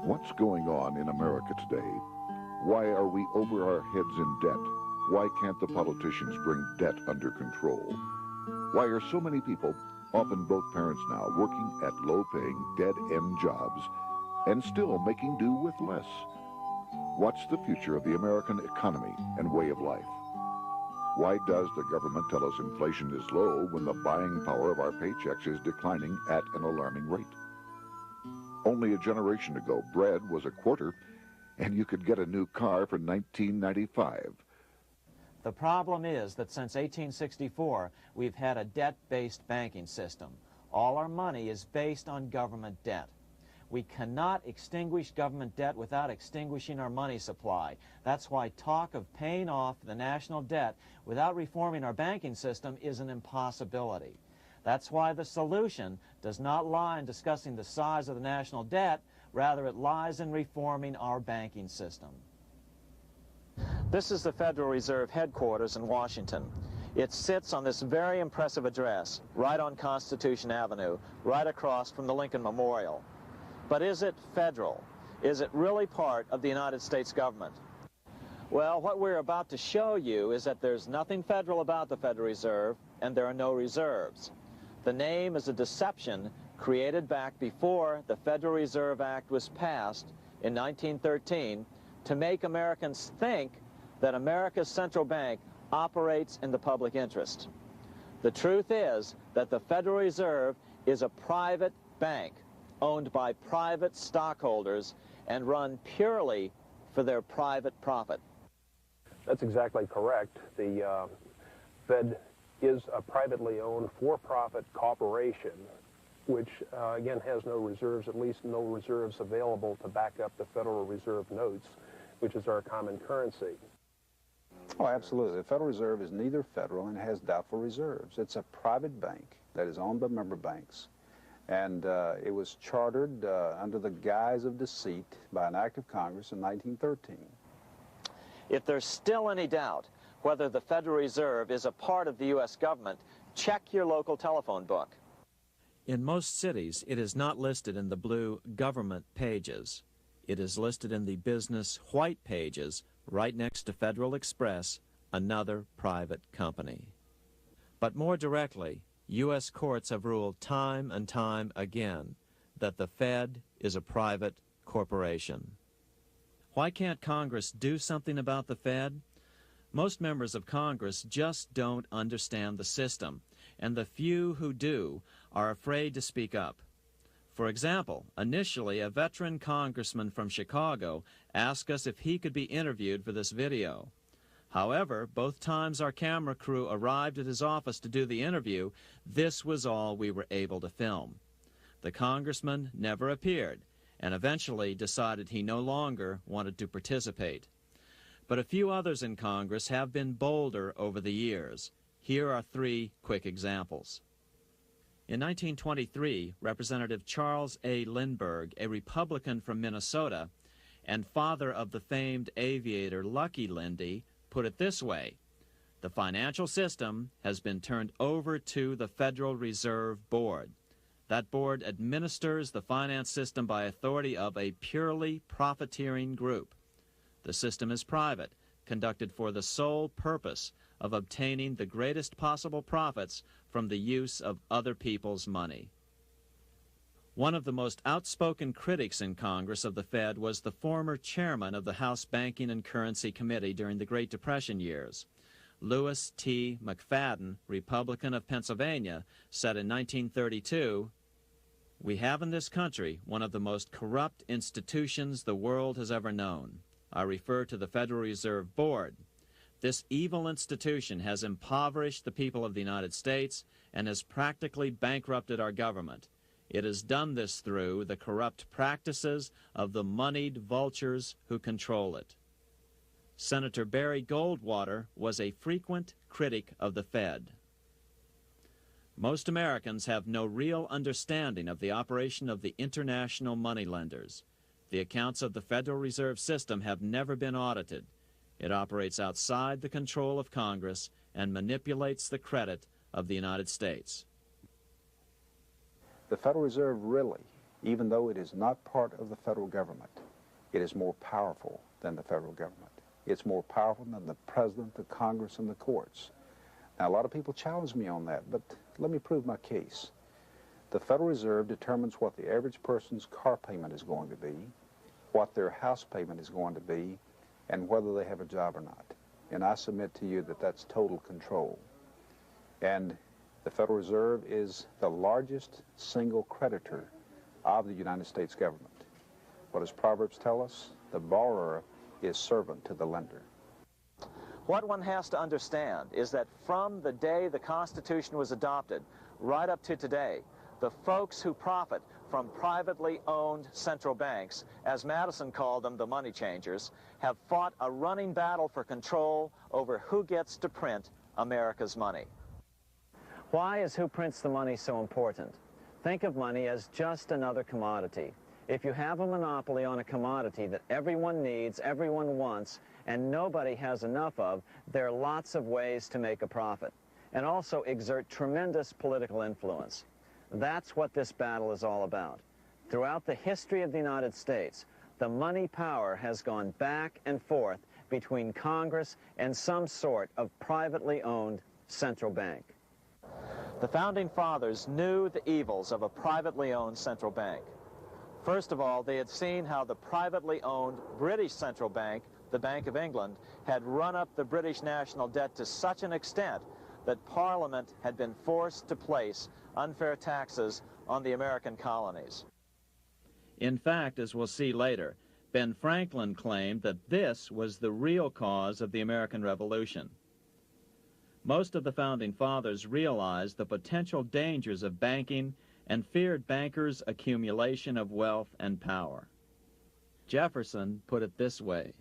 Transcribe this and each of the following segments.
What's going on in America today? Why are we over our heads in debt? Why can't the politicians bring debt under control? Why are so many people, often both parents now, working at low-paying, dead-end jobs and still making do with less? What's the future of the American economy and way of life? Why does the government tell us inflation is low when the buying power of our paychecks is declining at an alarming rate? Only a generation ago, bread was a quarter, and you could get a new car for $19.95. The problem is that since 1864, we've had a debt-based banking system. All our money is based on government debt. We cannot extinguish government debt without extinguishing our money supply. That's why talk of paying off the national debt without reforming our banking system is an impossibility. That's why the solution does not lie in discussing the size of the national debt, rather it lies in reforming our banking system. This is the Federal Reserve headquarters in Washington. It sits on this very impressive address, right on Constitution Avenue, right across from the Lincoln Memorial. But is it federal? Is it really part of the United States government? Well, what we're about to show you is that there's nothing federal about the Federal Reserve, and there are no reserves. The name is a deception created back before the Federal Reserve Act was passed in 1913 to make Americans think that America's central bank operates in the public interest. The truth is that the Federal Reserve is a private bank owned by private stockholders and run purely for their private profit. That's exactly correct. The Fed is a privately owned for-profit corporation, which again has no reserves, at least no reserves available to back up the Federal Reserve notes, which is our common currency. Oh, absolutely. The Federal Reserve is neither federal and has doubtful reserves. It's a private bank that is owned by member banks. And it was chartered under the guise of deceit by an act of Congress in 1913. If there's still any doubt whether the Federal Reserve is a part of the U.S. government, check your local telephone book. In most cities, it is not listed in the blue government pages. It is listed in the business white pages right next to Federal Express, another private company. But more directly, U.S. courts have ruled time and time again that the Fed is a private corporation. Why can't Congress do something about the Fed? Most members of Congress just don't understand the system, and the few who do are afraid to speak up. For example, initially a veteran congressman from Chicago asked us if he could be interviewed for this video. However, both times our camera crew arrived at his office to do the interview, this was all we were able to film. The congressman never appeared, and eventually decided he no longer wanted to participate. But a few others in Congress have been bolder over the years. Here are 3 quick examples. In 1923, Representative Charles A. Lindbergh, a Republican from Minnesota, and father of the famed aviator Lucky Lindy, put it this way: the financial system has been turned over to the Federal Reserve Board. That board administers the finance system by authority of a purely profiteering group. The system is private, conducted for the sole purpose of obtaining the greatest possible profits from the use of other people's money. One of the most outspoken critics in Congress of the Fed was the former chairman of the House Banking and Currency Committee during the Great Depression years. Lewis T. McFadden, Republican of Pennsylvania, said in 1932, "We have in this country one of the most corrupt institutions the world has ever known. I refer to the Federal Reserve Board. This evil institution has impoverished the people of the United States and has practically bankrupted our government. It has done this through the corrupt practices of the moneyed vultures who control it." Senator Barry Goldwater was a frequent critic of the Fed. Most Americans have no real understanding of the operation of the international moneylenders. The accounts of the Federal Reserve System have never been audited. It operates outside the control of Congress and manipulates the credit of the United States. The Federal Reserve really even though it is not part of the federal government, it is more powerful than the federal government. It's more powerful than the president, the Congress, and the courts. Now, a lot of people challenge me on that, but let me prove my case. The Federal Reserve determines what the average person's car payment is going to be, what their house payment is going to be, and whether they have a job or not. And I submit to you that that's total control. And the Federal Reserve is the largest single creditor of the United States government. What does Proverbs tell us? The borrower is servant to the lender. What one has to understand is that from the day the Constitution was adopted right up to today, the folks who profit from privately owned central banks, as Madison called them, the money changers, have fought a running battle for control over who gets to print America's money. Why is who prints the money so important? Think of money as just another commodity. If you have a monopoly on a commodity that everyone needs, everyone wants, and nobody has enough of, there are lots of ways to make a profit, and also exert tremendous political influence. That's what this battle is all about. Throughout the history of the United States, the money power has gone back and forth between Congress and some sort of privately owned central bank. The Founding Fathers knew the evils of a privately owned central bank. First of all, they had seen how the privately owned British central bank, the Bank of England, had run up the British national debt to such an extent that Parliament had been forced to place unfair taxes on the American colonies. In fact, as we'll see later, Ben Franklin claimed that this was the real cause of the American Revolution. Most of the Founding Fathers realized the potential dangers of banking and feared bankers' accumulation of wealth and power. Jefferson put it this way: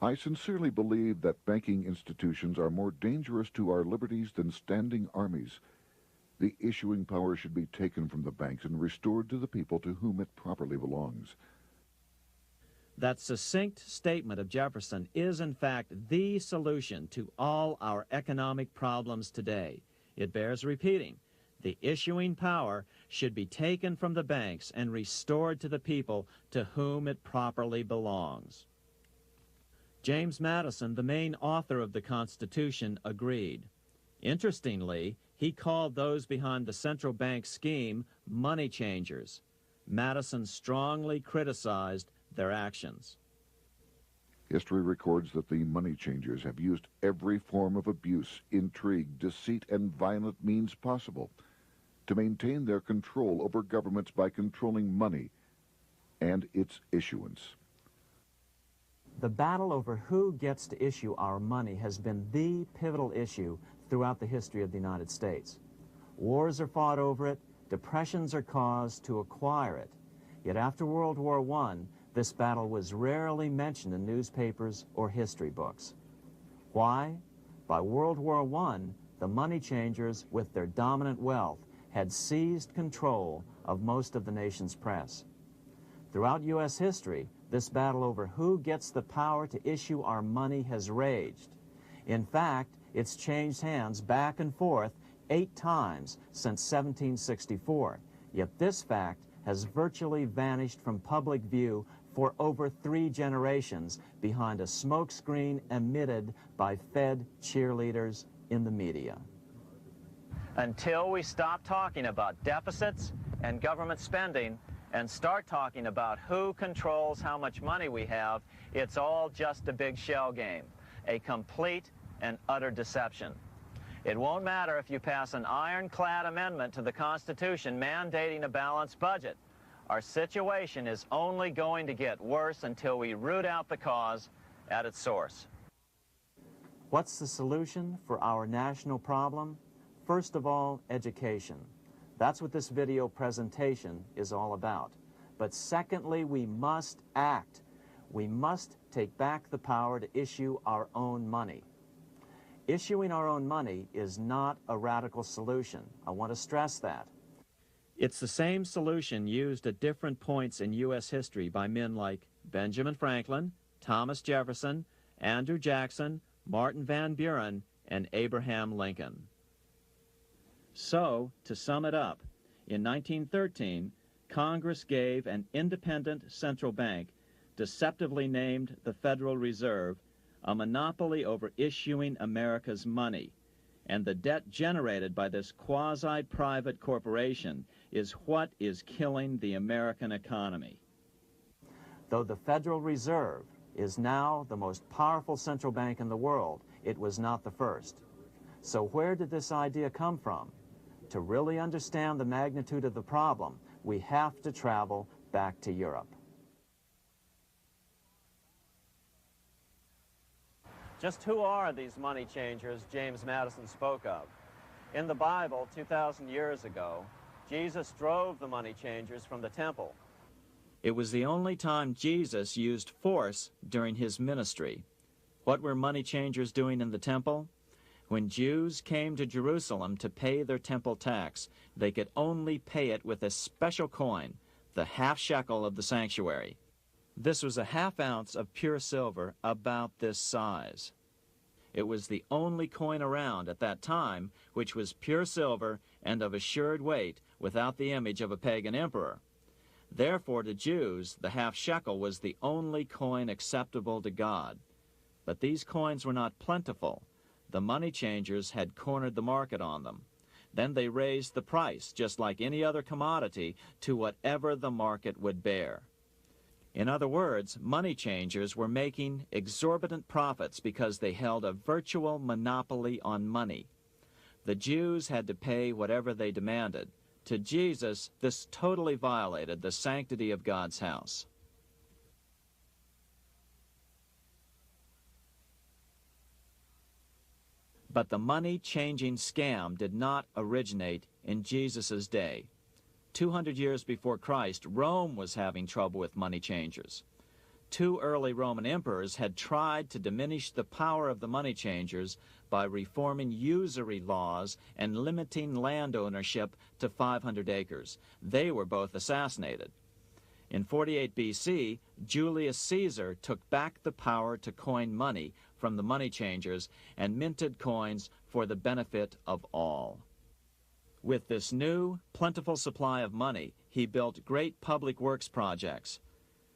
I sincerely believe that banking institutions are more dangerous to our liberties than standing armies. The issuing power should be taken from the banks and restored to the people to whom it properly belongs. That succinct statement of Jefferson is, in fact, the solution to all our economic problems today. It bears repeating. The issuing power should be taken from the banks and restored to the people to whom it properly belongs. James Madison, the main author of the Constitution, agreed. Interestingly, he called those behind the central bank scheme money changers. Madison strongly criticized their actions. History records that the money changers have used every form of abuse, intrigue, deceit, and violent means possible to maintain their control over governments by controlling money and its issuance. The battle over who gets to issue our money has been the pivotal issue throughout the history of the United States. Wars are fought over it, depressions are caused to acquire it. Yet after World War I, this battle was rarely mentioned in newspapers or history books. Why? By World War I, the money changers, with their dominant wealth, had seized control of most of the nation's press. Throughout U.S. history, this battle over who gets the power to issue our money has raged. In fact, it's changed hands back and forth 8 times since 1764, yet this fact has virtually vanished from public view for over 3 generations behind a smokescreen emitted by Fed cheerleaders in the media. Until we stop talking about deficits and government spending and start talking about who controls how much money we have, it's all just a big shell game, a complete and utter deception. It won't matter if you pass an ironclad amendment to the Constitution mandating a balanced budget. Our situation is only going to get worse until we root out the cause at its source. What's the solution for our national problem? First of all, education. That's what this video presentation is all about. But secondly, we must act. We must take back the power to issue our own money. Issuing our own money is not a radical solution. I want to stress that. It's the same solution used at different points in U.S. history by men like Benjamin Franklin, Thomas Jefferson, Andrew Jackson, Martin Van Buren, and Abraham Lincoln. So, to sum it up, in 1913, Congress gave an independent central bank, deceptively named the Federal Reserve, a monopoly over issuing America's money, and the debt generated by this quasi-private corporation is what is killing the American economy. Though the Federal Reserve is now the most powerful central bank in the world, it was not the first. So where did this idea come from? To really understand the magnitude of the problem, we have to travel back to Europe. Just who are these money changers James Madison spoke of? In the Bible, 2,000 years ago, Jesus drove the money changers from the temple. It was the only time Jesus used force during his ministry. What were money changers doing in the temple? When Jews came to Jerusalem to pay their temple tax, they could only pay it with a special coin, the half shekel of the sanctuary. This was a half ounce of pure silver about this size. It was the only coin around at that time which was pure silver and of assured weight without the image of a pagan emperor. Therefore, to Jews, the half shekel was the only coin acceptable to God. But these coins were not plentiful. The money changers had cornered the market on them. Then they raised the price, just like any other commodity, to whatever the market would bear. In other words, money changers were making exorbitant profits because they held a virtual monopoly on money. The Jews had to pay whatever they demanded. To Jesus, this totally violated the sanctity of God's house. But the money-changing scam did not originate in Jesus' day. 200 years before Christ, Rome was having trouble with money changers. 2 early Roman emperors had tried to diminish the power of the money changers by reforming usury laws and limiting land ownership to 500 acres. They were both assassinated. In 48 BC, Julius Caesar took back the power to coin money from the money changers and minted coins for the benefit of all. With this new, plentiful supply of money, he built great public works projects.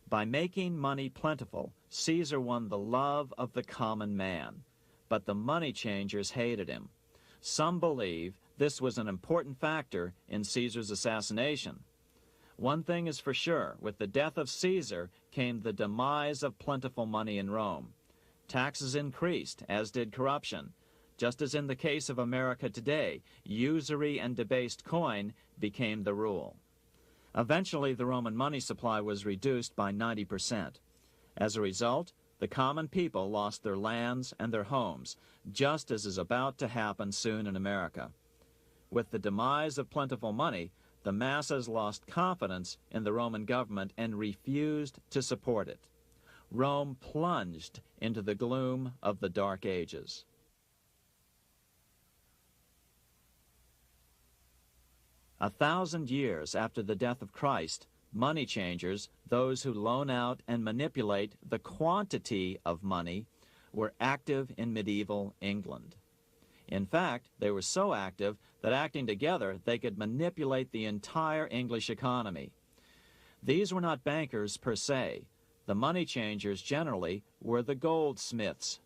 By making money plentiful, Caesar won the love of the common man. But the money changers hated him. Some believe this was an important factor in Caesar's assassination. One thing is for sure, with the death of Caesar came the demise of plentiful money in Rome. Taxes increased, as did corruption. Just as in the case of America today, usury and debased coin became the rule. Eventually, the Roman money supply was reduced by 90%. As a result, the common people lost their lands and their homes, just as is about to happen soon in America. With the demise of plentiful money, the masses lost confidence in the Roman government and refused to support it. Rome plunged into the gloom of the Dark Ages. A 1,000 years after the death of Christ, money changers, those who loan out and manipulate the quantity of money, were active in medieval England. In fact, they were so active that acting together, they could manipulate the entire English economy. These were not bankers per se. The money changers generally were the goldsmiths.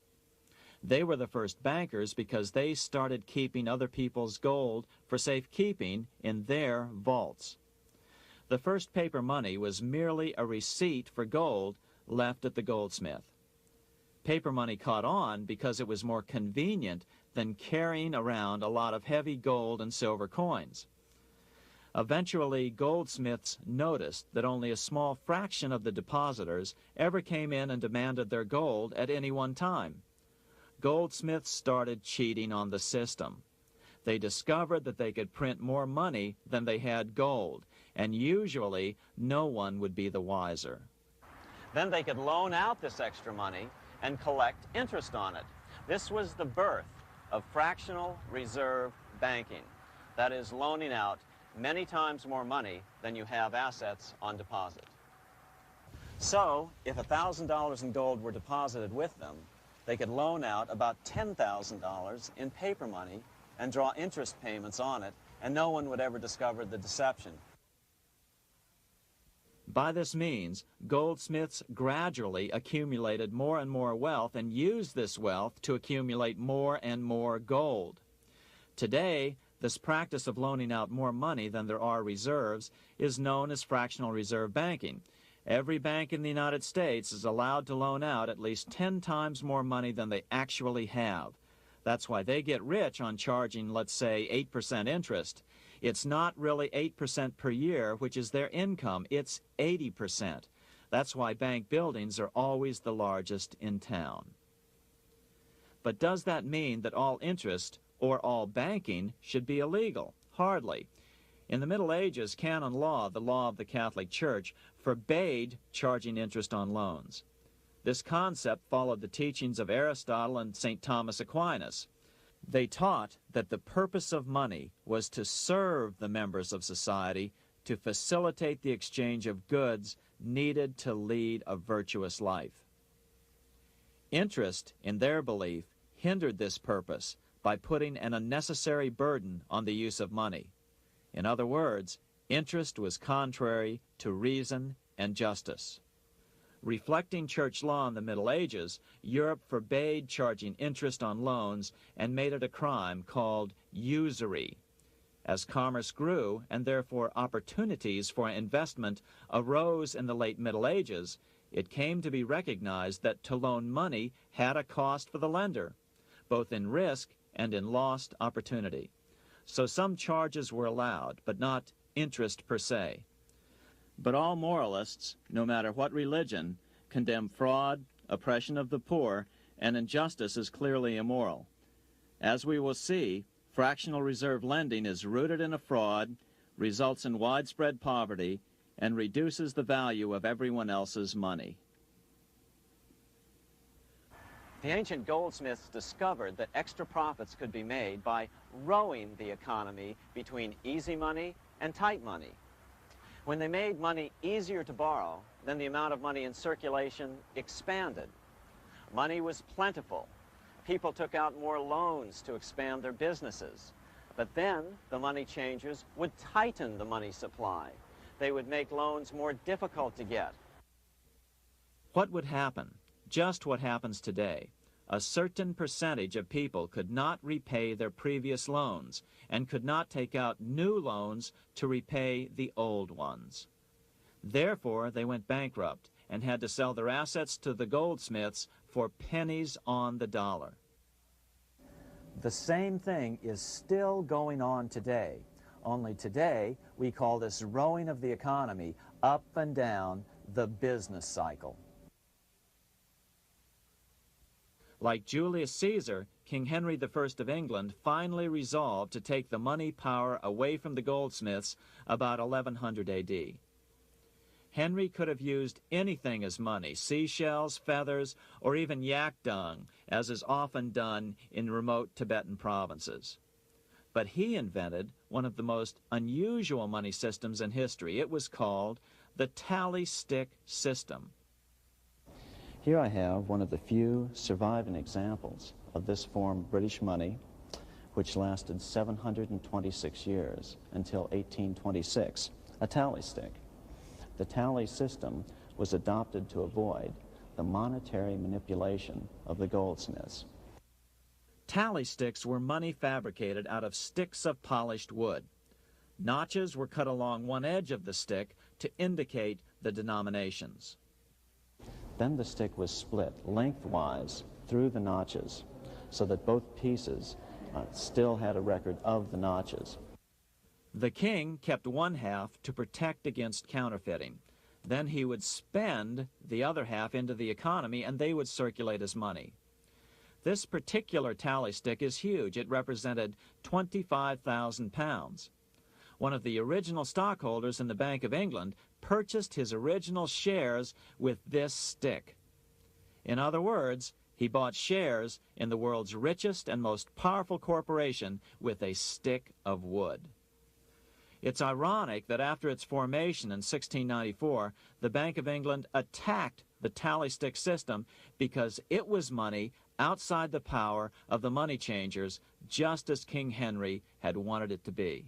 They were the first bankers because they started keeping other people's gold for safekeeping in their vaults. The first paper money was merely a receipt for gold left at the goldsmith. Paper money caught on because it was more convenient than carrying around a lot of heavy gold and silver coins. Eventually, goldsmiths noticed that only a small fraction of the depositors ever came in and demanded their gold at any one time. Goldsmiths started cheating on the system. They discovered that they could print more money than they had gold, and usually no one would be the wiser. Then they could loan out this extra money and collect interest on it. This was the birth of fractional reserve banking. That is, loaning out many times more money than you have assets on deposit. So, if $1,000 in gold were deposited with them, they could loan out about $10,000 in paper money and draw interest payments on it, and no one would ever discover the deception. By this means, goldsmiths gradually accumulated more and more wealth and used this wealth to accumulate more and more gold. Today, this practice of loaning out more money than there are reserves is known as fractional reserve banking. Every bank in the United States is allowed to loan out at least 10 times more money than they actually have. That's why they get rich on charging, let's say, 8% interest. It's not really 8% per year, which is their income. It's 80%. That's why bank buildings are always the largest in town. But does that mean that all interest or all banking should be illegal? Hardly. In the Middle Ages, canon law, the law of the Catholic Church, forbade charging interest on loans. This concept followed the teachings of Aristotle and St. Thomas Aquinas. They taught that the purpose of money was to serve the members of society, to facilitate the exchange of goods needed to lead a virtuous life. Interest, in their belief, hindered this purpose by putting an unnecessary burden on the use of money. In other words, interest was contrary to reason and justice. Reflecting church law in the Middle Ages, Europe forbade charging interest on loans and made it a crime called usury. As commerce grew, and therefore opportunities for investment arose in the late Middle Ages, it came to be recognized that to loan money had a cost for the lender, both in risk and in lost opportunity. So some charges were allowed, but not interest per se. But all moralists, no matter what religion, condemn fraud, oppression of the poor, and injustice as clearly immoral. As we will see, fractional reserve lending is rooted in a fraud, results in widespread poverty, and reduces the value of everyone else's money. The ancient goldsmiths discovered that extra profits could be made by rowing the economy between easy money and tight money. When they made money easier to borrow, then the amount of money in circulation expanded. Money was plentiful. People took out more loans to expand their businesses. But then the money changers would tighten the money supply. They would make loans more difficult to get. What would happen? Just what happens today. A certain percentage of people could not repay their previous loans and could not take out new loans to repay the old ones. Therefore, they went bankrupt and had to sell their assets to the goldsmiths for pennies on the dollar. The same thing is still going on today. Only today, we call this rowing of the economy up and down the business cycle. Like Julius Caesar, King Henry I of England finally resolved to take the money power away from the goldsmiths about 1100 A.D. Henry could have used anything as money, seashells, feathers, or even yak dung, as is often done in remote Tibetan provinces. But he invented one of the most unusual money systems in history. It was called the tally stick system. Here I have one of the few surviving examples of this form of British money, which lasted 726 years until 1826, a tally stick. The tally system was adopted to avoid the monetary manipulation of the goldsmiths. Tally sticks were money fabricated out of sticks of polished wood. Notches were cut along one edge of the stick to indicate the denominations. Then the stick was split lengthwise through the notches so that both pieces still had a record of the notches. The king kept one half to protect against counterfeiting. Then he would spend the other half into the economy and they would circulate as money. This particular tally stick is huge. It represented 25,000 pounds. One of the original stockholders in the Bank of England purchased his original shares with this stick. In other words, he bought shares in the world's richest and most powerful corporation with a stick of wood. It's ironic that after its formation in 1694, the Bank of England attacked the tally stick system because it was money outside the power of the money changers, just as King Henry had wanted it to be.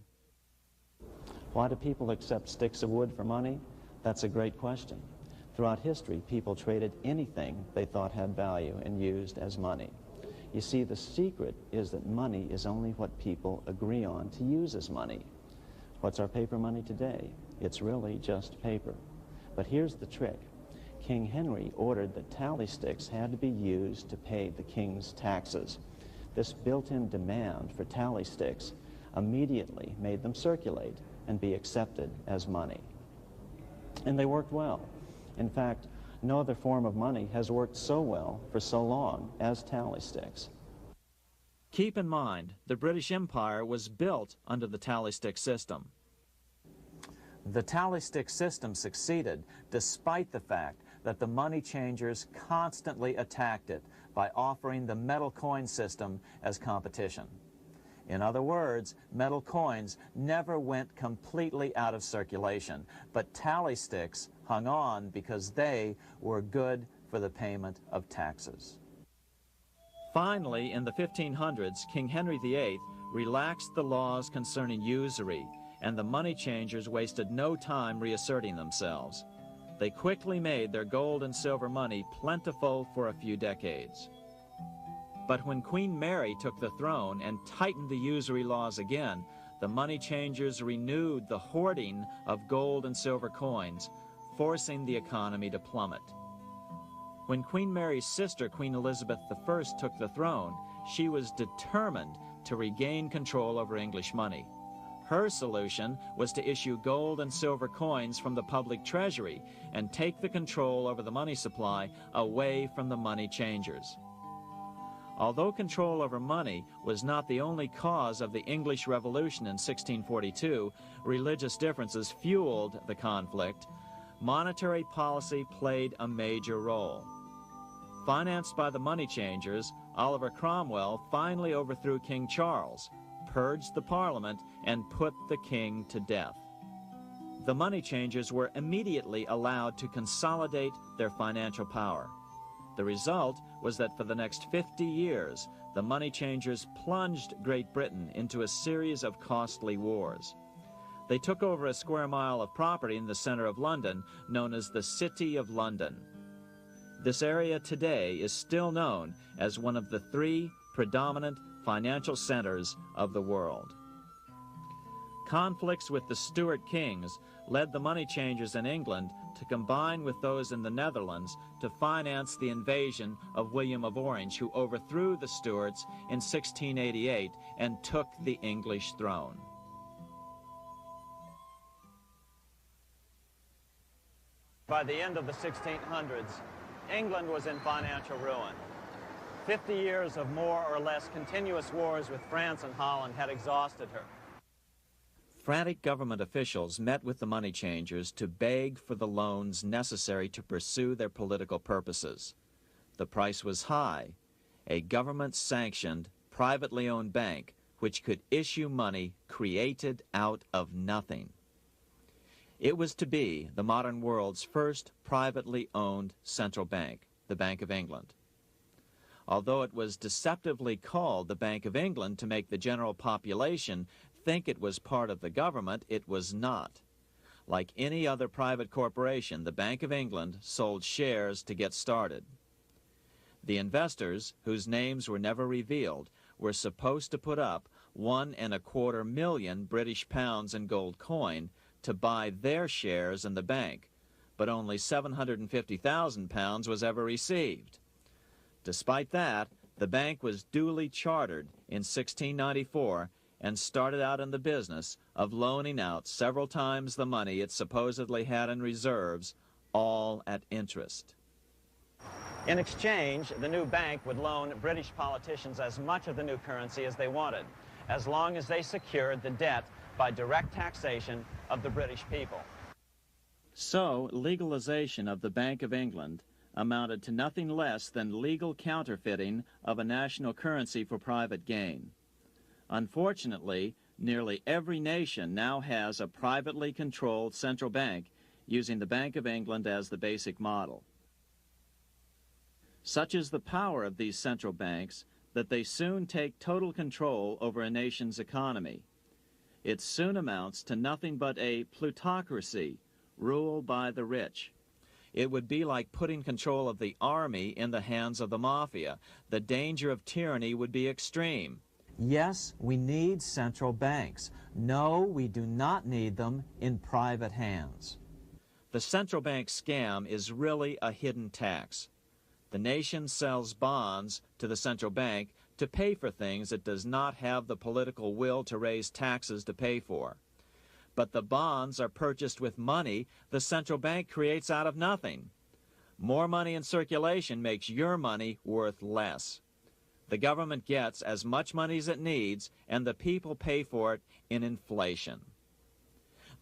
Why do people accept sticks of wood for money? That's a great question. Throughout history, people traded anything they thought had value and used as money. You see, the secret is that money is only what people agree on to use as money. What's our paper money today? It's really just paper. But here's the trick. King Henry ordered that tally sticks had to be used to pay the king's taxes. This built-in demand for tally sticks immediately made them circulate and be accepted as money. And they worked well. In fact, no other form of money has worked so well for so long as tally sticks. Keep in mind, the British Empire was built under the tally stick system. The tally stick system succeeded despite the fact that the money changers constantly attacked it by offering the metal coin system as competition. In other words, metal coins never went completely out of circulation, but tally sticks hung on because they were good for the payment of taxes. Finally, in the 1500s, King Henry VIII relaxed the laws concerning usury, and the money changers wasted no time reasserting themselves. They quickly made their gold and silver money plentiful for a few decades. But when Queen Mary took the throne and tightened the usury laws again, the money changers renewed the hoarding of gold and silver coins, forcing the economy to plummet. When Queen Mary's sister, Queen Elizabeth I, took the throne, she was determined to regain control over English money. Her solution was to issue gold and silver coins from the public treasury and take the control over the money supply away from the money changers. Although control over money was not the only cause of the English Revolution in 1642, religious differences fueled the conflict. Monetary policy played a major role. Financed by the money changers, Oliver Cromwell finally overthrew King Charles, purged the Parliament, and put the king to death. The money changers were immediately allowed to consolidate their financial power. The result was that for the next 50 years, the money changers plunged Great Britain into a series of costly wars. They took over a square mile of property in the center of London, known as the City of London. This area today is still known as one of the 3 predominant financial centers of the world. Conflicts with the Stuart kings led the money changers in England to combine with those in the Netherlands to finance the invasion of William of Orange, who overthrew the Stuarts in 1688 and took the English throne. By the end of the 1600s, England was in financial ruin. 50 years of more or less continuous wars with France and Holland had exhausted her. Frantic government officials met with the money changers to beg for the loans necessary to pursue their political purposes. The price was high: a government-sanctioned, privately owned bank which could issue money created out of nothing. It was to be the modern world's first privately owned central bank, the Bank of England. Although it was deceptively called the Bank of England to make the general population think it was part of the government, it was not. Like any other private corporation, the Bank of England sold shares to get started. The investors, whose names were never revealed, were supposed to put up £1.25 million British pounds in gold coin to buy their shares in the bank, but only £750,000 was ever received. Despite that, the bank was duly chartered in 1694 and started out in the business of loaning out several times the money it supposedly had in reserves, all at interest. In exchange, the new bank would loan British politicians as much of the new currency as they wanted, as long as they secured the debt by direct taxation of the British people. So, legalization of the Bank of England amounted to nothing less than legal counterfeiting of a national currency for private gain. Unfortunately, nearly every nation now has a privately controlled central bank using the Bank of England as the basic model. Such is the power of these central banks that they soon take total control over a nation's economy. It soon amounts to nothing but a plutocracy, rule by the rich. It would be like putting control of the army in the hands of the mafia. The danger of tyranny would be extreme. Yes, we need central banks. No, we do not need them in private hands. The central bank scam is really a hidden tax. The nation sells bonds to the central bank to pay for things it does not have the political will to raise taxes to pay for. But the bonds are purchased with money the central bank creates out of nothing. More money in circulation makes your money worth less. The government gets as much money as it needs, and the people pay for it in inflation.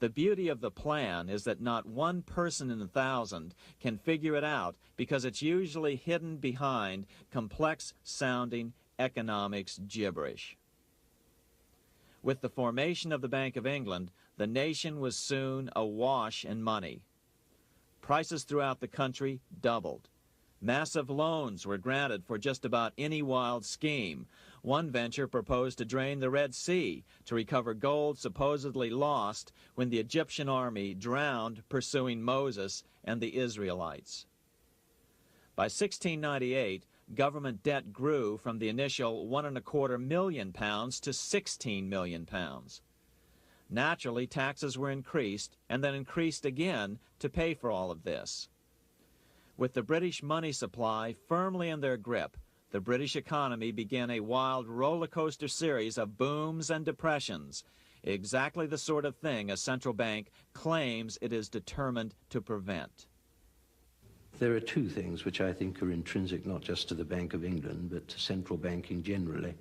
The beauty of the plan is that not one person in 1,000 can figure it out because it's usually hidden behind complex-sounding economics gibberish. With the formation of the Bank of England, the nation was soon awash in money. Prices throughout the country doubled. Massive loans were granted for just about any wild scheme. One venture proposed to drain the Red Sea to recover gold supposedly lost when the Egyptian army drowned pursuing Moses and the Israelites. By 1698, government debt grew from the initial £1.25 million to £16 million. Naturally, taxes were increased and then increased again to pay for all of this. With the British money supply firmly in their grip, the British economy began a wild roller coaster series of booms and depressions, exactly the sort of thing a central bank claims it is determined to prevent. There are two things which I think are intrinsic not just to the Bank of England, but to central banking generally.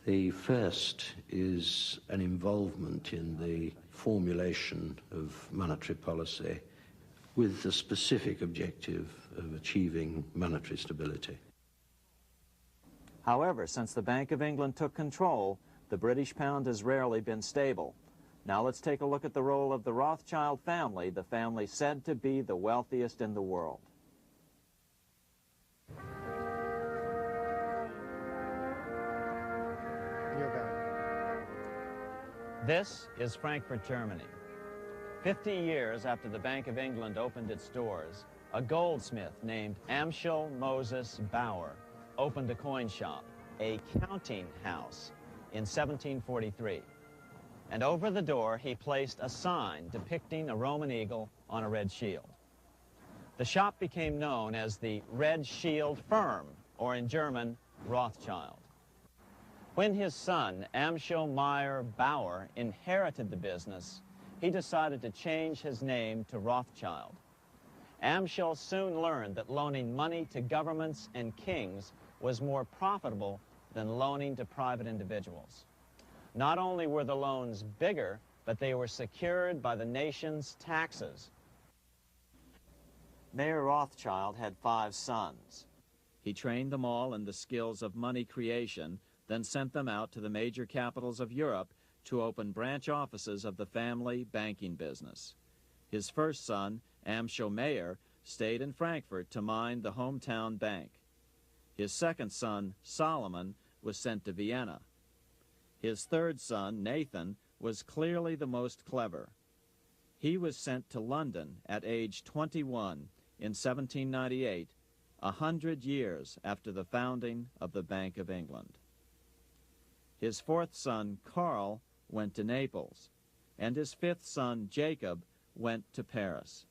The first is an involvement in the formulation of monetary policy with the specific objective of achieving monetary stability. However, since the Bank of England took control, the British pound has rarely been stable. Now let's take a look at the role of the Rothschild family, the family said to be the wealthiest in the world. This is Frankfurt, Germany. 50 years after the Bank of England opened its doors, a goldsmith named Amschel Moses Bauer opened a coin shop, a counting house, in 1743. And over the door he placed a sign depicting a Roman eagle on a red shield. The shop became known as the Red Shield Firm, or in German, Rothschild. When his son, Amschel Meyer Bauer, inherited the business, he decided to change his name to Rothschild. Amschel soon learned that loaning money to governments and kings was more profitable than loaning to private individuals. Not only were the loans bigger, but they were secured by the nation's taxes. Mayer Rothschild had 5 sons. He trained them all in the skills of money creation, then sent them out to the major capitals of Europe to open branch offices of the family banking business. His first son, Amschel Meyer, stayed in Frankfurt to mind the hometown bank. His second son, Solomon, was sent to Vienna. His third son, Nathan, was clearly the most clever. He was sent to London at age 21 in 1798, 100 years after the founding of the Bank of England. His fourth son, Karl, went to Naples, and his fifth son, Jacob, went to Paris.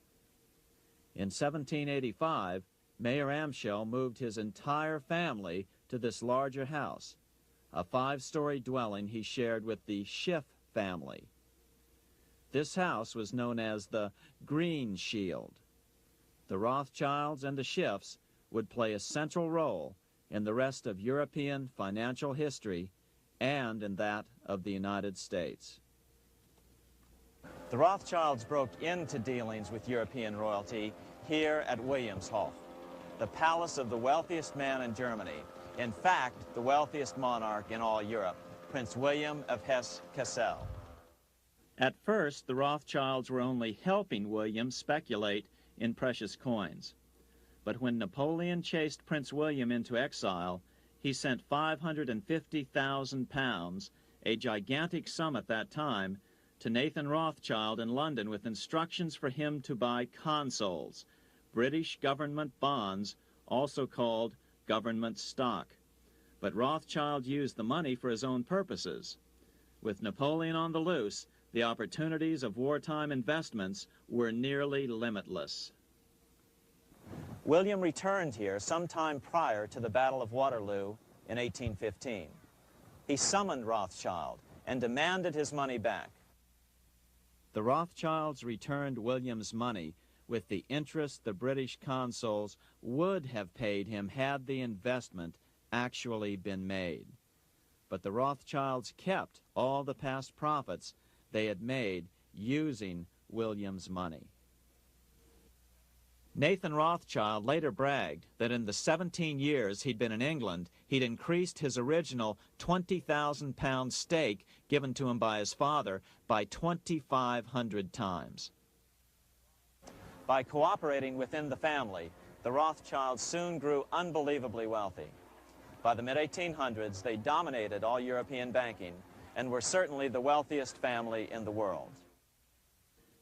In 1785, Mayer Amschel moved his entire family to this larger house, a 5-story dwelling he shared with the Schiff family. This house was known as the Green Shield. The Rothschilds and the Schiffs would play a central role in the rest of European financial history and in that of the United States. The Rothschilds broke into dealings with European royalty here at Wilhelmshof, the palace of the wealthiest man in Germany. In fact, the wealthiest monarch in all Europe, Prince William of Hesse-Kassel. At first, the Rothschilds were only helping William speculate in precious coins. But when Napoleon chased Prince William into exile, he sent £550,000, a gigantic sum at that time, to Nathan Rothschild in London with instructions for him to buy consols, British government bonds, also called government stock. But Rothschild used the money for his own purposes. With Napoleon on the loose, the opportunities of wartime investments were nearly limitless. William returned here sometime prior to the Battle of Waterloo in 1815. He summoned Rothschild and demanded his money back. The Rothschilds returned William's money with the interest the British consuls would have paid him had the investment actually been made. But the Rothschilds kept all the past profits they had made using William's money. Nathan Rothschild later bragged that in the 17 years he'd been in England, he'd increased his original £20,000 stake given to him by his father by 2,500 times. By cooperating within the family, the Rothschilds soon grew unbelievably wealthy. By the mid-1800s, they dominated all European banking and were certainly the wealthiest family in the world.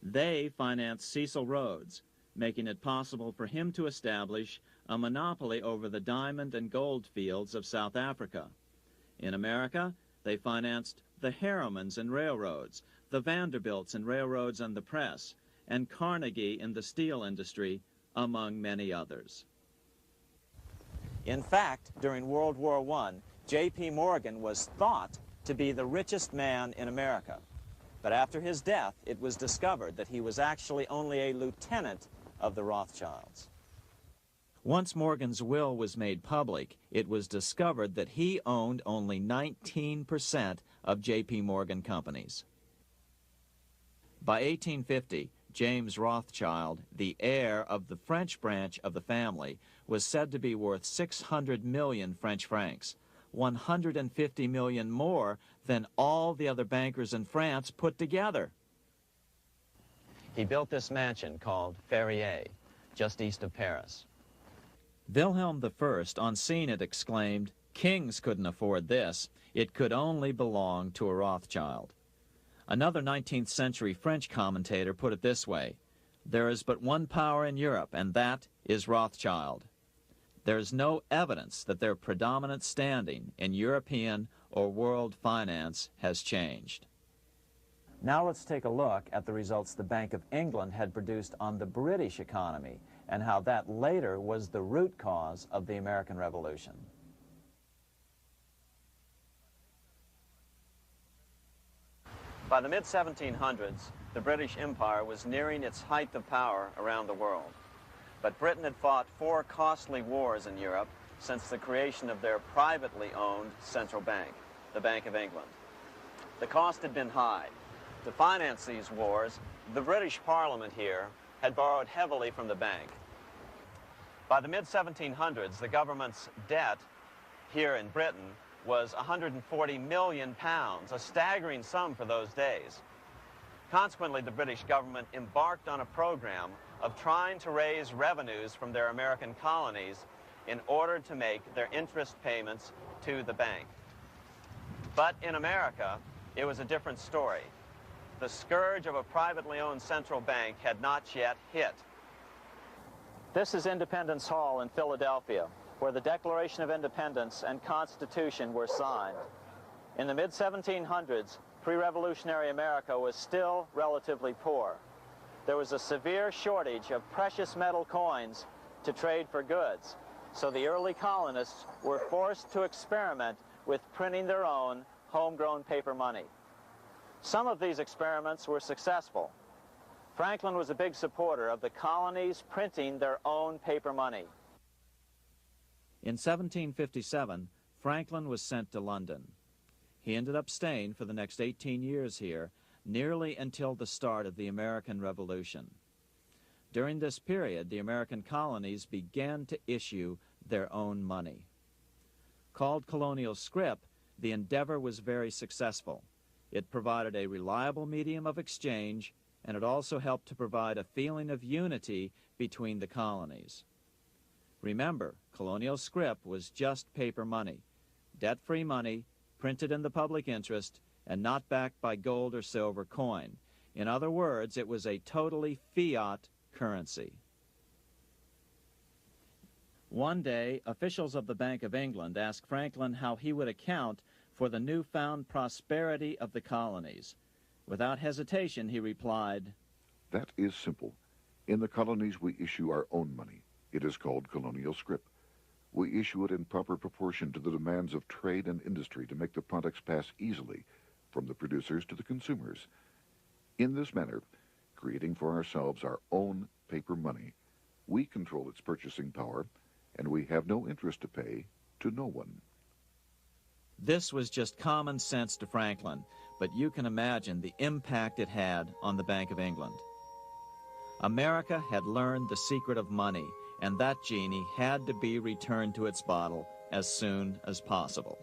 They financed Cecil Rhodes, making it possible for him to establish a monopoly over the diamond and gold fields of South Africa. In America, they financed the Harrimans and railroads, the Vanderbilts and railroads and the press, and Carnegie in the steel industry, among many others. In fact, during World War I, J.P. Morgan was thought to be the richest man in America. But after his death, it was discovered that he was actually only a lieutenant of the Rothschilds. Once Morgan's will was made public, it was discovered that he owned only 19% of J.P. Morgan companies. By 1850, James Rothschild, the heir of the French branch of the family, was said to be worth 600 million French francs, 150 million more than all the other bankers in France put together. He built this mansion called Ferrier, just east of Paris. Wilhelm I, on seeing it, exclaimed, "Kings couldn't afford this. It could only belong to a Rothschild." Another 19th century French commentator put it this way: "There is but one power in Europe, and that is Rothschild." There is no evidence that their predominant standing in European or world finance has changed. Now let's take a look at the results the Bank of England had produced on the British economy and how that later was the root cause of the American Revolution. By the mid-1700s, the British Empire was nearing its height of power around the world. But Britain had fought 4 costly wars in Europe since the creation of their privately owned central bank, the Bank of England. The cost had been high. To finance these wars, the British Parliament here had borrowed heavily from the bank. By the mid-1700s, the government's debt here in Britain was £140 million, a staggering sum for those days. Consequently, the British government embarked on a program of trying to raise revenues from their American colonies in order to make their interest payments to the bank. But in America, it was a different story. The scourge of a privately owned central bank had not yet hit. This is Independence Hall in Philadelphia, where the Declaration of Independence and Constitution were signed. In the mid-1700s, pre-revolutionary America was still relatively poor. There was a severe shortage of precious metal coins to trade for goods, so the early colonists were forced to experiment with printing their own homegrown paper money. Some of these experiments were successful. Franklin was a big supporter of the colonies printing their own paper money. In 1757, Franklin was sent to London. He ended up staying for the next 18 years here, nearly until the start of the American Revolution. During this period, the American colonies began to issue their own money. Called colonial scrip, the endeavor was very successful. It provided a reliable medium of exchange, and it also helped to provide a feeling of unity between the colonies. Remember, colonial scrip was just paper money, debt-free money, printed in the public interest, and not backed by gold or silver coin. In other words, it was a totally fiat currency. One day, officials of the Bank of England asked Franklin how he would account for the newfound prosperity of the colonies. Without hesitation, he replied, "That is simple. In the colonies, we issue our own money. It is called colonial scrip. We issue it in proper proportion to the demands of trade and industry to make the products pass easily from the producers to the consumers. In this manner, creating for ourselves our own paper money, we control its purchasing power, and we have no interest to pay to no one." This was just common sense to Franklin, but you can imagine the impact it had on the Bank of England. America had learned the secret of money, and that genie had to be returned to its bottle as soon as possible.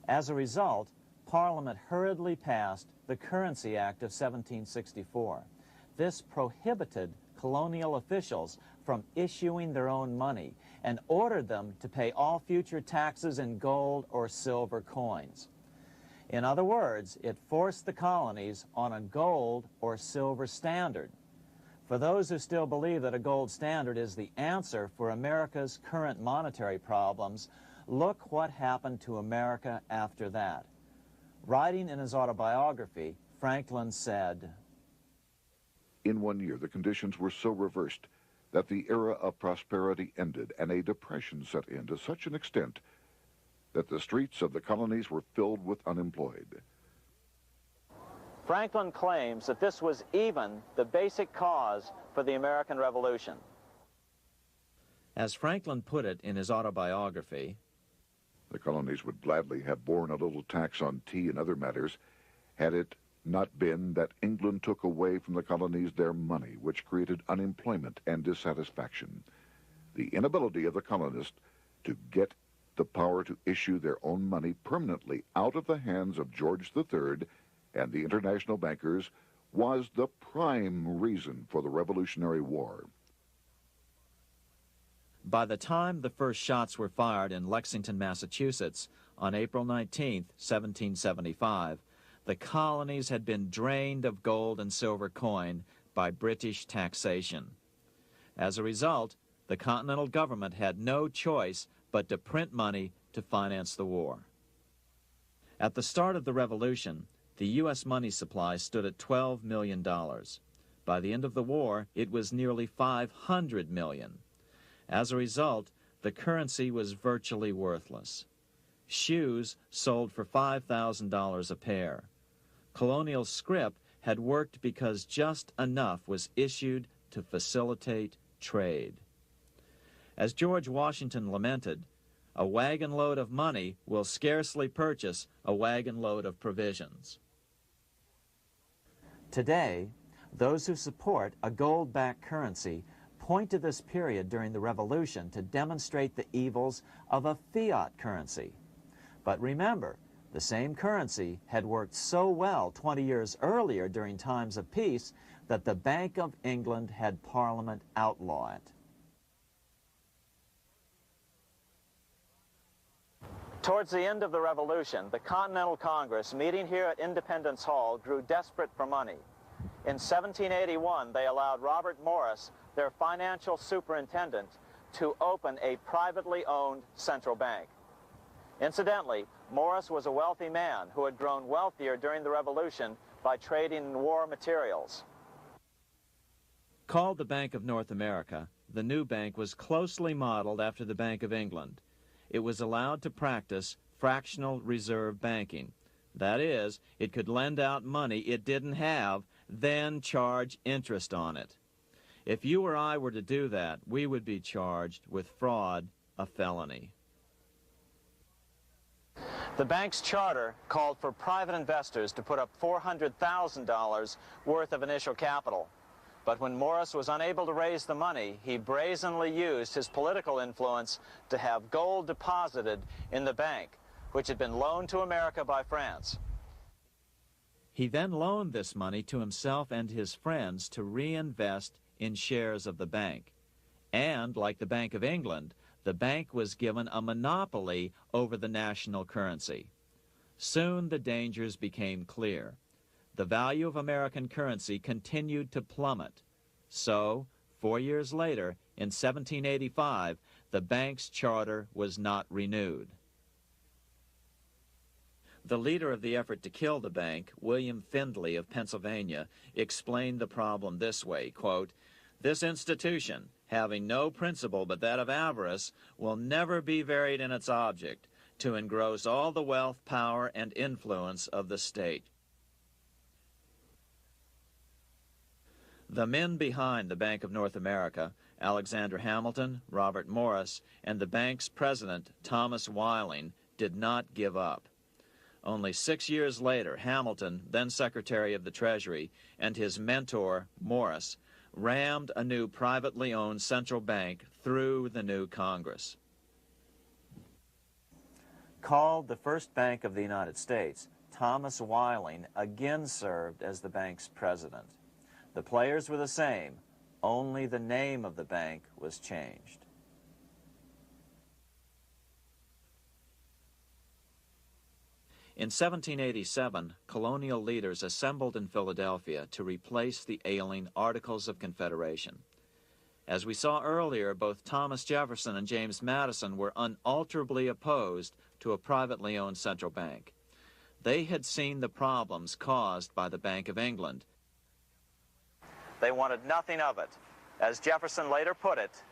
As a result, Parliament hurriedly passed the Currency Act of 1764. This prohibited colonial officials from issuing their own money and ordered them to pay all future taxes in gold or silver coins. In other words, it forced the colonies on a gold or silver standard. For those who still believe that a gold standard is the answer for America's current monetary problems, look what happened to America after that. Writing in his autobiography, Franklin said, "In 1 year, the conditions were so reversed that the era of prosperity ended and a depression set in to such an extent that the streets of the colonies were filled with unemployed." Franklin claims that this was even the basic cause for the American Revolution. As Franklin put it in his autobiography, "The colonies would gladly have borne a little tax on tea and other matters had it not been that England took away from the colonies their money, which created unemployment and dissatisfaction. The inability of the colonists to get the power to issue their own money permanently out of the hands of George III and the international bankers was the prime reason for the Revolutionary War." by the time the first shots were fired in Lexington, Massachusetts, on April 19, 1775, the colonies had been drained of gold and silver coin by British taxation. As a result, the Continental government had no choice but to print money to finance the war. At the start of the Revolution, the U.S. money supply stood at $12 million. By the end of the war, it was nearly $500 million. As a result, the currency was virtually worthless. Shoes sold for $5,000 a pair. Colonial scrip had worked because just enough was issued to facilitate trade. As George Washington lamented, a wagon load of money will scarcely purchase a wagon load of provisions. Today, those who support a gold-backed currency point to this period during the Revolution to demonstrate the evils of a fiat currency. But remember, the same currency had worked so well 20 years earlier during times of peace that the Bank of England had Parliament outlaw it. Towards the end of the Revolution, the Continental Congress, meeting here at Independence Hall, grew desperate for money. In 1781, they allowed Robert Morris, their financial superintendent, to open a privately owned central bank. Incidentally, Morris was a wealthy man who had grown wealthier during the Revolution by trading in war materials. Called the Bank of North America, the new bank was closely modeled after the Bank of England. It was allowed to practice fractional reserve banking. That is, it could lend out money it didn't have, then charge interest on it. If you or I were to do that, we would be charged with fraud, a felony. The bank's charter called for private investors to put up $400,000 worth of initial capital. But when Morris was unable to raise the money, he brazenly used his political influence to have gold deposited in the bank, which had been loaned to America by France. He then loaned this money to himself and his friends to reinvest in shares of the bank. And, like the Bank of England, the bank was given a monopoly over the national currency. Soon the dangers became clear. The value of American currency continued to plummet. So, 4 years later, in 1785, the bank's charter was not renewed. The leader of the effort to kill the bank, William Findley of Pennsylvania, explained the problem this way, quote, "This institution, having no principle but that of avarice, will never be varied in its object, to engross all the wealth, power, and influence of the state." The men behind the Bank of North America, Alexander Hamilton, Robert Morris, and the bank's president, Thomas Whiling, did not give up. Only 6 years later, Hamilton, then Secretary of the Treasury, and his mentor, Morris, rammed a new privately owned central bank through the new Congress. Called the first bank of the United States, Thomas Whiling again served as the bank's president. The players were the same, only the name of the bank was changed. In 1787, colonial leaders assembled in Philadelphia to replace the ailing Articles of Confederation. As we saw earlier, both Thomas Jefferson and James Madison were unalterably opposed to a privately owned central bank. They had seen the problems caused by the Bank of England. They wanted nothing of it. As Jefferson later put it,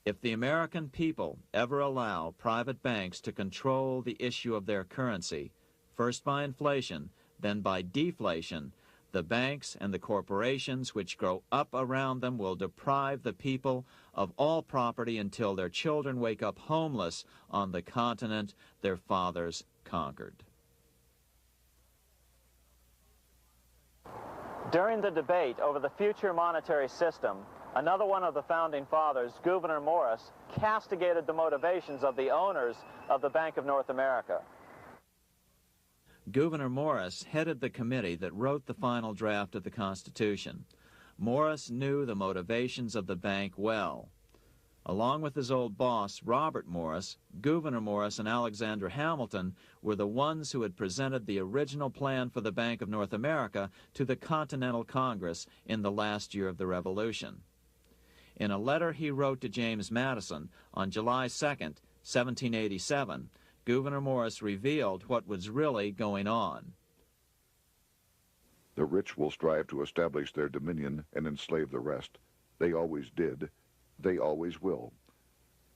"If the American people ever allow private banks to control the issue of their currency, first by inflation, then by deflation, the banks and the corporations which grow up around them will deprive the people of all property until their children wake up homeless on the continent their fathers conquered." During the debate over the future monetary system, another one of the founding fathers, Gouverneur Morris, castigated the motivations of the owners of the Bank of North America. Gouverneur Morris headed the committee that wrote the final draft of the Constitution. Morris knew the motivations of the bank well. Along with his old boss, Robert Morris, Gouverneur Morris and Alexander Hamilton were the ones who had presented the original plan for the Bank of North America to the Continental Congress in the last year of the Revolution. In a letter he wrote to James Madison on July 2nd, 1787, Gouverneur Morris revealed what was really going on. "The rich will strive to establish their dominion and enslave the rest. They always did. They always will.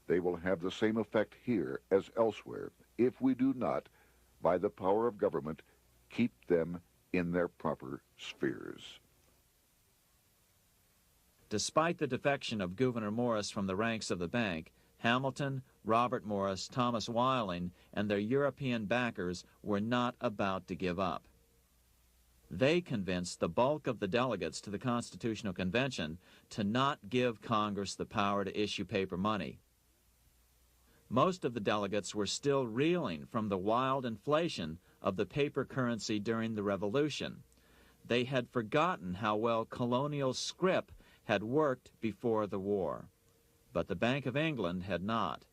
They will have the same effect here as elsewhere if we do not, by the power of government, keep them in their proper spheres." Despite the defection of Gouverneur Morris from the ranks of the bank, Hamilton, Robert Morris, Thomas Whiling, and their European backers were not about to give up. They convinced the bulk of the delegates to the Constitutional Convention to not give Congress the power to issue paper money. Most of the delegates were still reeling from the wild inflation of the paper currency during the Revolution. They had forgotten how well colonial scrip had worked before the war. But the Bank of England had not.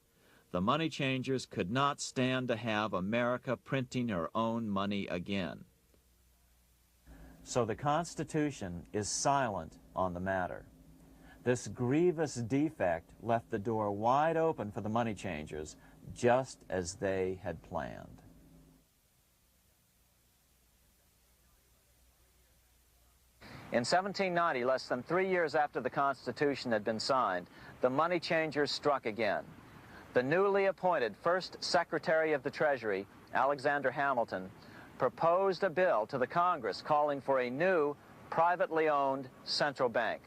The money changers could not stand to have America printing her own money again. So the Constitution is silent on the matter. This grievous defect left the door wide open for the money changers, just as they had planned. In 1790, less than 3 years after the Constitution had been signed, the money changers struck again. The newly appointed first Secretary of the Treasury, Alexander Hamilton, proposed a bill to the Congress calling for a new, privately owned central bank.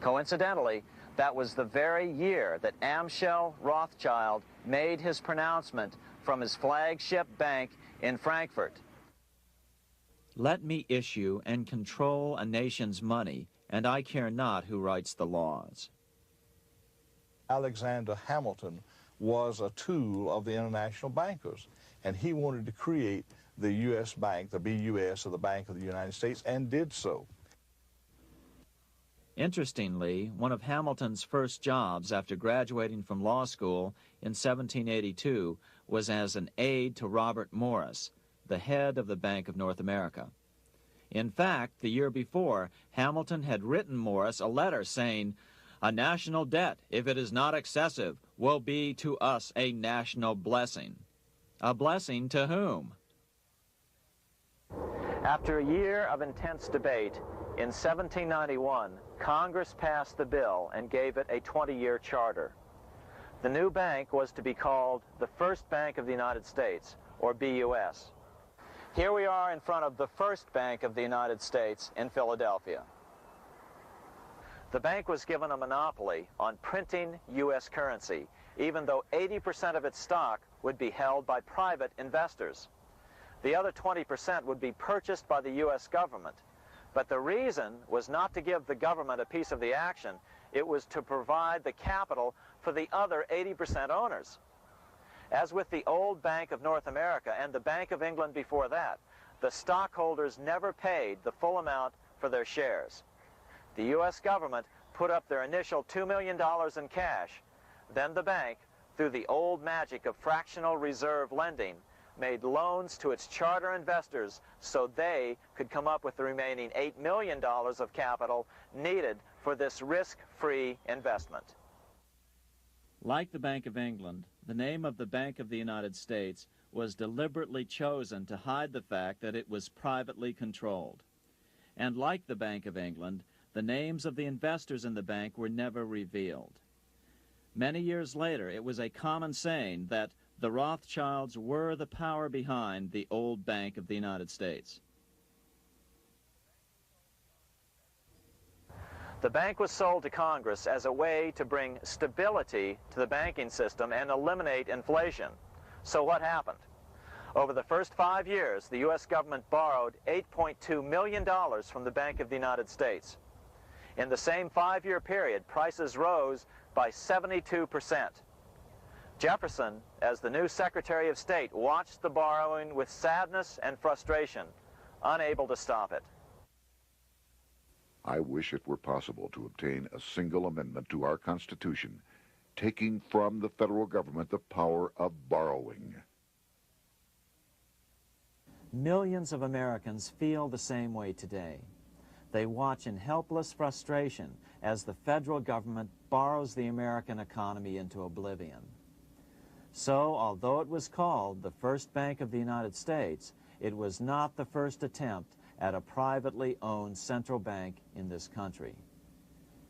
Coincidentally, that was the very year that Amschel Rothschild made his pronouncement from his flagship bank in Frankfurt. Let me issue and control a nation's money, and I care not who writes the laws. Alexander Hamilton was a tool of the international bankers, and he wanted to create the U.S. Bank, the BUS, or the Bank of the United States, and did so. Interestingly, one of Hamilton's first jobs after graduating from law school in 1782 was as an aide to Robert Morris, the head of the Bank of North America. In fact, the year before, Hamilton had written Morris a letter saying, "A national debt, if it is not excessive, will be to us a national blessing." A blessing to whom? After a year of intense debate, in 1791, Congress passed the bill and gave it a 20-year charter. The new bank was to be called the First Bank of the United States, or BUS. Here we are in front of the First Bank of the United States in Philadelphia. The bank was given a monopoly on printing U.S. currency, even though 80% of its stock would be held by private investors. The other 20% would be purchased by the U.S. government. But the reason was not to give the government a piece of the action. It was to provide the capital for the other 80% owners. As with the old Bank of North America and the Bank of England before that, the stockholders never paid the full amount for their shares. The U.S. government put up their initial $2 million in cash. Then the bank, through the old magic of fractional reserve lending, made loans to its charter investors so they could come up with the remaining $8 million of capital needed for this risk-free investment. Like the Bank of England, the name of the Bank of the United States was deliberately chosen to hide the fact that it was privately controlled. And like the Bank of England, the names of the investors in the bank were never revealed. Many years later, it was a common saying that the Rothschilds were the power behind the old Bank of the United States. The bank was sold to Congress as a way to bring stability to the banking system and eliminate inflation. So what happened? Over the first 5 years, the U.S. government borrowed $8.2 million from the Bank of the United States. In the same 5-year period, prices rose by 72%. Jefferson, as the new Secretary of State, watched the borrowing with sadness and frustration, unable to stop it. I wish it were possible to obtain a single amendment to our Constitution, taking from the federal government the power of borrowing. Millions of Americans feel the same way today. They watch in helpless frustration as the federal government borrows the American economy into oblivion. So, although it was called the First Bank of the United States, it was not the first attempt at a privately owned central bank in this country.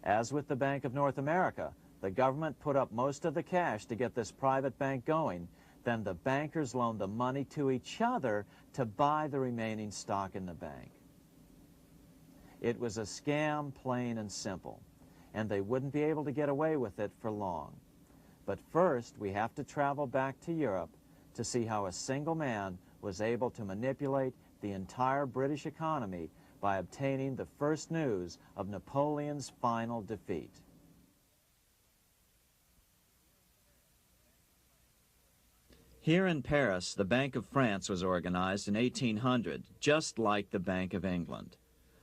As with the Bank of North America, the government put up most of the cash to get this private bank going, then the bankers loaned the money to each other to buy the remaining stock in the bank. It was a scam, plain and simple, and they wouldn't be able to get away with it for long. But first, we have to travel back to Europe to see how a single man was able to manipulate the entire British economy by obtaining the first news of Napoleon's final defeat. Here in Paris, the Bank of France was organized in 1800, just like the Bank of England.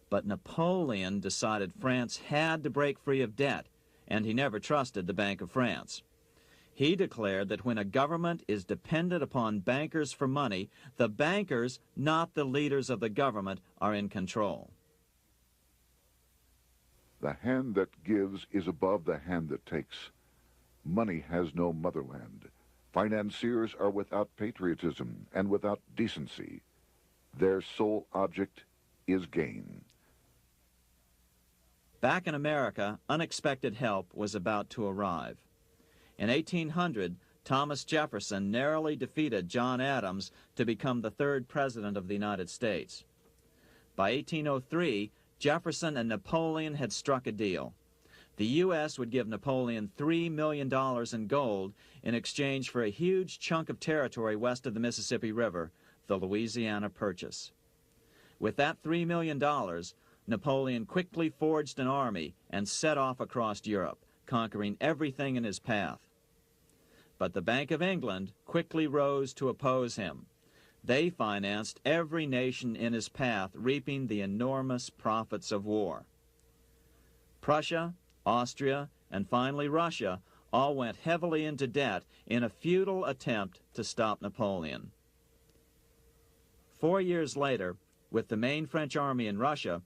But Napoleon decided France had to break free of debt, and he never trusted the Bank of France. He declared that when a government is dependent upon bankers for money, the bankers, not the leaders of the government, are in control. The hand that gives is above the hand that takes. Money has no motherland. Financiers are without patriotism and without decency. Their sole object is gain. Back in America, unexpected help was about to arrive. In 1800, Thomas Jefferson narrowly defeated John Adams to become the third president of the United States. By 1803, Jefferson and Napoleon had struck a deal. The U.S. would give Napoleon $3 million in gold in exchange for a huge chunk of territory west of the Mississippi River, the Louisiana Purchase. With that $3 million, Napoleon quickly forged an army and set off across Europe, conquering everything in his path. But the Bank of England quickly rose to oppose him. They financed every nation in his path, reaping the enormous profits of war. Prussia, Austria, and finally Russia all went heavily into debt in a futile attempt to stop Napoleon. 4 years later, with the main French army in Russia,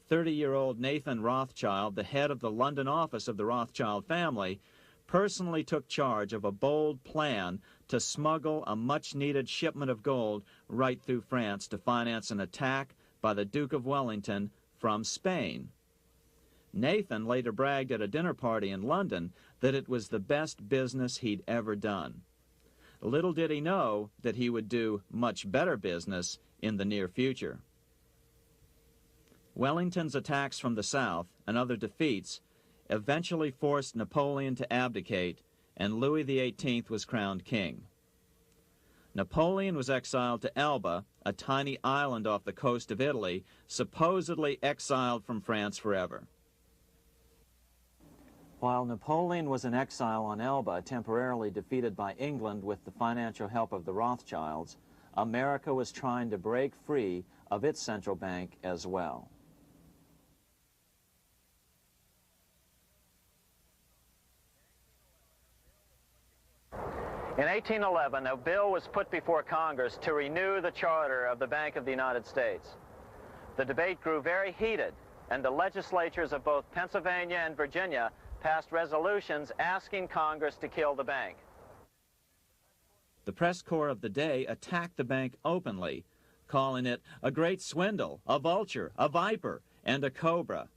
30-year-old Nathan Rothschild, the head of the London office of the Rothschild family, personally took charge of a bold plan to smuggle a much-needed shipment of gold right through France to finance an attack by the Duke of Wellington from Spain. Nathan later bragged at a dinner party in London that it was the best business he'd ever done. Little did he know that he would do much better business in the near future. Wellington's attacks from the south and other defeats eventually forced Napoleon to abdicate, and Louis XVIII was crowned king. Napoleon was exiled to Elba, a tiny island off the coast of Italy, supposedly exiled from France forever. While Napoleon was in exile on Elba, temporarily defeated by England with the financial help of the Rothschilds, America was trying to break free of its central bank as well. In 1811, a bill was put before Congress to renew the charter of the Bank of the United States. The debate grew very heated, and the legislatures of both Pennsylvania and Virginia passed resolutions asking Congress to kill the bank. The press corps of the day attacked the bank openly, calling it a great swindle, a vulture, a viper, and a cobra.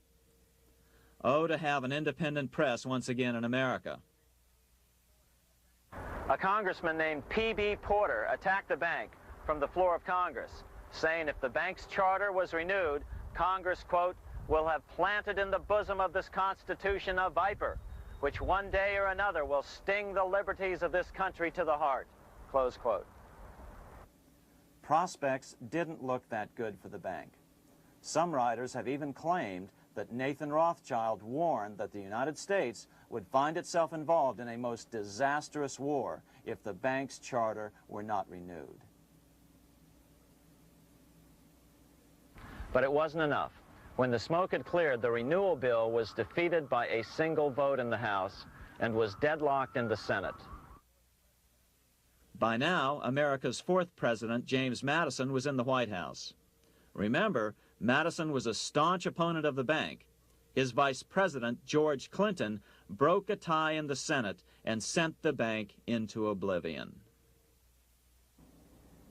Oh, to have an independent press once again in America. A congressman named P.B. Porter attacked the bank from the floor of Congress, saying if the bank's charter was renewed, Congress, quote, will have planted in the bosom of this Constitution a viper, which one day or another will sting the liberties of this country to the heart, close quote. Prospects didn't look that good for the bank. Some writers have even claimed that Nathan Rothschild warned that the United States would find itself involved in a most disastrous war if the bank's charter were not renewed. But it wasn't enough. When the smoke had cleared, the renewal bill was defeated by a single vote in the House and was deadlocked in the Senate. By now, America's fourth president, James Madison, was in the White House. Remember, Madison was a staunch opponent of the bank. His vice president, George Clinton, broke a tie in the Senate and sent the bank into oblivion.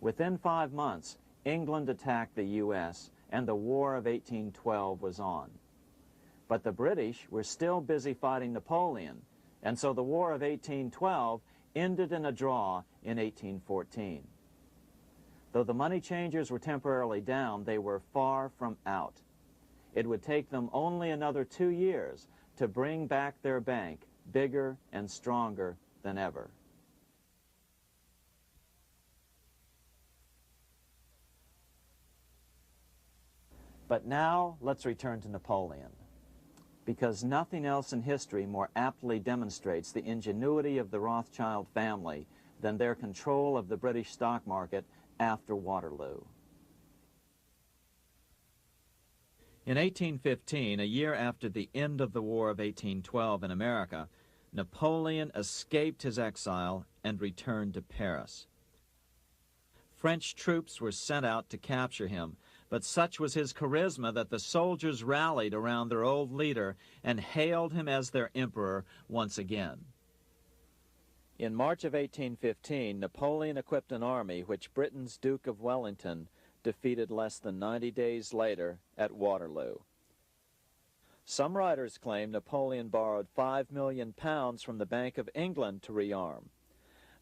Within 5 months, England attacked the U.S., and the War of 1812 was on. But the British were still busy fighting Napoleon, and so the War of 1812 ended in a draw in 1814. Though the money changers were temporarily down, they were far from out. It would take them only another 2 years to bring back their bank bigger and stronger than ever. But now let's return to Napoleon, because nothing else in history more aptly demonstrates the ingenuity of the Rothschild family than their control of the British stock market after Waterloo. In 1815, a year after the end of the War of 1812 in America, Napoleon escaped his exile and returned to Paris. French troops were sent out to capture him, but such was his charisma that the soldiers rallied around their old leader and hailed him as their emperor once again. In March of 1815, Napoleon equipped an army which Britain's Duke of Wellington defeated less than 90 days later at Waterloo. Some writers claim Napoleon borrowed £5 million from the Bank of England to rearm.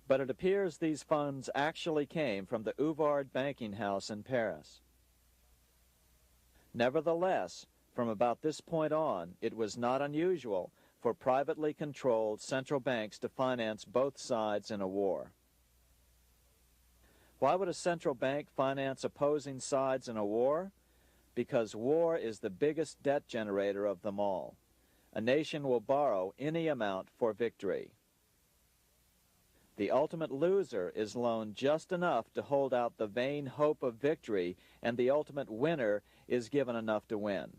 But it appears these funds actually came from the Ouvard banking house in Paris. Nevertheless, from about this point on, it was not unusual for privately controlled central banks to finance both sides in a war. Why would a central bank finance opposing sides in a war? Because war is the biggest debt generator of them all. A nation will borrow any amount for victory. The ultimate loser is loaned just enough to hold out the vain hope of victory, and the ultimate winner is given enough to win.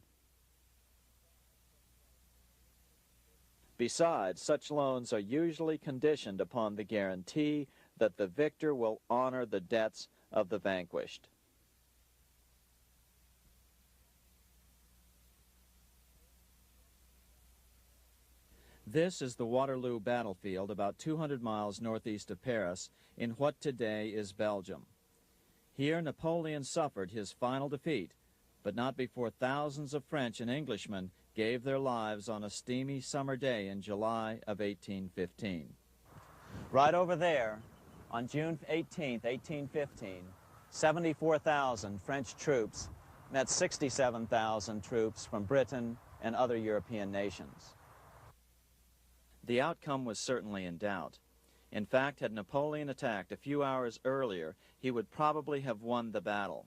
Besides, such loans are usually conditioned upon the guarantee that the victor will honor the debts of the vanquished. This is the Waterloo battlefield about 200 miles northeast of Paris in what today is Belgium. Here Napoleon suffered his final defeat, but not before thousands of French and Englishmen gave their lives on a steamy summer day in July of 1815. Right over there, on June 18, 1815, 74,000 French troops met 67,000 troops from Britain and other European nations. The outcome was certainly in doubt. In fact, had Napoleon attacked a few hours earlier, he would probably have won the battle.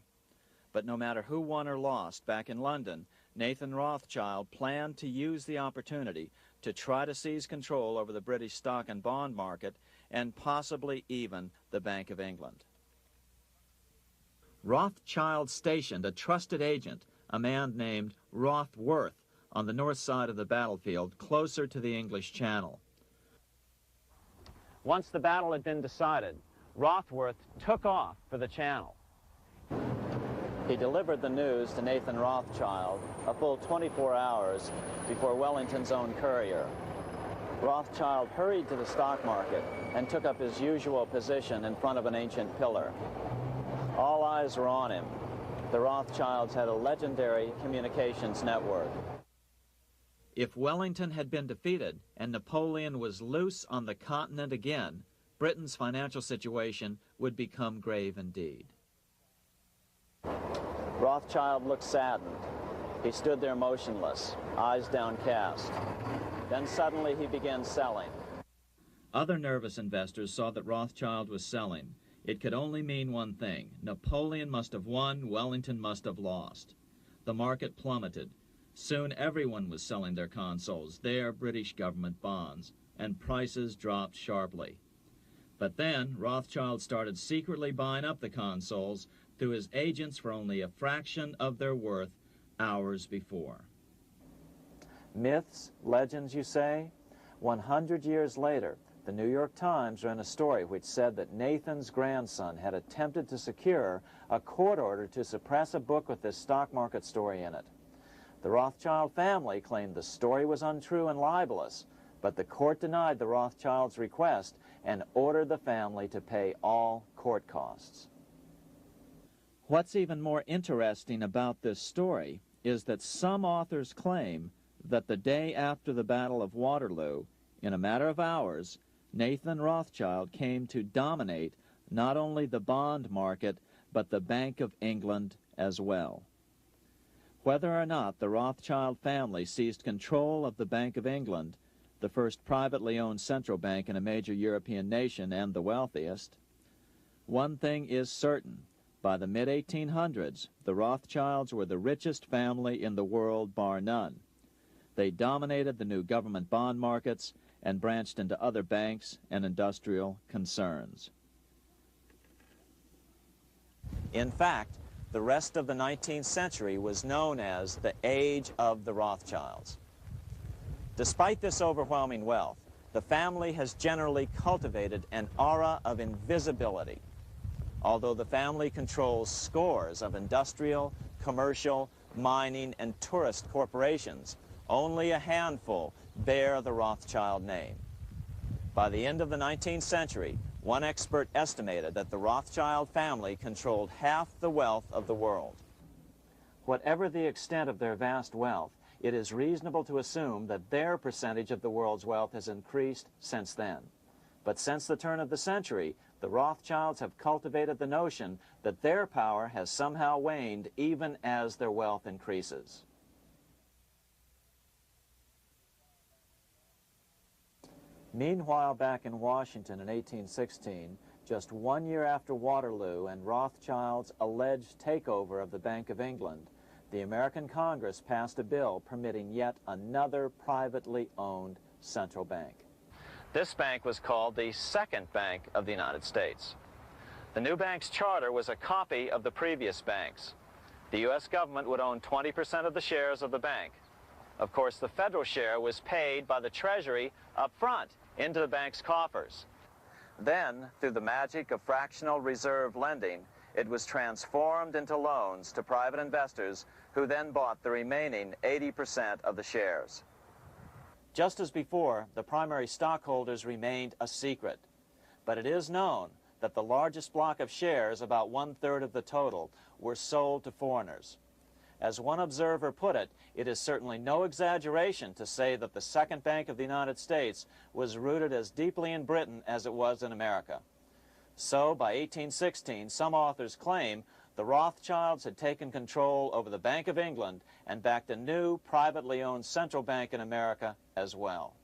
But no matter who won or lost, back in London, Nathan Rothschild planned to use the opportunity to try to seize control over the British stock and bond market and possibly even the Bank of England. Rothschild stationed a trusted agent, a man named Rothworth, on the north side of the battlefield, closer to the English Channel. Once the battle had been decided, Rothworth took off for the Channel. He delivered the news to Nathan Rothschild a full 24 hours before Wellington's own courier. Rothschild hurried to the stock market and took up his usual position in front of an ancient pillar. All eyes were on him. The Rothschilds had a legendary communications network. If Wellington had been defeated and Napoleon was loose on the continent again, Britain's financial situation would become grave indeed. Rothschild looked saddened. He stood there motionless, eyes downcast. Then suddenly he began selling. Other nervous investors saw that Rothschild was selling. It could only mean one thing. Napoleon must have won, Wellington must have lost. The market plummeted. Soon everyone was selling their consols, their British government bonds, and prices dropped sharply. But then Rothschild started secretly buying up the consols through his agents for only a fraction of their worth hours before. Myths, legends, you say? 100 years later, the New York Times ran a story which said that Nathan's grandson had attempted to secure a court order to suppress a book with this stock market story in it. The Rothschild family claimed the story was untrue and libelous, but the court denied the Rothschilds' request and ordered the family to pay all court costs. What's even more interesting about this story is that some authors claim that the day after the Battle of Waterloo, in a matter of hours, Nathan Rothschild came to dominate not only the bond market, but the Bank of England as well. Whether or not the Rothschild family seized control of the Bank of England, the first privately owned central bank in a major European nation and the wealthiest, one thing is certain. By the mid-1800s, the Rothschilds were the richest family in the world, bar none. They dominated the new government bond markets and branched into other banks and industrial concerns. In fact, the rest of the 19th century was known as the Age of the Rothschilds. Despite this overwhelming wealth, the family has generally cultivated an aura of invisibility. Although the family controls scores of industrial, commercial, mining, and tourist corporations, only a handful bear the Rothschild name. By the end of the 19th century, one expert estimated that the Rothschild family controlled half the wealth of the world. Whatever the extent of their vast wealth, it is reasonable to assume that their percentage of the world's wealth has increased since then. But since the turn of the century, the Rothschilds have cultivated the notion that their power has somehow waned even as their wealth increases. Meanwhile, back in Washington in 1816, just 1 year after Waterloo and Rothschild's alleged takeover of the Bank of England, the American Congress passed a bill permitting yet another privately owned central bank. This bank was called the Second Bank of the United States. The new bank's charter was a copy of the previous banks. The U.S. government would own 20% of the shares of the bank. Of course, the federal share was paid by the Treasury up front into the bank's coffers. Then, through the magic of fractional reserve lending, it was transformed into loans to private investors who then bought the remaining 80% of the shares. Just as before, the primary stockholders remained a secret. But it is known that the largest block of shares, about 1/3 of the total, were sold to foreigners. As one observer put it, it is certainly no exaggeration to say that the Second Bank of the United States was rooted as deeply in Britain as it was in America. So, by 1816, some authors claim the Rothschilds had taken control over the Bank of England and backed a new, privately owned central bank in America as well.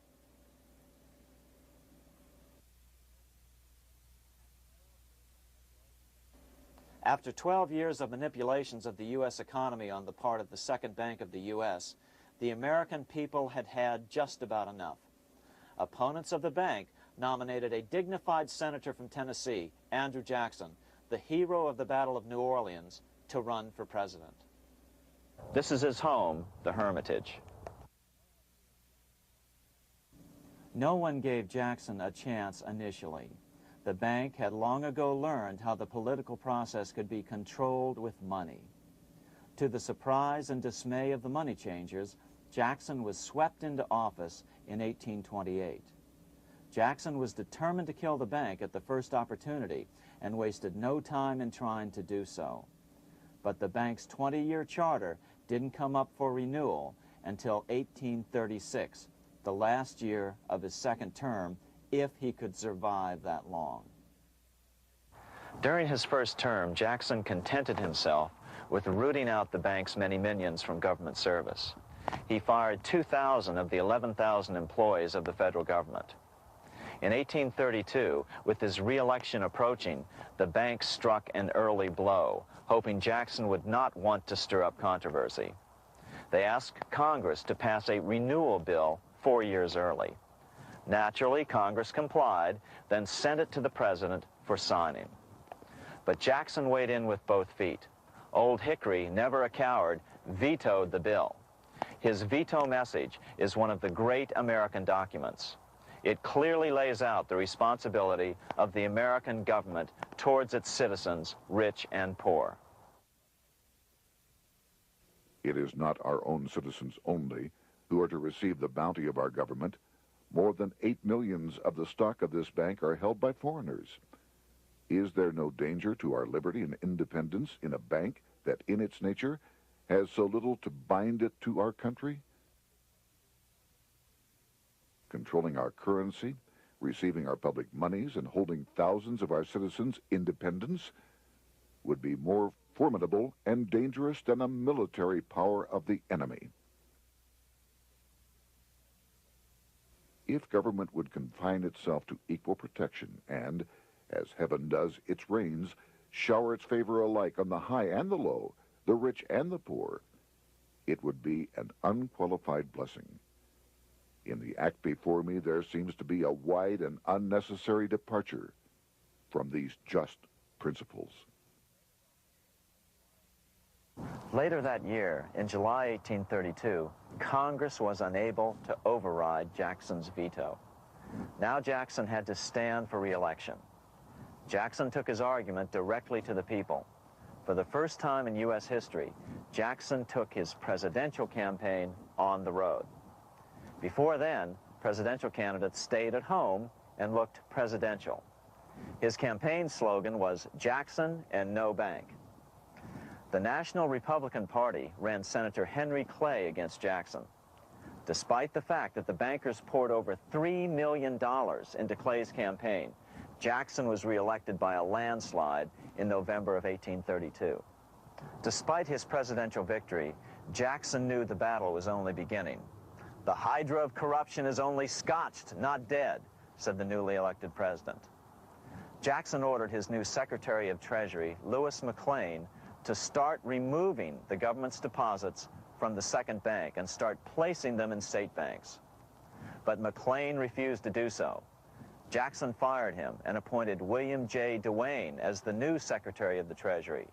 After 12 years of manipulations of the U.S. economy on the part of the Second Bank of the U.S., the American people had had just about enough. Opponents of the bank nominated a dignified senator from Tennessee, Andrew Jackson, the hero of the Battle of New Orleans, to run for president. This is his home, the Hermitage. No one gave Jackson a chance initially. The bank had long ago learned how the political process could be controlled with money. To the surprise and dismay of the money changers, Jackson was swept into office in 1828. Jackson was determined to kill the bank at the first opportunity and wasted no time in trying to do so. But the bank's 20-year charter didn't come up for renewal until 1836, the last year of his second term, if he could survive that long. During his first term, Jackson contented himself with rooting out the bank's many minions from government service. He fired 2,000 of the 11,000 employees of the federal government. In 1832, with his re-election approaching, the bank struck an early blow, hoping Jackson would not want to stir up controversy. They asked Congress to pass a renewal bill 4 years early. Naturally, Congress complied, then sent it to the president for signing. But Jackson weighed in with both feet. Old Hickory, never a coward, vetoed the bill. His veto message is one of the great American documents. It clearly lays out the responsibility of the American government towards its citizens, rich and poor. It is not our own citizens only who are to receive the bounty of our government. More than 8 million of the stock of this bank are held by foreigners. Is there no danger to our liberty and independence in a bank that in its nature has so little to bind it to our country? Controlling our currency, receiving our public monies, and holding thousands of our citizens' independence would be more formidable and dangerous than a military power of the enemy. If government would confine itself to equal protection and, as heaven does its rains, shower its favor alike on the high and the low, the rich and the poor, it would be an unqualified blessing. In the act before me, there seems to be a wide and unnecessary departure from these just principles. Later that year, in July 1832, Congress was unable to override Jackson's veto. Now Jackson had to stand for re-election. Jackson took his argument directly to the people. For the first time in U.S. history, Jackson took his presidential campaign on the road. Before then, presidential candidates stayed at home and looked presidential. His campaign slogan was "Jackson and no bank." The National Republican Party ran Senator Henry Clay against Jackson. Despite the fact that the bankers poured over $3 million into Clay's campaign, Jackson was reelected by a landslide in November of 1832. Despite his presidential victory, Jackson knew the battle was only beginning. "The hydra of corruption is only scotched, not dead," said the newly elected president. Jackson ordered his new Secretary of Treasury, Lewis McLean, to start removing the government's deposits from the second bank and start placing them in state banks. But McLean refused to do so. Jackson fired him and appointed William J. Duane as the new Secretary of the Treasury.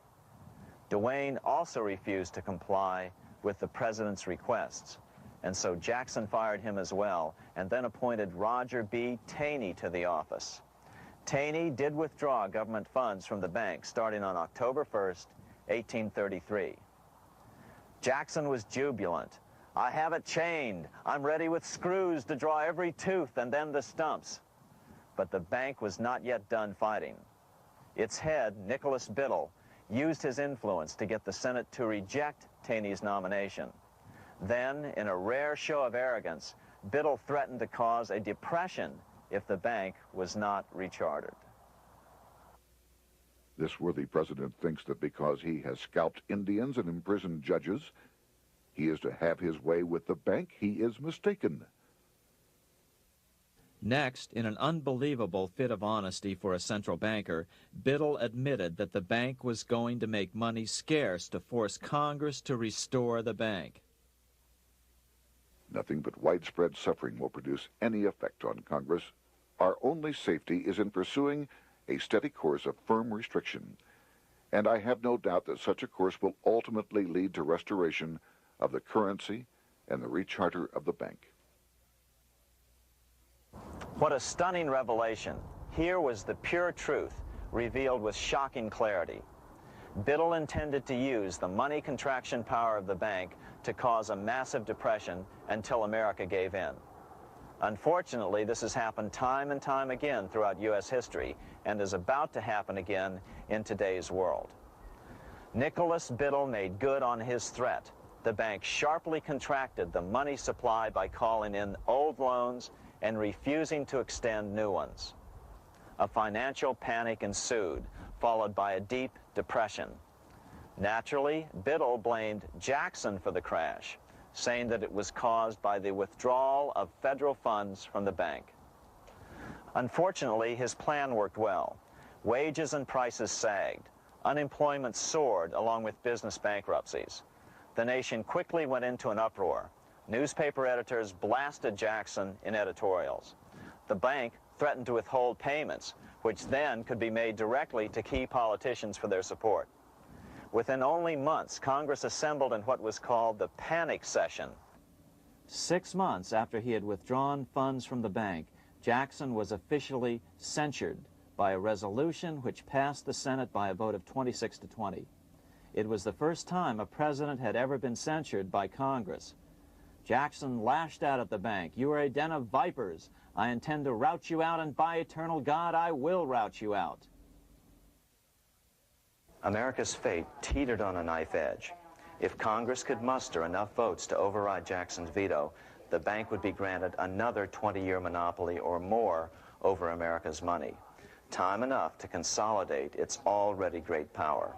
Duane also refused to comply with the president's requests, and so Jackson fired him as well, and then appointed Roger B. Taney to the office. Taney did withdraw government funds from the bank starting on October 1st, 1833. Jackson was jubilant. "I have it chained. I'm ready with screws to draw every tooth and then the stumps." But the bank was not yet done fighting. Its head, Nicholas Biddle, used his influence to get the Senate to reject Taney's nomination. Then, in a rare show of arrogance, Biddle threatened to cause a depression if the bank was not rechartered. This worthy president thinks that because he has scalped Indians and imprisoned judges, he is to have his way with the bank. He is mistaken. Next, in an unbelievable fit of honesty for a central banker, Biddle admitted that the bank was going to make money scarce to force Congress to restore the bank. Nothing but widespread suffering will produce any effect on Congress. Our only safety is in pursuing a steady course of firm restriction, and I have no doubt that such a course will ultimately lead to restoration of the currency and the recharter of the bank. What a stunning revelation. Here was the pure truth, revealed with shocking clarity. Biddle intended to use the money contraction power of the bank to cause a massive depression until America gave in. Unfortunately, this has happened time and time again throughout U.S. history and is about to happen again in today's world. Nicholas Biddle made good on his threat. The bank sharply contracted the money supply by calling in old loans and refusing to extend new ones. A financial panic ensued, followed by a deep depression. Naturally, Biddle blamed Jackson for the crash, saying that it was caused by the withdrawal of federal funds from the bank. Unfortunately, his plan worked well. Wages and prices sagged. Unemployment soared along with business bankruptcies. The nation quickly went into an uproar. Newspaper editors blasted Jackson in editorials. The bank threatened to withhold payments, which then could be made directly to key politicians for their support. Within only months, Congress assembled in what was called the panic session. 6 months after he had withdrawn funds from the bank, Jackson was officially censured by a resolution which passed the Senate by a vote of 26 to 20. It was the first time a president had ever been censured by Congress. Jackson lashed out at the bank. "You are a den of vipers. I intend to rout you out, and by eternal God, I will rout you out." America's fate teetered on a knife edge. If Congress could muster enough votes to override Jackson's veto, the bank would be granted another 20-year monopoly or more over America's money, time enough to consolidate its already great power.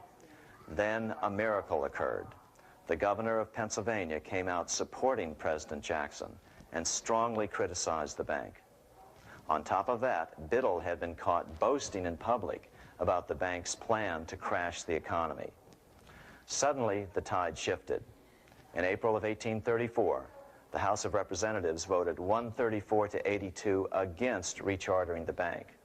Then a miracle occurred. The governor of Pennsylvania came out supporting President Jackson and strongly criticized the bank. On top of that, Biddle had been caught boasting in public about the bank's plan to crash the economy. Suddenly, the tide shifted. In April of 1834, the House of Representatives voted 134 to 82 against rechartering the bank.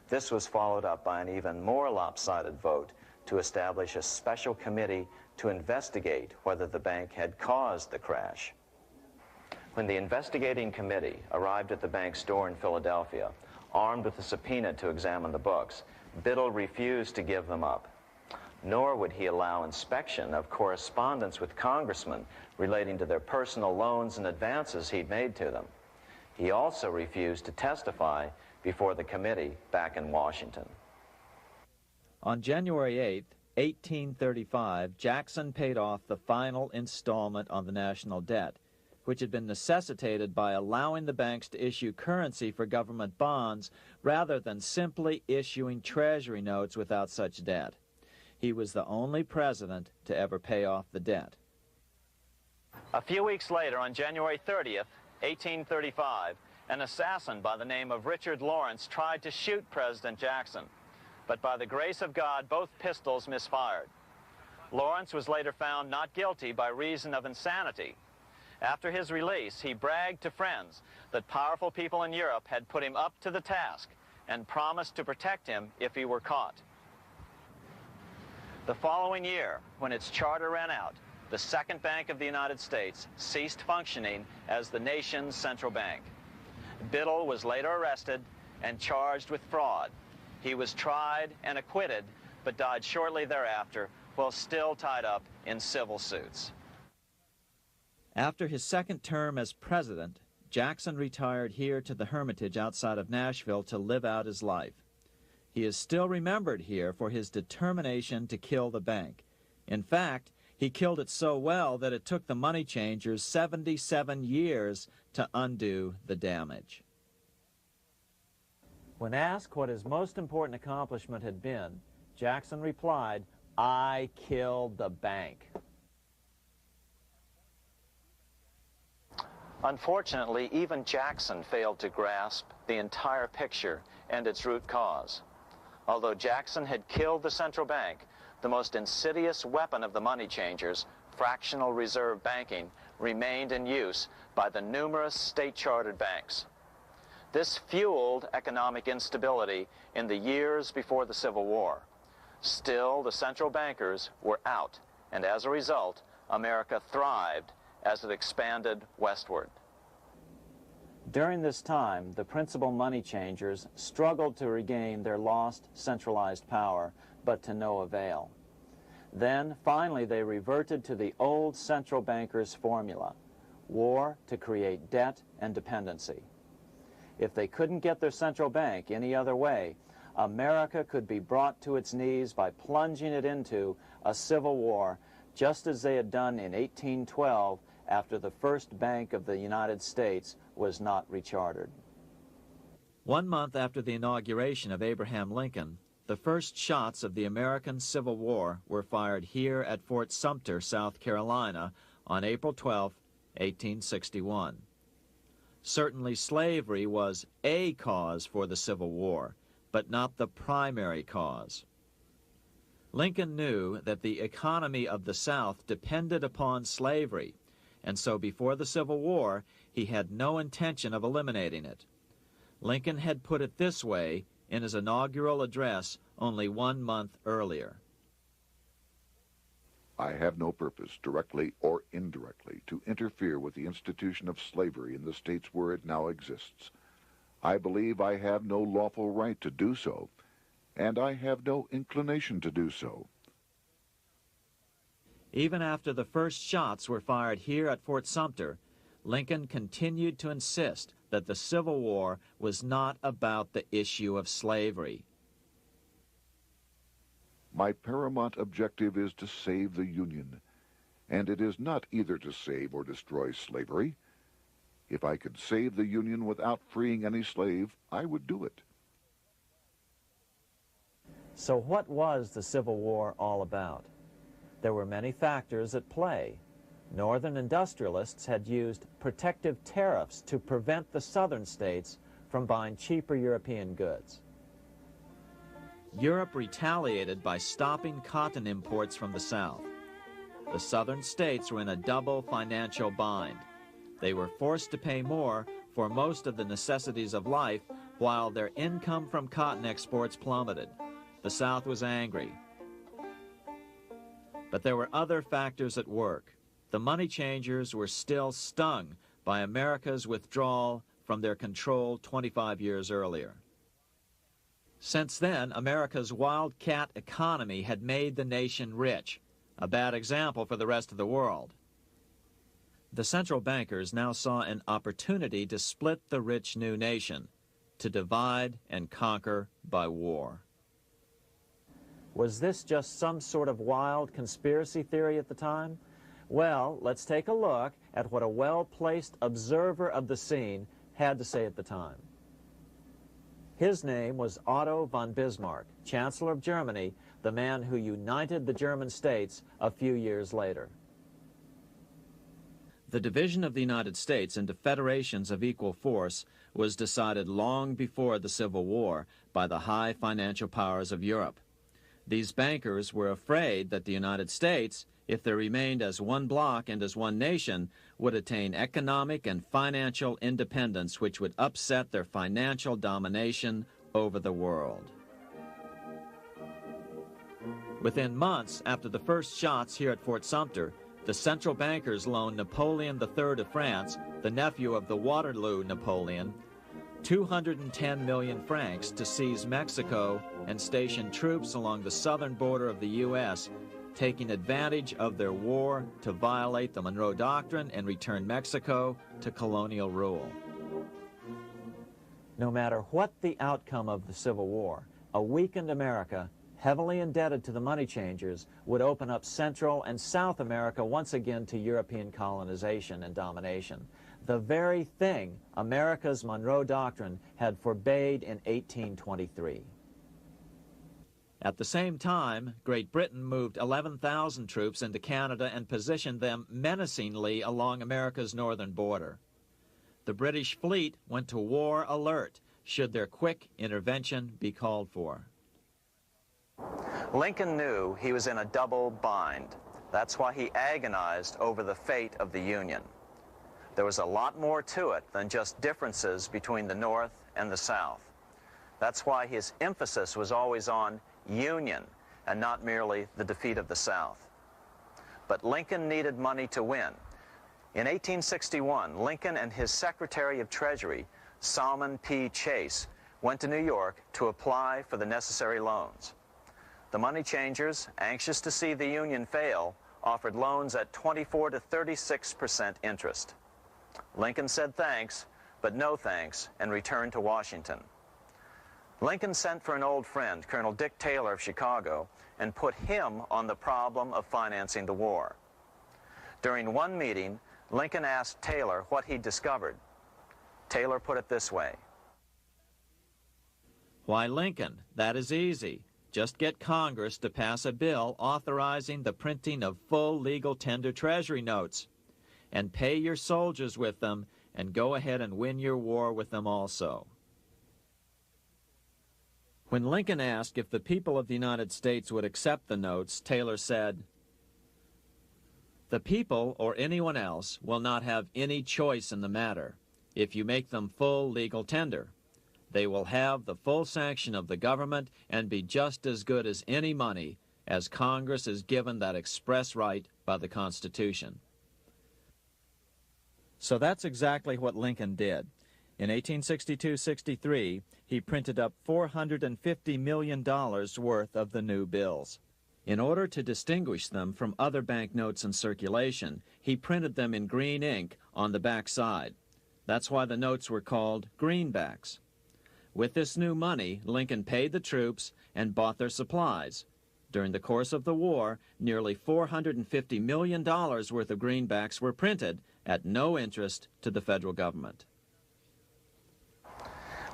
This was followed up by an even more lopsided vote to establish a special committee to investigate whether the bank had caused the crash. When the investigating committee arrived at the bank's door in Philadelphia, armed with a subpoena to examine the books, Biddle refused to give them up. Nor would he allow inspection of correspondence with congressmen relating to their personal loans and advances he'd made to them. He also refused to testify before the committee back in Washington. On January 8, 1835, Jackson paid off the final installment on the national debt, which had been necessitated by allowing the banks to issue currency for government bonds rather than simply issuing treasury notes without such debt. He was the only president to ever pay off the debt. A few weeks later, on January 30th, 1835, an assassin by the name of Richard Lawrence tried to shoot President Jackson, but by the grace of God, both pistols misfired. Lawrence was later found not guilty by reason of insanity. After his release, he bragged to friends that powerful people in Europe had put him up to the task and promised to protect him if he were caught. The following year, when its charter ran out, the Second Bank of the United States ceased functioning as the nation's central bank. Biddle was later arrested and charged with fraud. He was tried and acquitted, but died shortly thereafter while still tied up in civil suits. After his second term as president, Jackson retired here to the Hermitage outside of Nashville to live out his life. He is still remembered here for his determination to kill the bank. In fact, he killed it so well that it took the money changers 77 years to undo the damage. When asked what his most important accomplishment had been, Jackson replied, "I killed the bank." Unfortunately, even Jackson failed to grasp the entire picture and its root cause. Although Jackson had killed the central bank, the most insidious weapon of the money changers, fractional reserve banking, remained in use by the numerous state-chartered banks. This fueled economic instability in the years before the Civil War. Still, the central bankers were out, and as a result, America thrived as it expanded westward. During this time, the principal money changers struggled to regain their lost centralized power, but to no avail. Then, finally, they reverted to the old central bankers' formula: war to create debt and dependency. If they couldn't get their central bank any other way, America could be brought to its knees by plunging it into a civil war, just as they had done in 1812 after the first Bank of the United States was not rechartered. 1 month after the inauguration of Abraham Lincoln, the first shots of the American Civil War were fired here at Fort Sumter, South Carolina, on April 12, 1861. Certainly slavery was a cause for the Civil War, but not the primary cause. Lincoln knew that the economy of the South depended upon slavery, and so before the Civil War, he had no intention of eliminating it. Lincoln had put it this way in his inaugural address only 1 month earlier. I have no purpose, directly or indirectly, to interfere with the institution of slavery in the states where it now exists. I believe I have no lawful right to do so, and I have no inclination to do so. Even after the first shots were fired here at Fort Sumter, Lincoln continued to insist that the Civil War was not about the issue of slavery. My paramount objective is to save the Union, and it is not either to save or destroy slavery. If I could save the Union without freeing any slave, I would do it. So what was the Civil War all about? There were many factors at play. Northern industrialists had used protective tariffs to prevent the southern states from buying cheaper European goods. Europe retaliated by stopping cotton imports from the South. The southern states were in a double financial bind. They were forced to pay more for most of the necessities of life, while their income from cotton exports plummeted. The South was angry. But there were other factors at work. The money changers were still stung by America's withdrawal from their control 25 years earlier. Since then, America's wildcat economy had made the nation rich, a bad example for the rest of the world. The central bankers now saw an opportunity to split the rich new nation, to divide and conquer by war. Was this just some sort of wild conspiracy theory at the time? Well, let's take a look at what a well-placed observer of the scene had to say at the time. His name was Otto von Bismarck, Chancellor of Germany, the man who united the German states a few years later. The division of the United States into federations of equal force was decided long before the Civil War by the high financial powers of Europe. These bankers were afraid that the United States, if they remained as one bloc and as one nation, would attain economic and financial independence which would upset their financial domination over the world. Within months after the first shots here at Fort Sumter, the central bankers loaned Napoleon III of France, the nephew of the Waterloo Napoleon, 210 million francs to seize Mexico and station troops along the southern border of the U.S., taking advantage of their war to violate the Monroe Doctrine and return Mexico to colonial rule. No matter what the outcome of the Civil War, a weakened America, heavily indebted to the money changers, would open up Central and South America once again to European colonization and domination. The very thing America's Monroe Doctrine had forbade in 1823. At the same time, Great Britain moved 11,000 troops into Canada and positioned them menacingly along America's northern border. The British fleet went to war alert should their quick intervention be called for. Lincoln knew he was in a double bind. That's why he agonized over the fate of the Union. There was a lot more to it than just differences between the North and the South. That's why his emphasis was always on union and not merely the defeat of the South. But Lincoln needed money to win. In 1861, Lincoln and his Secretary of Treasury, Salmon P. Chase, went to New York to apply for the necessary loans. The money changers, anxious to see the Union fail, offered loans at 24 to 36% interest. Lincoln said thanks, but no thanks, and returned to Washington. Lincoln sent for an old friend, Colonel Dick Taylor of Chicago, and put him on the problem of financing the war. During one meeting, Lincoln asked Taylor what he'd discovered. Taylor put it this way. Why, Lincoln, that is easy. Just get Congress to pass a bill authorizing the printing of full legal tender Treasury notes, and pay your soldiers with them, and go ahead and win your war with them also. When Lincoln asked if the people of the United States would accept the notes, Taylor said, "The people, or anyone else, will not have any choice in the matter if you make them full legal tender. They will have the full sanction of the government and be just as good as any money, as Congress is given that express right by the Constitution." So that's exactly what Lincoln did. In 1862-63, he printed up $450 million worth of the new bills. In order to distinguish them from other banknotes in circulation, he printed them in green ink on the back side. That's why the notes were called greenbacks. With this new money, Lincoln paid the troops and bought their supplies. During the course of the war, nearly $450 million worth of greenbacks were printed at no interest to the federal government.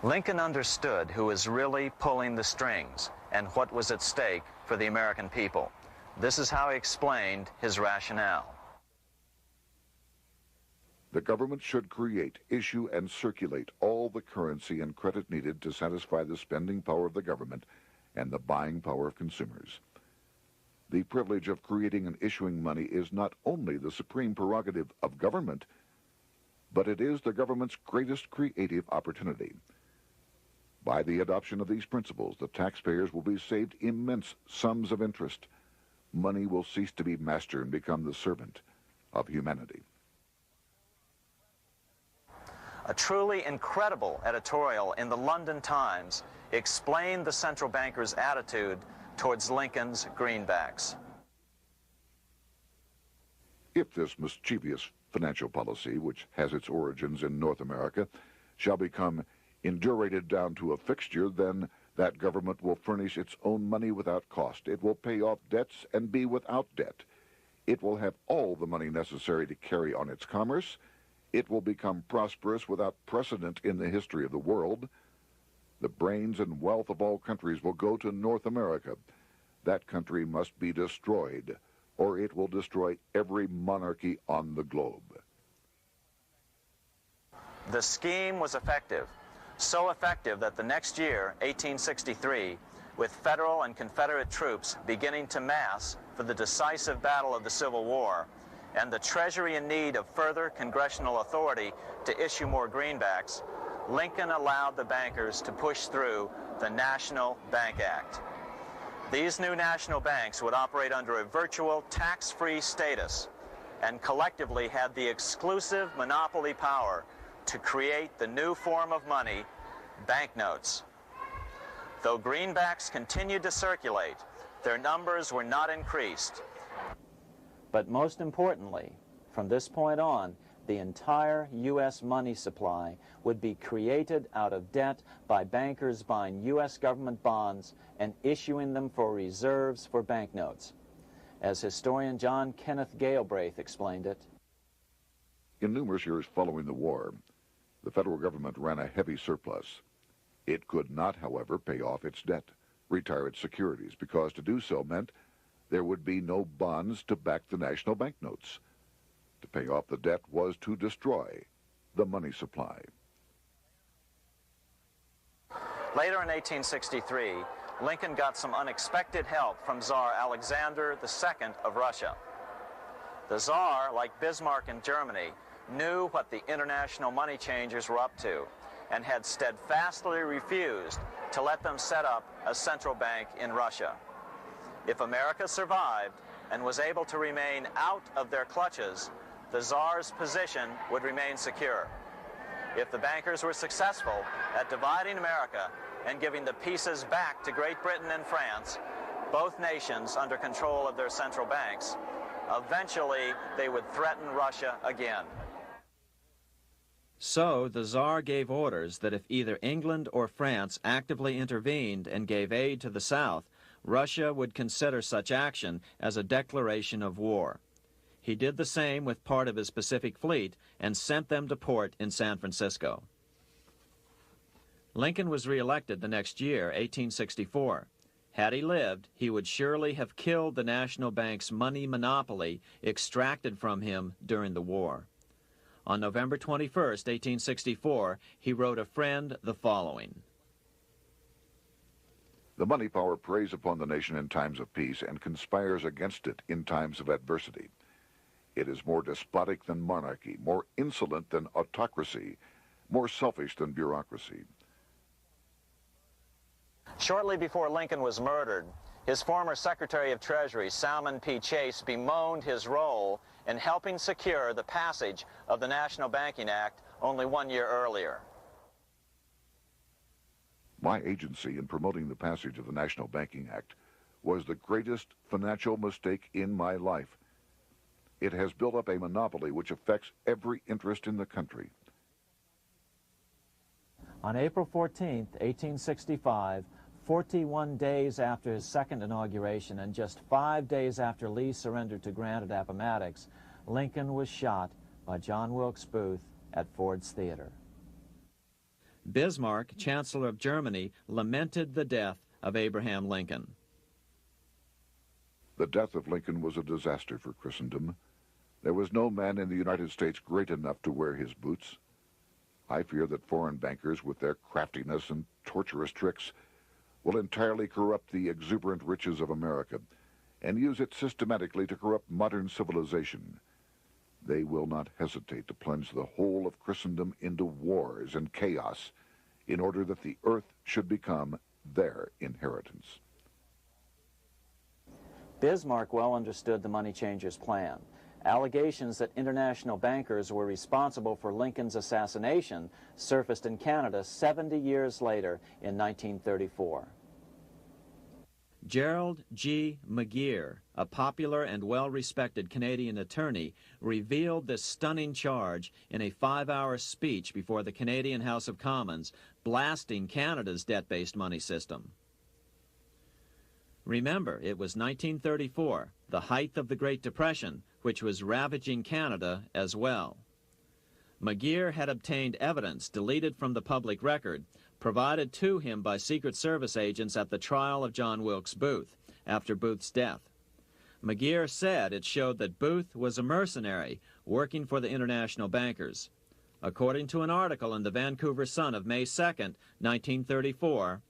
Lincoln understood who was really pulling the strings and what was at stake for the American people. This is how he explained his rationale. The government should create, issue, and circulate all the currency and credit needed to satisfy the spending power of the government and the buying power of consumers. The privilege of creating and issuing money is not only the supreme prerogative of government, but it is the government's greatest creative opportunity. By the adoption of these principles, the taxpayers will be saved immense sums of interest. Money will cease to be master and become the servant of humanity. A truly incredible editorial in the London Times explained the central bankers' attitude towards Lincoln's greenbacks. If this mischievous financial policy, which has its origins in North America, shall become indurated down to a fixture, then That government will furnish its own money without cost. It will pay off debts and be without debt. It will have all the money necessary to carry on its commerce. It will become prosperous without precedent in the history of the world. The brains and wealth of all countries will go to North America. That country must be destroyed, or it will destroy every monarchy on the globe. The scheme was effective, so effective that the next year, 1863, with Federal and Confederate troops beginning to mass for the decisive battle of the Civil War, and the Treasury in need of further congressional authority to issue more greenbacks, Lincoln allowed the bankers to push through the National Bank Act. These new national banks would operate under a virtual tax-free status and collectively had the exclusive monopoly power to create the new form of money, banknotes. Though greenbacks continued to circulate, their numbers were not increased. But most importantly, from this point on, the entire U.S. money supply would be created out of debt by bankers buying U.S. government bonds and issuing them for reserves for banknotes. As historian John Kenneth Galbraith explained it, in numerous years following the war, the federal government ran a heavy surplus. It could not, however, pay off its debt, retire its securities, because to do so meant there would be no bonds to back the national banknotes. To pay off the debt was to destroy the money supply. Later in 1863, Lincoln got some unexpected help from Tsar Alexander II of Russia. The Tsar, like Bismarck in Germany, knew what the international money changers were up to and had steadfastly refused to let them set up a central bank in Russia. If America survived and was able to remain out of their clutches, the Tsar's position would remain secure. If the bankers were successful at dividing America and giving the pieces back to Great Britain and France, both nations under control of their central banks, eventually they would threaten Russia again. So the Tsar gave orders that if either England or France actively intervened and gave aid to the South, Russia would consider such action as a declaration of war. He did the same with part of his Pacific Fleet and sent them to port in San Francisco. Lincoln was reelected the next year, 1864. Had he lived, he would surely have killed the national bank's money monopoly extracted from him during the war. On November 21, 1864, he wrote a friend the following: The money power preys upon the nation in times of peace and conspires against it in times of adversity. It is more despotic than monarchy, more insolent than autocracy, more selfish than bureaucracy. Shortly before Lincoln was murdered, his former Secretary of Treasury, Salmon P. Chase, bemoaned his role in helping secure the passage of the National Banking Act only 1 year earlier. My agency in promoting the passage of the National Banking Act was the greatest financial mistake in my life. It has built up a monopoly which affects every interest in the country. On April 14, 1865, 41 days after his second inauguration and just 5 days after Lee surrendered to Grant at Appomattox, Lincoln was shot by John Wilkes Booth at Ford's Theater. Bismarck, Chancellor of Germany, lamented the death of Abraham Lincoln. The death of Lincoln was a disaster for Christendom. There was no man in the United States great enough to wear his boots. I fear that foreign bankers, with their craftiness and torturous tricks, will entirely corrupt the exuberant riches of America and use it systematically to corrupt modern civilization. They will not hesitate to plunge the whole of Christendom into wars and chaos in order that the earth should become their inheritance. Bismarck well understood the money changers' plan. Allegations that international bankers were responsible for Lincoln's assassination surfaced in Canada 70 years later in 1934. Gerald G. McGeer, a popular and well-respected Canadian attorney, revealed this stunning charge in a 5-hour speech before the Canadian House of Commons, blasting Canada's debt-based money system. Remember, it was 1934, the height of the Great Depression, which was ravaging Canada as well. McGeer had obtained evidence deleted from the public record, provided to him by Secret Service agents at the trial of John Wilkes Booth after Booth's death. McGeer said it showed that Booth was a mercenary working for the international bankers. According to an article in the Vancouver Sun of May 2nd, 1934,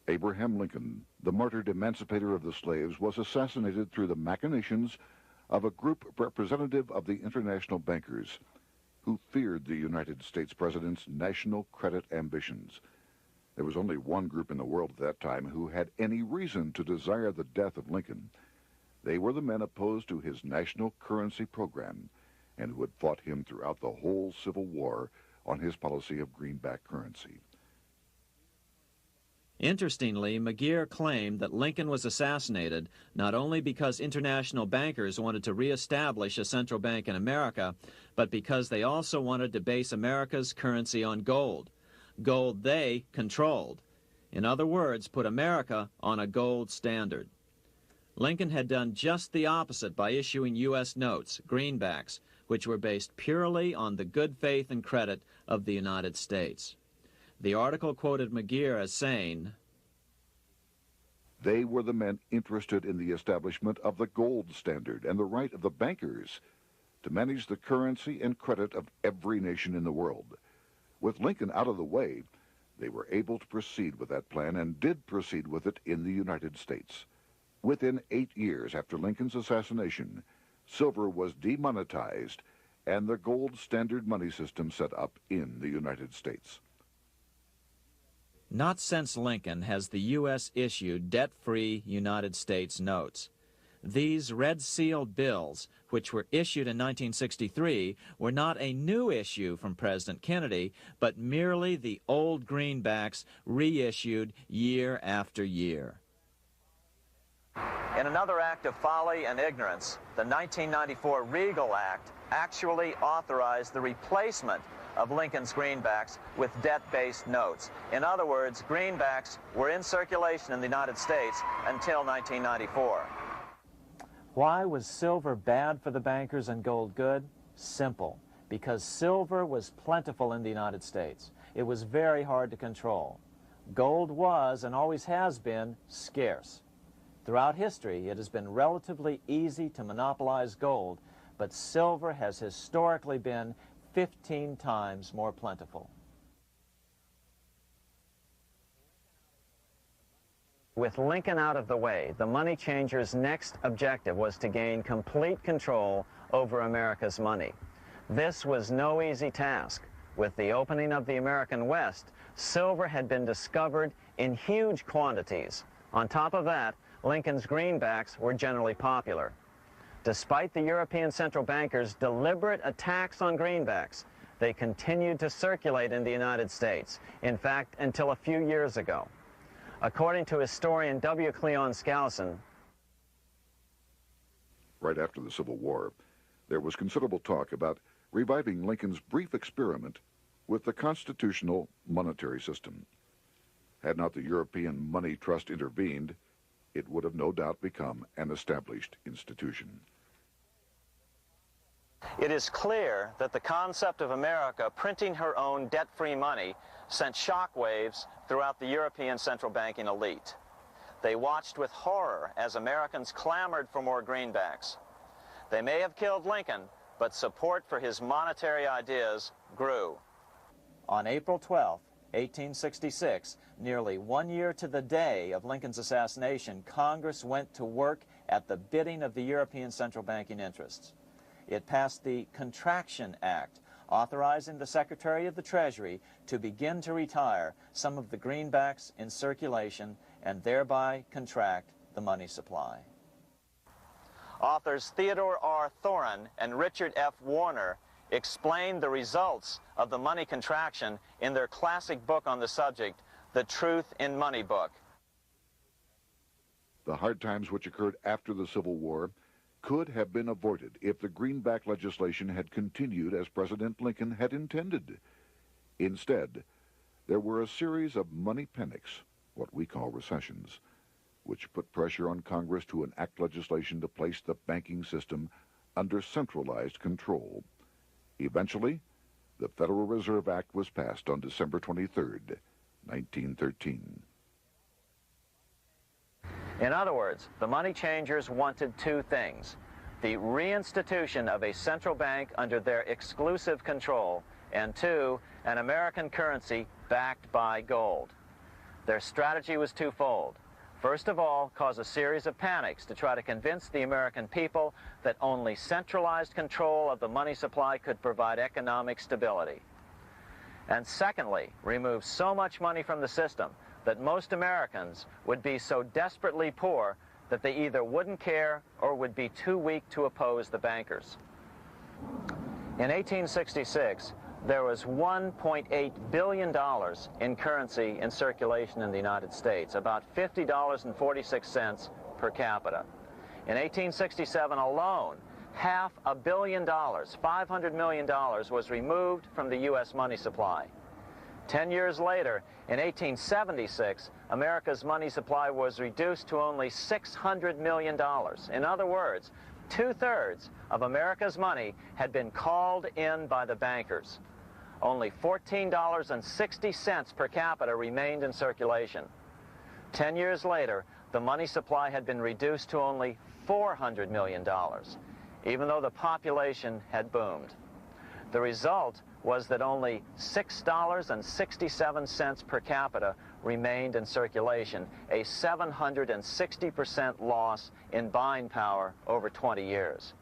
Abraham Lincoln, the martyred emancipator of the slaves, was assassinated through the machinations of a group representative of the international bankers who feared the United States president's national credit ambitions. There was only one group in the world at that time who had any reason to desire the death of Lincoln. They were the men opposed to his national currency program and who had fought him throughout the whole Civil War on his policy of greenback currency. Interestingly, McGeer claimed that Lincoln was assassinated not only because international bankers wanted to reestablish a central bank in America, but because they also wanted to base America's currency on gold. Gold they controlled. In other words, put America on a gold standard. Lincoln had done just the opposite by issuing U.S. notes, greenbacks, which were based purely on the good faith and credit of the United States. The article quoted McGeer as saying, "They were the men interested in the establishment of the gold standard and the right of the bankers to manage the currency and credit of every nation in the world. With Lincoln out of the way, they were able to proceed with that plan and did proceed with it in the United States. Within 8 years after Lincoln's assassination, silver was demonetized and the gold standard money system set up in the United States." Not since Lincoln has the U.S. issued debt-free United States notes. These red-sealed bills, which were issued in 1963, were not a new issue from President Kennedy, but merely the old greenbacks reissued year after year. In another act of folly and ignorance, the 1994 Regal Act actually authorized the replacement of Lincoln's greenbacks with debt-based notes. In other words, greenbacks were in circulation in the United States until 1994. Why was silver bad for the bankers and gold good? Simple. Because silver was plentiful in the United States. It was very hard to control. Gold was, and always has been, scarce. Throughout history, it has been relatively easy to monopolize gold, but silver has historically been 15 times more plentiful. With Lincoln out of the way, the money changers' next objective was to gain complete control over America's money. This was no easy task. With the opening of the American West, silver had been discovered in huge quantities. On top of that, Lincoln's greenbacks were generally popular. Despite the European central bankers' deliberate attacks on greenbacks, they continued to circulate in the United States, in fact, until a few years ago. According to historian W. Cleon Skousen, right after the Civil War, there was considerable talk about reviving Lincoln's brief experiment with the constitutional monetary system. Had not the European Money Trust intervened, it would have no doubt become an established institution. it is clear that the concept of America printing her own debt-free money sent shockwaves throughout the European central banking elite. They watched with horror as Americans clamored for more greenbacks. They may have killed Lincoln, but support for his monetary ideas grew. On April 12, 1866, nearly 1 year to the day of Lincoln's assassination, Congress went to work at the bidding of the European central banking interests. It passed the Contraction Act, authorizing the Secretary of the Treasury to begin to retire some of the greenbacks in circulation and thereby contract the money supply. Authors Theodore R. Thorin and Richard F. Warner explained the results of the money contraction in their classic book on the subject, The Truth in Money Book. The hard times which occurred after the Civil War could have been avoided if the greenback legislation had continued as President Lincoln had intended. Instead, there were a series of money panics, what we call recessions, which put pressure on Congress to enact legislation to place the banking system under centralized control. Eventually, the Federal Reserve Act was passed on December 23, 1913. In other words, the money changers wanted two things: the reinstitution of a central bank under their exclusive control, and two, an American currency backed by gold. Their strategy was twofold. First of all, cause a series of panics to try to convince the American people that only centralized control of the money supply could provide economic stability. And secondly, remove so much money from the system that most Americans would be so desperately poor that they either wouldn't care or would be too weak to oppose the bankers. In 1866, there was $1.8 billion in currency in circulation in the United States, about $50.46 per capita. In 1867 alone, $500 million, $500 million, was removed from the U.S. money supply. 10 years later, in 1876, America's money supply was reduced to only $600 million. In other words, 2/3 of America's money had been called in by the bankers. Only $14.60 per capita remained in circulation. 10 years later, the money supply had been reduced to only $400 million, even though the population had boomed. The result was that only $6.67 per capita remained in circulation, a 760% loss in buying power over 20 years.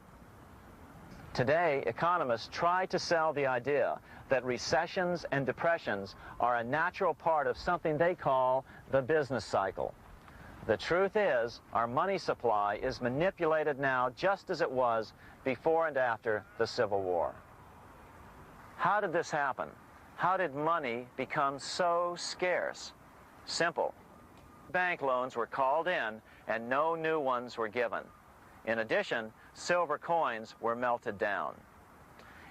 Today, economists try to sell the idea that recessions and depressions are a natural part of something they call the business cycle. The truth is, our money supply is manipulated now just as it was before and after the Civil War. How did this happen? How did money become so scarce? Simple. Bank loans were called in and no new ones were given. In addition, silver coins were melted down.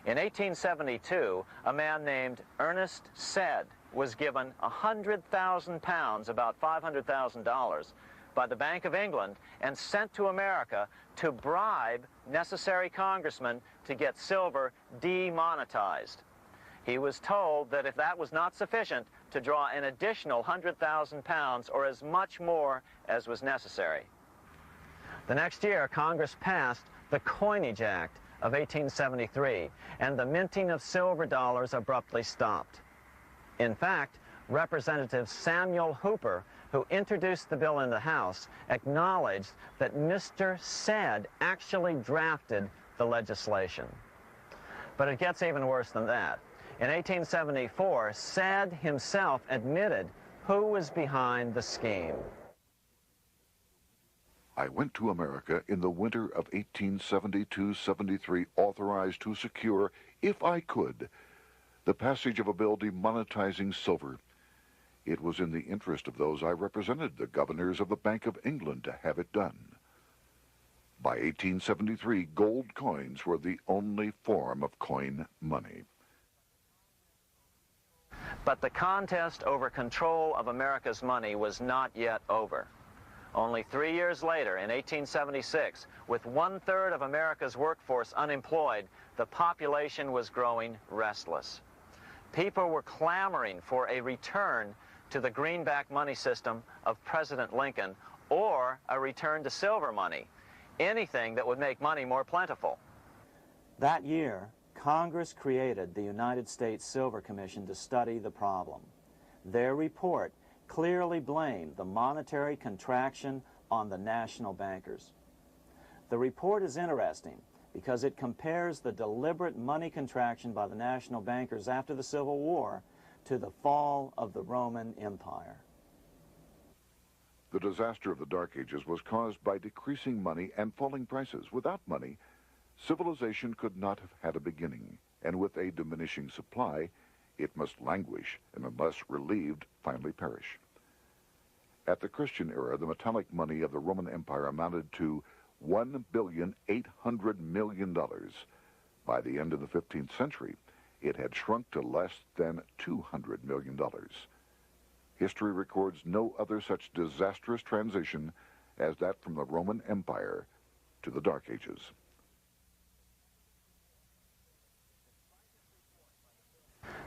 In 1872, a man named Ernest Sed was given 100,000 pounds, about $500,000, by the Bank of England and sent to America to bribe necessary congressmen to get silver demonetized. He was told that if that was not sufficient, to draw an additional 100,000 pounds or as much more as was necessary. The next year, Congress passed the Coinage Act of 1873, and the minting of silver dollars abruptly stopped. In fact, Representative Samuel Hooper, who introduced the bill in the House, acknowledged that Mr. Sed actually drafted the legislation. But it gets even worse than that. In 1874, Sed himself admitted who was behind the scheme. I went to America in the winter of 1872-73, authorized to secure, if I could, the passage of a bill demonetizing silver. It was in the interest of those I represented, the governors of the Bank of England, to have it done. By 1873, gold coins were the only form of coin money. But the contest over control of America's money was not yet over. Only 3 years later, in 1876, with 1/3 of America's workforce unemployed, the population was growing restless. People were clamoring for a return to the greenback money system of President Lincoln, or a return to silver money, anything that would make money more plentiful. That year, Congress created the United States Silver Commission to study the problem. Their report clearly blamed the monetary contraction on the national bankers. The report is interesting because it compares the deliberate money contraction by the national bankers after the Civil War to the fall of the Roman Empire. The disaster of the Dark Ages was caused by decreasing money and falling prices. Without money, civilization could not have had a beginning, and with a diminishing supply, it must languish and, unless relieved, finally perish. At the Christian era, the metallic money of the Roman Empire amounted to $1,800,000,000. By the end of the 15th century, it had shrunk to less than $200 million. History records no other such disastrous transition as that from the Roman Empire to the Dark Ages.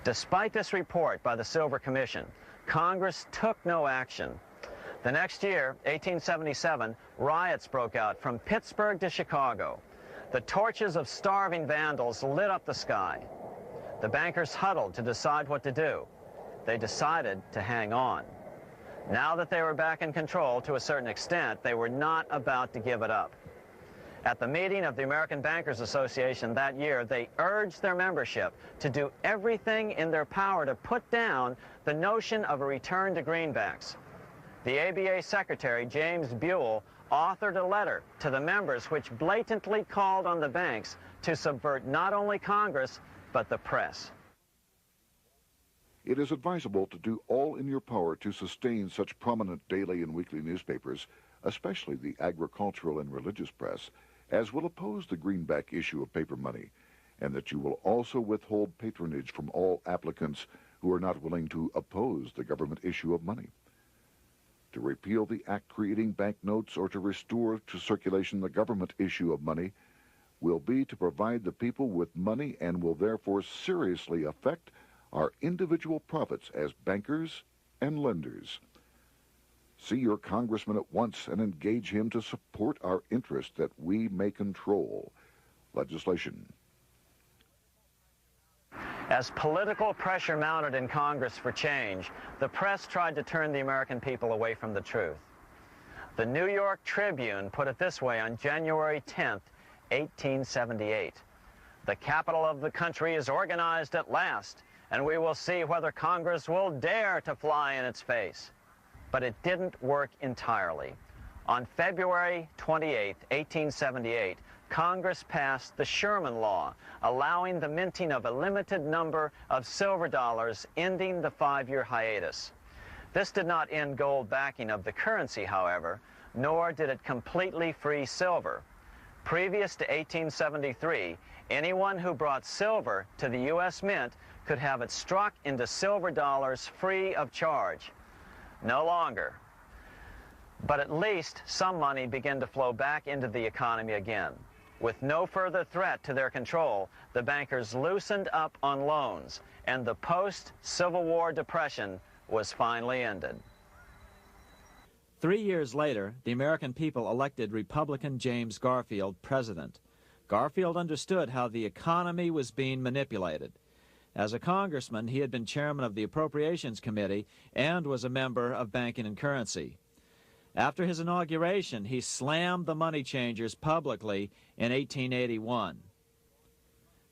Despite this report by the Silver Commission, Congress took no action. The next year, 1877, riots broke out from Pittsburgh to Chicago. The torches of starving vandals lit up the sky. The bankers huddled to decide what to do. They decided to hang on. Now that they were back in control to a certain extent, they were not about to give it up. At the meeting of the American Bankers Association that year, they urged their membership to do everything in their power to put down the notion of a return to greenbacks. The ABA Secretary, James Buell, authored a letter to the members which blatantly called on the banks to subvert not only Congress, but the press. It is advisable to do all in your power to sustain such prominent daily and weekly newspapers, especially the agricultural and religious press, as will oppose the greenback issue of paper money, and that you will also withhold patronage from all applicants who are not willing to oppose the government issue of money. To repeal the act creating banknotes or to restore to circulation the government issue of money will be to provide the people with money and will therefore seriously affect our individual profits as bankers and lenders. See your congressman at once and engage him to support our interest that we may control legislation. As political pressure mounted in Congress for change, the press tried to turn the American people away from the truth. The New York Tribune put it this way on January 10th, 1878. The capital of the country is organized at last, and we will see whether Congress will dare to fly in its face. But it didn't work entirely. On February 28, 1878, Congress passed the Sherman Law, allowing the minting of a limited number of silver dollars, ending the 5-year hiatus. This did not end gold backing of the currency, however, nor did it completely free silver. Previous to 1873, anyone who brought silver to the U.S. Mint could have it struck into silver dollars free of charge. No longer. But at least some money began to flow back into the economy again. With no further threat to their control, the bankers loosened up on loans, and the post-Civil War depression was finally ended. 3 years later, the American people elected Republican James Garfield president. Garfield understood how the economy was being manipulated. As a congressman, he had been chairman of the Appropriations Committee and was a member of Banking and Currency. After his inauguration, he slammed the money changers publicly in 1881.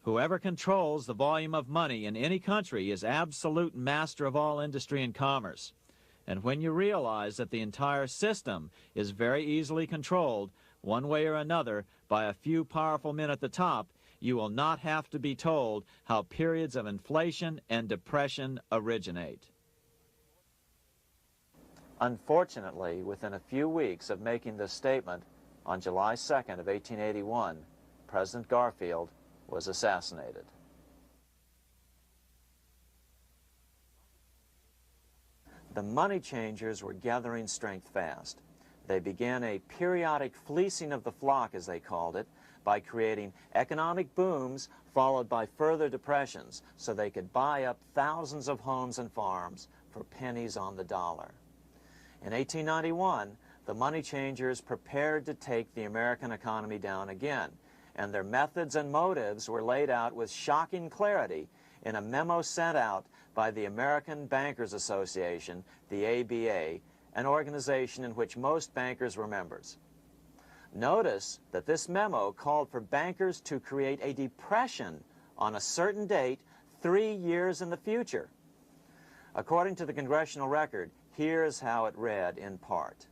Whoever controls the volume of money in any country is absolute master of all industry and commerce. And when you realize that the entire system is very easily controlled, one way or another, by a few powerful men at the top, you will not have to be told how periods of inflation and depression originate. Unfortunately, within a few weeks of making this statement, on July 2nd of 1881, President Garfield was assassinated. The money changers were gathering strength fast. They began a periodic fleecing of the flock, as they called it, by creating economic booms followed by further depressions so they could buy up thousands of homes and farms for pennies on the dollar. In 1891, the money changers prepared to take the American economy down again, and their methods and motives were laid out with shocking clarity in a memo sent out by the American Bankers Association, the ABA, an organization in which most bankers were members. Notice that this memo called for bankers to create a depression on a certain date 3 years in the future. According to the congressional record, here's how it read in part.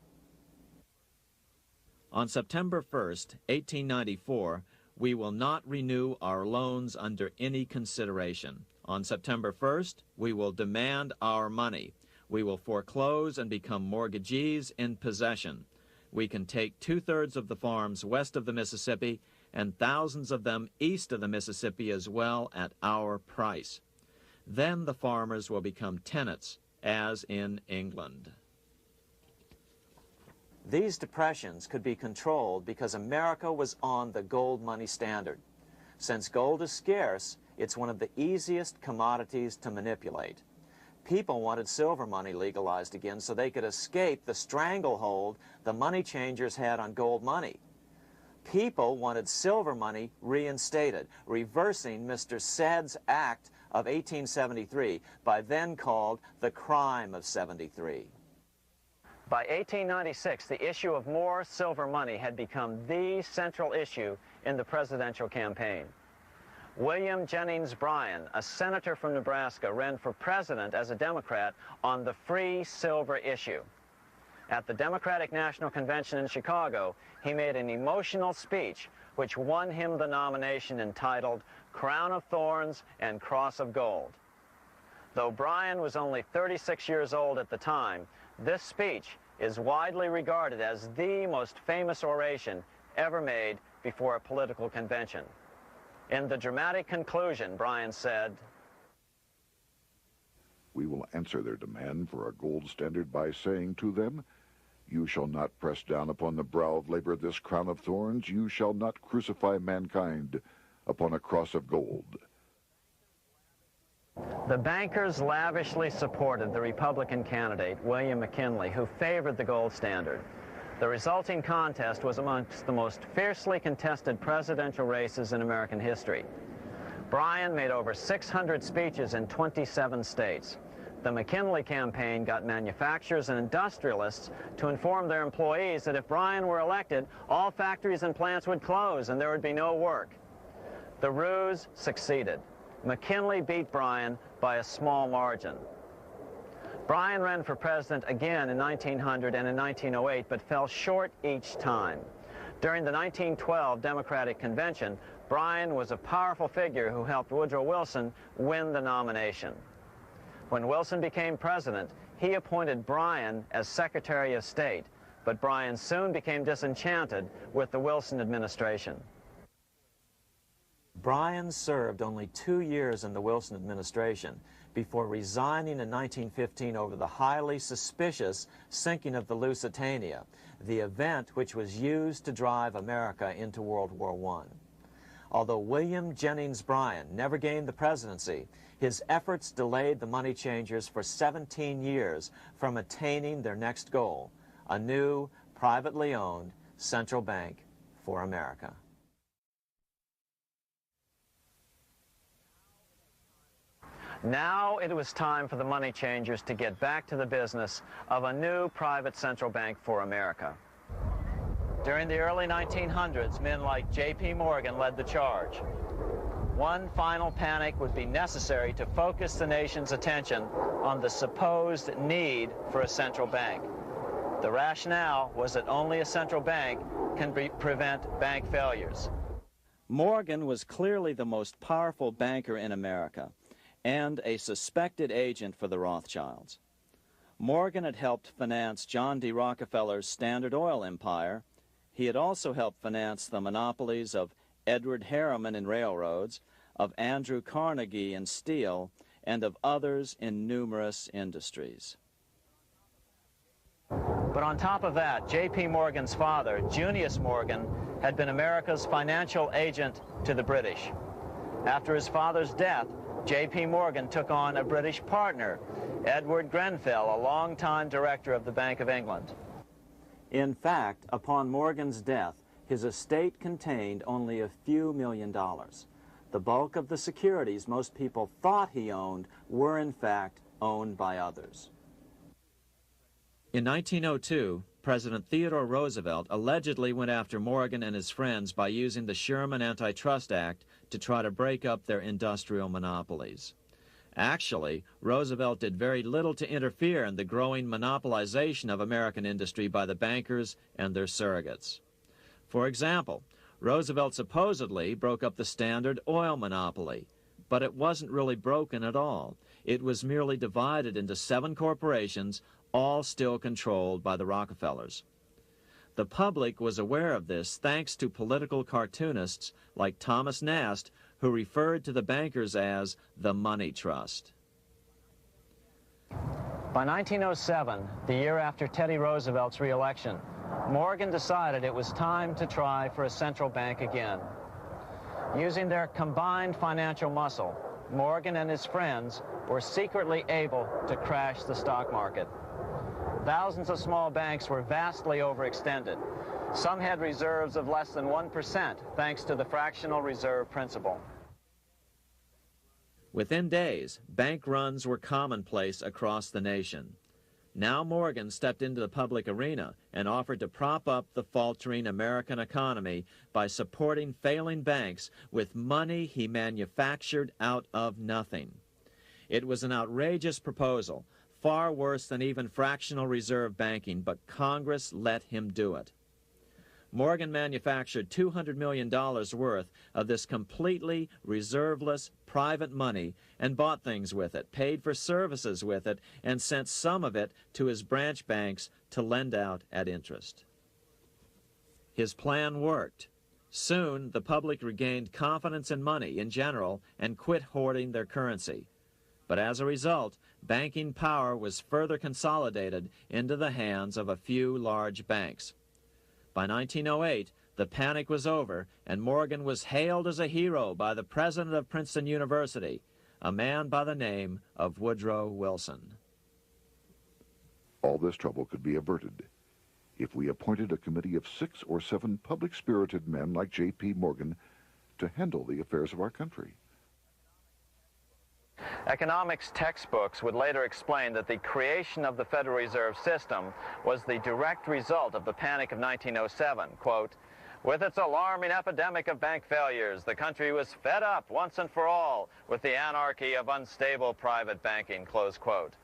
On September 1st, 1894, we will not renew our loans under any consideration. On September 1st, we will demand our money. We will foreclose and become mortgagees in possession. We can take 2/3 of the farms west of the Mississippi and thousands of them east of the Mississippi as well at our price. Then the farmers will become tenants, as in England. These depressions could be controlled because America was on the gold money standard. Since gold is scarce, it's one of the easiest commodities to manipulate. People wanted silver money legalized again so they could escape the stranglehold the money changers had on gold money. People wanted silver money reinstated, reversing Mr. Said's Act of 1873, by then called the Crime of 73. By 1896, the issue of more silver money had become the central issue in the presidential campaign. William Jennings Bryan, a senator from Nebraska, ran for president as a Democrat on the free silver issue. At the Democratic National Convention in Chicago, he made an emotional speech which won him the nomination entitled Crown of Thorns and Cross of Gold. Though Bryan was only 36 years old at the time, this speech is widely regarded as the most famous oration ever made before a political convention. In the dramatic conclusion, Bryan said, "We will answer their demand for a gold standard by saying to them, you shall not press down upon the brow of labor this crown of thorns. You shall not crucify mankind upon a cross of gold." The bankers lavishly supported the Republican candidate, William McKinley, who favored the gold standard. The resulting contest was amongst the most fiercely contested presidential races in American history. Bryan made over 600 speeches in 27 states. The McKinley campaign got manufacturers and industrialists to inform their employees that if Bryan were elected, all factories and plants would close and there would be no work. The ruse succeeded. McKinley beat Bryan by a small margin. Bryan ran for president again in 1900 and in 1908, but fell short each time. During the 1912 Democratic Convention, Bryan was a powerful figure who helped Woodrow Wilson win the nomination. When Wilson became president, he appointed Bryan as Secretary of State, but Bryan soon became disenchanted with the Wilson administration. Bryan served only 2 years in the Wilson administration before resigning in 1915 over the highly suspicious sinking of the Lusitania, the event which was used to drive America into World War I. Although William Jennings Bryan never gained the presidency, his efforts delayed the money changers for 17 years from attaining their next goal, a new, privately owned central bank for America. Now it was time for the money changers to get back to the business of a new private central bank for America. During the early 1900s, men like J.P. Morgan led the charge. One final panic would be necessary to focus the nation's attention on the supposed need for a central bank. The rationale was that only a central bank can prevent bank failures. Morgan was clearly the most powerful banker in America and a suspected agent for the Rothschilds. Morgan had helped finance John D. Rockefeller's Standard Oil empire. He had also helped finance the monopolies of Edward Harriman in railroads, of Andrew Carnegie in steel, and of others in numerous industries. But on top of that, J.P. Morgan's father, Junius Morgan, had been America's financial agent to the British. After his father's death, J.P. Morgan took on a British partner, Edward Grenfell, a longtime director of the Bank of England. In fact, upon Morgan's death, his estate contained only a few $1,000,000. The bulk of the securities most people thought he owned were, in fact, owned by others. In 1902, President Theodore Roosevelt allegedly went after Morgan and his friends by using the Sherman Antitrust Act to try to break up their industrial monopolies. Actually, Roosevelt did very little to interfere in the growing monopolization of American industry by the bankers and their surrogates. For example, Roosevelt supposedly broke up the Standard Oil monopoly, but it wasn't really broken at all. It was merely divided into 7 corporations, all still controlled by the Rockefellers. The public was aware of this thanks to political cartoonists like Thomas Nast, who referred to the bankers as the money trust. By 1907, the year after Teddy Roosevelt's re-election, Morgan decided it was time to try for a central bank again. Using their combined financial muscle, Morgan and his friends were secretly able to crash the stock market. Thousands of small banks were vastly overextended. Some had reserves of less than 1% thanks to the fractional reserve principle. Within days, bank runs were commonplace across the nation. Now Morgan stepped into the public arena and offered to prop up the faltering American economy by supporting failing banks with money he manufactured out of nothing. It was an outrageous proposal, far worse than even fractional reserve banking, but Congress let him do it. Morgan manufactured $200 million worth of this completely reserveless private money and bought things with it, paid for services with it, and sent some of it to his branch banks to lend out at interest. His plan worked. Soon, the public regained confidence in money in general and quit hoarding their currency. But as a result, banking power was further consolidated into the hands of a few large banks. By 1908, the panic was over, and Morgan was hailed as a hero by the president of Princeton University, a man by the name of Woodrow Wilson. All this trouble could be averted if we appointed a committee of 6 or 7 public-spirited men like J.P. Morgan to handle the affairs of our country. Economics textbooks would later explain that the creation of the Federal Reserve System was the direct result of the panic of 1907. Quote, "With its alarming epidemic of bank failures, the country was fed up once and for all with the anarchy of unstable private banking," close quote.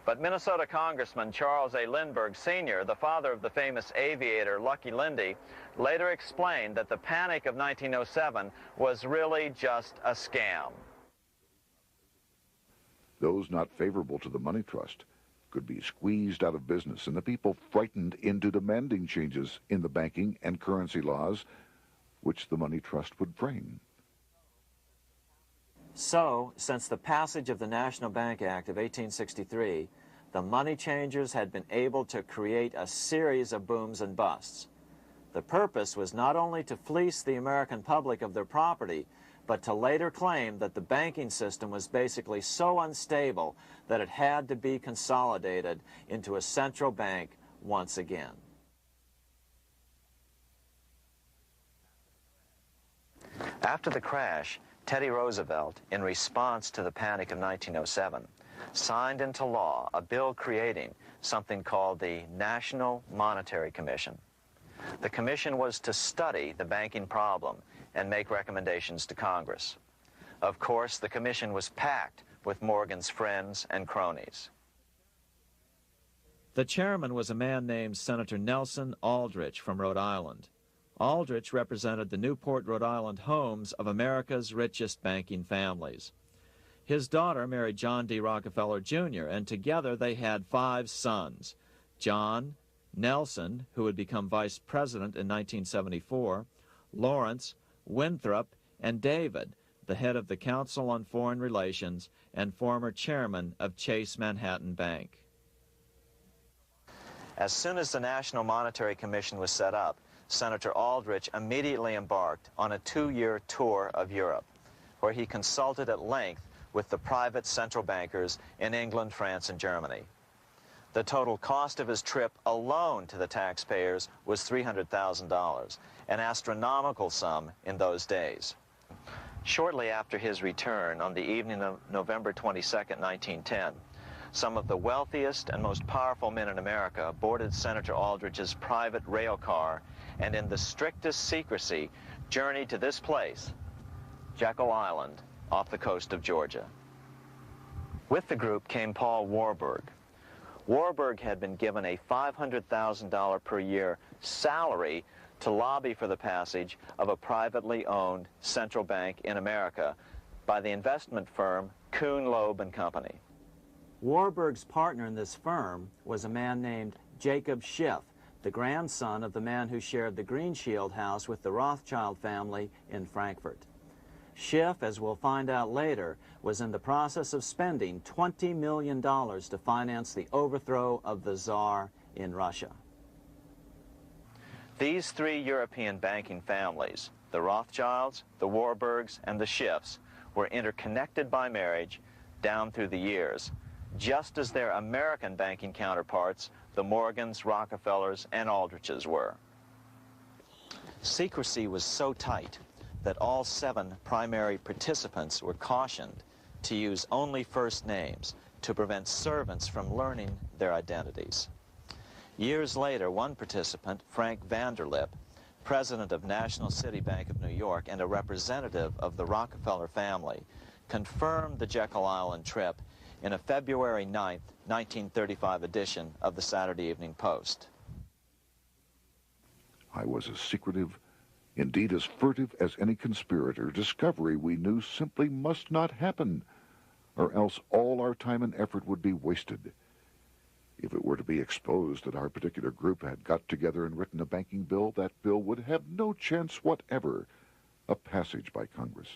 But Minnesota Congressman Charles A. Lindbergh Sr., the father of the famous aviator Lucky Lindy, later explained that the panic of 1907 was really just a scam. Those not favorable to the money trust could be squeezed out of business and the people frightened into demanding changes in the banking and currency laws which the money trust would frame. So, since the passage of the National Bank Act of 1863, the money changers had been able to create a series of booms and busts. The purpose was not only to fleece the American public of their property, but to later claim that the banking system was basically so unstable that it had to be consolidated into a central bank once again. After the crash, Teddy Roosevelt, in response to the panic of 1907, signed into law a bill creating something called the National Monetary Commission. The commission was to study the banking problem and make recommendations to Congress. Of course, the commission was packed with Morgan's friends and cronies. The chairman was a man named Senator Nelson Aldrich from Rhode Island. Aldrich represented the Newport, Rhode Island homes of America's richest banking families. His daughter married John D. Rockefeller, Jr., and together they had 5 sons: John, Nelson, who would become vice president in 1974, Lawrence, Winthrop, and David, the head of the Council on Foreign Relations and former chairman of Chase Manhattan Bank. As soon as the National Monetary Commission was set up, Senator Aldrich immediately embarked on a 2-year tour of Europe, where he consulted at length with the private central bankers in England, France, and Germany. The total cost of his trip alone to the taxpayers was $300,000, an astronomical sum in those days. Shortly after his return, on the evening of November 22, 1910, some of the wealthiest and most powerful men in America boarded Senator Aldrich's private rail car and in the strictest secrecy journeyed to this place, Jekyll Island, off the coast of Georgia. With the group came Paul Warburg. Warburg had been given a $500,000 per year salary to lobby for the passage of a privately owned central bank in America, by the investment firm Kuhn, Loeb and Company. Warburg's partner in this firm was a man named Jacob Schiff, the grandson of the man who shared the Green Shield house with the Rothschild family in Frankfurt. Schiff, as we'll find out later, was in the process of spending $20 million to finance the overthrow of the Tsar in Russia. These three European banking families, the Rothschilds, the Warburgs, and the Schiffs, were interconnected by marriage down through the years, just as their American banking counterparts, the Morgans, Rockefellers, and Aldriches were. Secrecy was so tight that all 7 primary participants were cautioned to use only first names to prevent servants from learning their identities. Years later, one participant, Frank Vanderlip, president of National City Bank of New York and a representative of the Rockefeller family, confirmed the Jekyll Island trip in a February 9, 1935 edition of the Saturday Evening Post. I was as secretive, indeed as furtive as any conspirator. Discovery, we knew, simply must not happen, or else all our time and effort would be wasted. If it were to be exposed that our particular group had got together and written a banking bill, that bill would have no chance whatever of passage by Congress.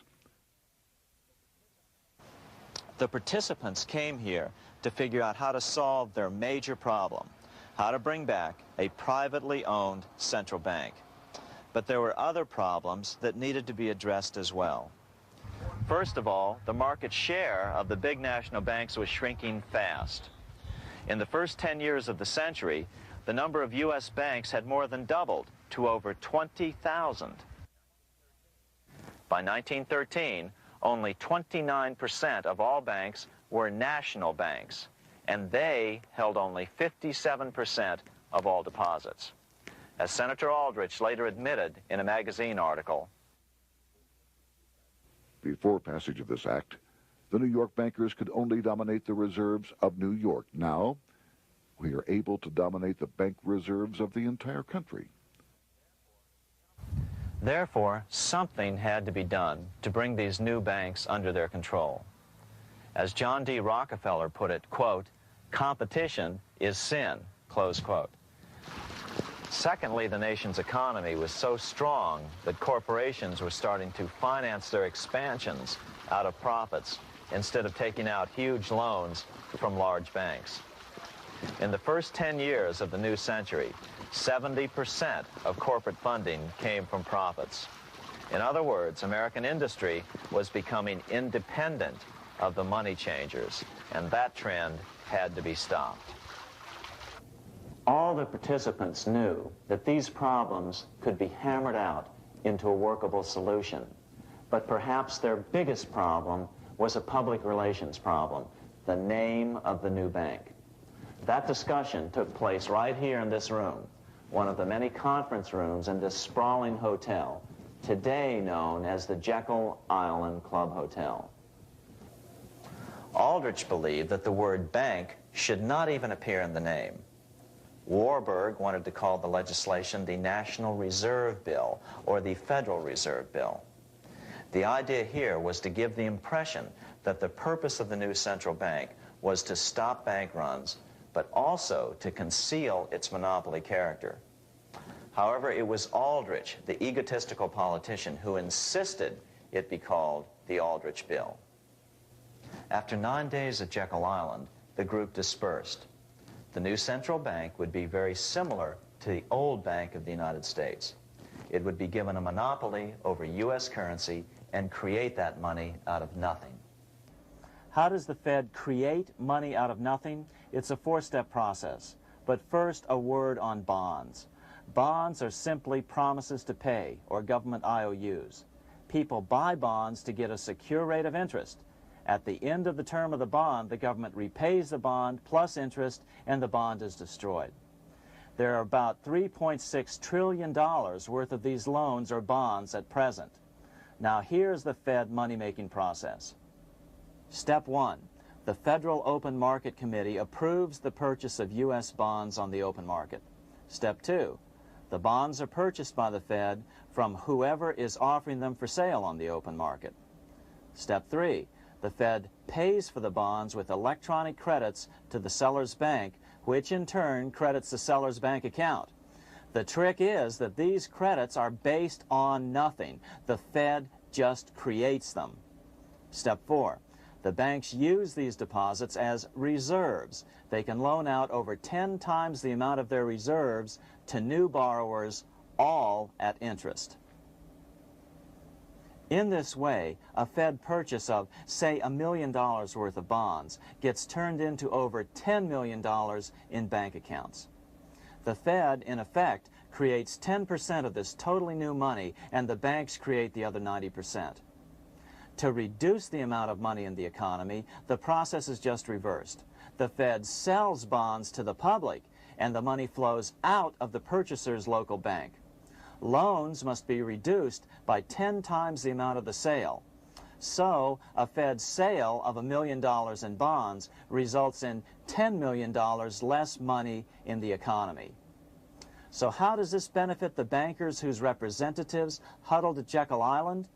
The participants came here to figure out how to solve their major problem, how to bring back a privately owned central bank. But there were other problems that needed to be addressed as well. First of all, the market share of the big national banks was shrinking fast. In the first 10 years of the century, the number of U.S. banks had more than doubled to over 20,000. By 1913, only 29% of all banks were national banks, and they held only 57% of all deposits. As Senator Aldrich later admitted in a magazine article, before passage of this act, the New York bankers could only dominate the reserves of New York. Now, we are able to dominate the bank reserves of the entire country. Therefore, something had to be done to bring these new banks under their control. As John D. Rockefeller put it, quote, "Competition is sin," close quote. Secondly, the nation's economy was so strong that corporations were starting to finance their expansions out of profits instead of taking out huge loans from large banks. In the first 10 years of the new century, 70% of corporate funding came from profits. In other words, American industry was becoming independent of the money changers, and that trend had to be stopped. All the participants knew that these problems could be hammered out into a workable solution, but perhaps their biggest problem was a public relations problem, the name of the new bank. That discussion took place right here in this room, one of the many conference rooms in this sprawling hotel, today known as the Jekyll Island Club Hotel. Aldrich believed that the word bank should not even appear in the name. Warburg wanted to call the legislation the National Reserve Bill or the Federal Reserve Bill. The idea here was to give the impression that the purpose of the new central bank was to stop bank runs, but also to conceal its monopoly character. However, it was Aldrich, the egotistical politician, who insisted it be called the Aldrich Bill. After 9 days at Jekyll Island, the group dispersed. The new central bank would be very similar to the old Bank of the United States. It would be given a monopoly over U.S. currency and create that money out of nothing. How does the Fed create money out of nothing? It's a four-step process. But first, a word on bonds. Bonds are simply promises to pay, or government IOUs. People buy bonds to get a secure rate of interest. At the end of the term of the bond, the government repays the bond plus interest, and the bond is destroyed. There are about $3.6 trillion worth of these loans or bonds at present. Now here's the Fed money-making process. Step 1. The Federal Open Market Committee approves the purchase of U.S. bonds on the open market. Step 2. The bonds are purchased by the Fed from whoever is offering them for sale on the open market. Step 3, the Fed pays for the bonds with electronic credits to the seller's bank, which in turn credits the seller's bank account. The trick is that these credits are based on nothing. The Fed just creates them. Step 4, the banks use these deposits as reserves. They can loan out over 10 times the amount of their reserves to new borrowers, all at interest. In this way, a Fed purchase of, say, $1 million worth of bonds gets turned into over $10 million in bank accounts. The Fed, in effect, creates 10% of this totally new money, and the banks create the other 90%. To reduce the amount of money in the economy, the process is just reversed. The Fed sells bonds to the public, and the money flows out of the purchaser's local bank. Loans must be reduced by 10 times the amount of the sale. So, a Fed sale of $1 million in bonds results in $10 million less money in the economy. So how does this benefit the bankers whose representatives huddled at Jekyll Island?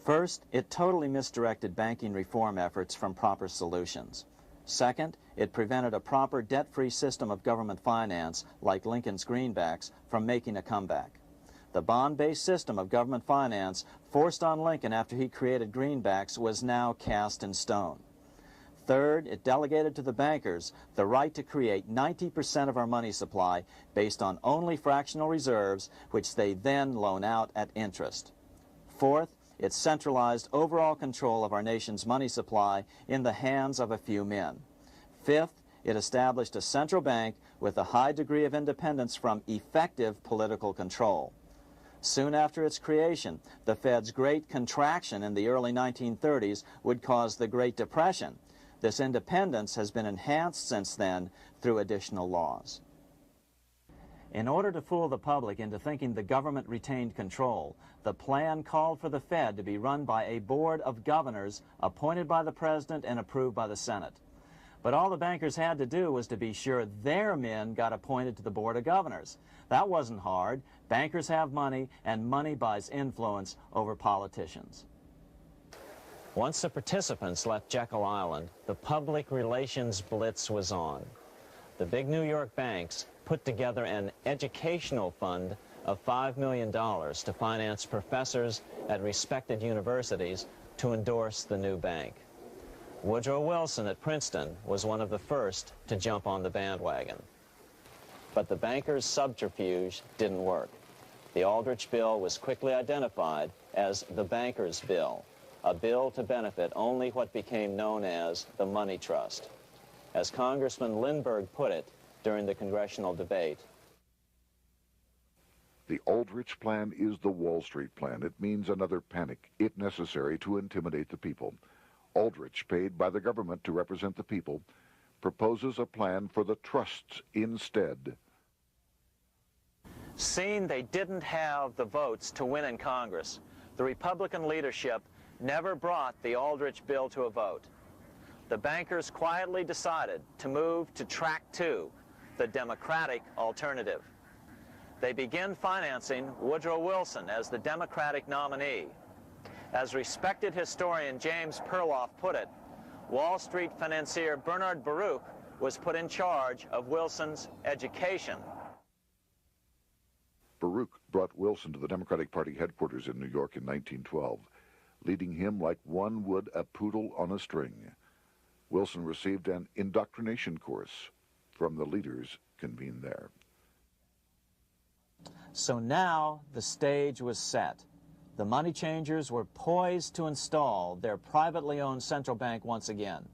First, it totally misdirected banking reform efforts from proper solutions. Second, it prevented a proper debt-free system of government finance, like Lincoln's greenbacks, from making a comeback. The bond-based system of government finance forced on Lincoln after he created greenbacks was now cast in stone. Third, it delegated to the bankers the right to create 90% of our money supply based on only fractional reserves, which they then loan out at interest. Fourth, it centralized overall control of our nation's money supply in the hands of a few men. Fifth, it established a central bank with a high degree of independence from effective political control. Soon after its creation, the Fed's great contraction in the early 1930s would cause the Great Depression. This independence has been enhanced since then through additional laws. In order to fool the public into thinking the government retained control, the plan called for the Fed to be run by a board of governors appointed by the President and approved by the Senate. But all the bankers had to do was to be sure their men got appointed to the board of governors. That wasn't hard. Bankers have money, and money buys influence over politicians. Once the participants left Jekyll Island, the public relations blitz was on. The big New York banks put together an educational fund of $5 million to finance professors at respected universities to endorse the new bank. Woodrow Wilson at Princeton was one of the first to jump on the bandwagon. But the bankers' subterfuge didn't work. The Aldrich Bill was quickly identified as the bankers' bill, a bill to benefit only what became known as the money trust. As Congressman Lindbergh put it during the congressional debate, the Aldrich Plan is the Wall Street plan. It means another panic, if necessary, to intimidate the people. Aldrich, paid by the government to represent the people, proposes a plan for the trusts instead. seeing they didn't have the votes to win in Congress, the Republican leadership never brought the Aldrich bill to a vote. The bankers quietly decided to move to track 2, the Democratic alternative. They began financing Woodrow Wilson as the Democratic nominee. As respected historian James Perloff put it, Wall Street financier Bernard Baruch was put in charge of Wilson's education. Baruch brought Wilson to the Democratic Party headquarters in New York in 1912, leading him like one would a poodle on a string. Wilson received an indoctrination course from the leaders convened there. So now the stage was set. The money changers were poised to install their privately owned central bank once again.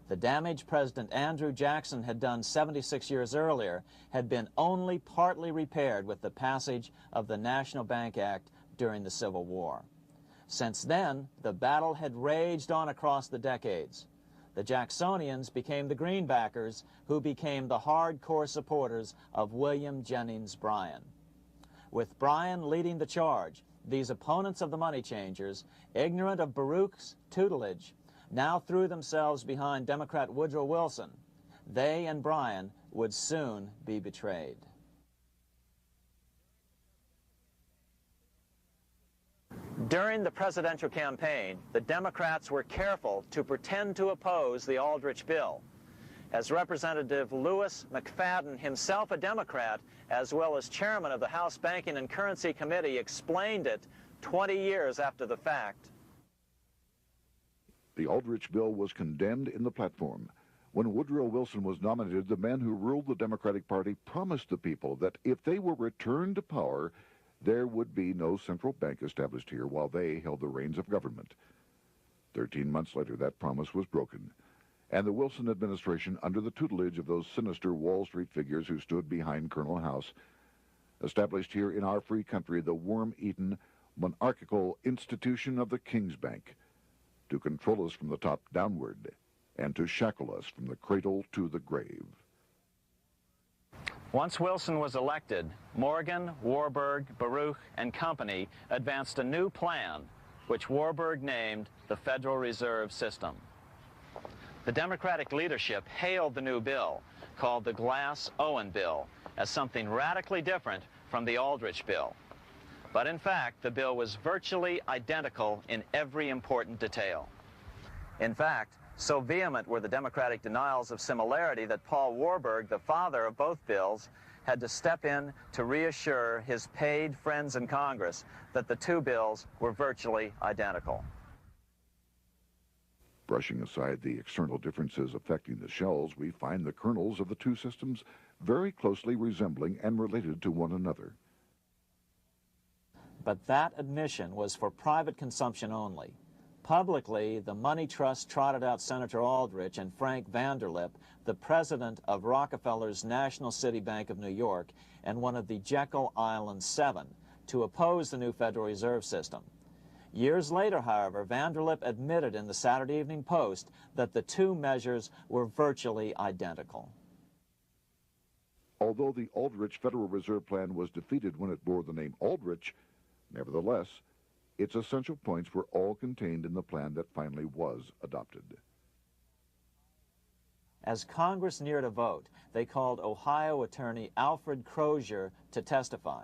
The damage President Andrew Jackson had done 76 years earlier had been only partly repaired with the passage of the National Bank Act during the Civil War. Since then, the battle had raged on across the decades. The Jacksonians became the greenbackers, who became the hardcore supporters of William Jennings Bryan. With Bryan leading the charge, these opponents of the money changers, ignorant of Baruch's tutelage, now threw themselves behind Democrat Woodrow Wilson. They and Bryan would soon be betrayed. During the presidential campaign, the Democrats were careful to pretend to oppose the Aldrich bill. As Representative Lewis McFadden, himself a Democrat, as well as chairman of the House Banking and Currency Committee, explained it 20 years after the fact. The Aldrich bill was condemned in the platform. When Woodrow Wilson was nominated, the man who ruled the Democratic Party promised the people that if they were returned to power, there would be no central bank established here while they held the reins of government. 13 months later, that promise was broken, and the Wilson administration, under the tutelage of those sinister Wall Street figures who stood behind Colonel House, established here in our free country the worm-eaten, monarchical institution of the King's Bank, to control us from the top downward and to shackle us from the cradle to the grave. Once Wilson was elected, Morgan, Warburg, Baruch, and company advanced a new plan, which Warburg named the Federal Reserve System. The Democratic leadership hailed the new bill, called the Glass-Owen Bill, as something radically different from the Aldrich bill. But in fact, the bill was virtually identical in every important detail. In fact, so vehement were the Democratic denials of similarity that Paul Warburg, the father of both bills, had to step in to reassure his paid friends in Congress that the two bills were virtually identical. Brushing aside the external differences affecting the shells, we find the kernels of the two systems very closely resembling and related to one another. But that admission was for private consumption only. Publicly, the money trust trotted out Senator Aldrich and Frank Vanderlip, the president of Rockefeller's National City Bank of New York and one of the Jekyll Island Seven, to oppose the new Federal Reserve System. Years later, however, Vanderlip admitted in the Saturday Evening Post that the two measures were virtually identical. Although the Aldrich Federal Reserve Plan was defeated when it bore the name Aldrich, nevertheless, its essential points were all contained in the plan that finally was adopted. As Congress neared a vote, they called Ohio attorney Alfred Crozier to testify.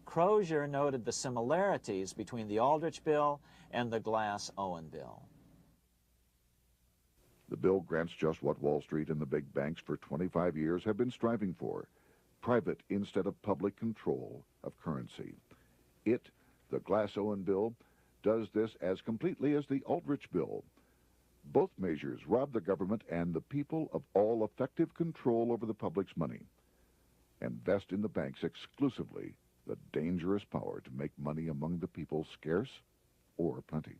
Crozier noted the similarities between the Aldrich bill and the Glass-Owen bill. The bill grants just what Wall Street and the big banks for 25 years have been striving for: private instead of public control of currency. It, the Glass-Owen bill, does this as completely as the Aldrich bill. Both measures rob the government and the people of all effective control over the public's money and vest in the banks exclusively the dangerous power to make money among the people scarce or plenty.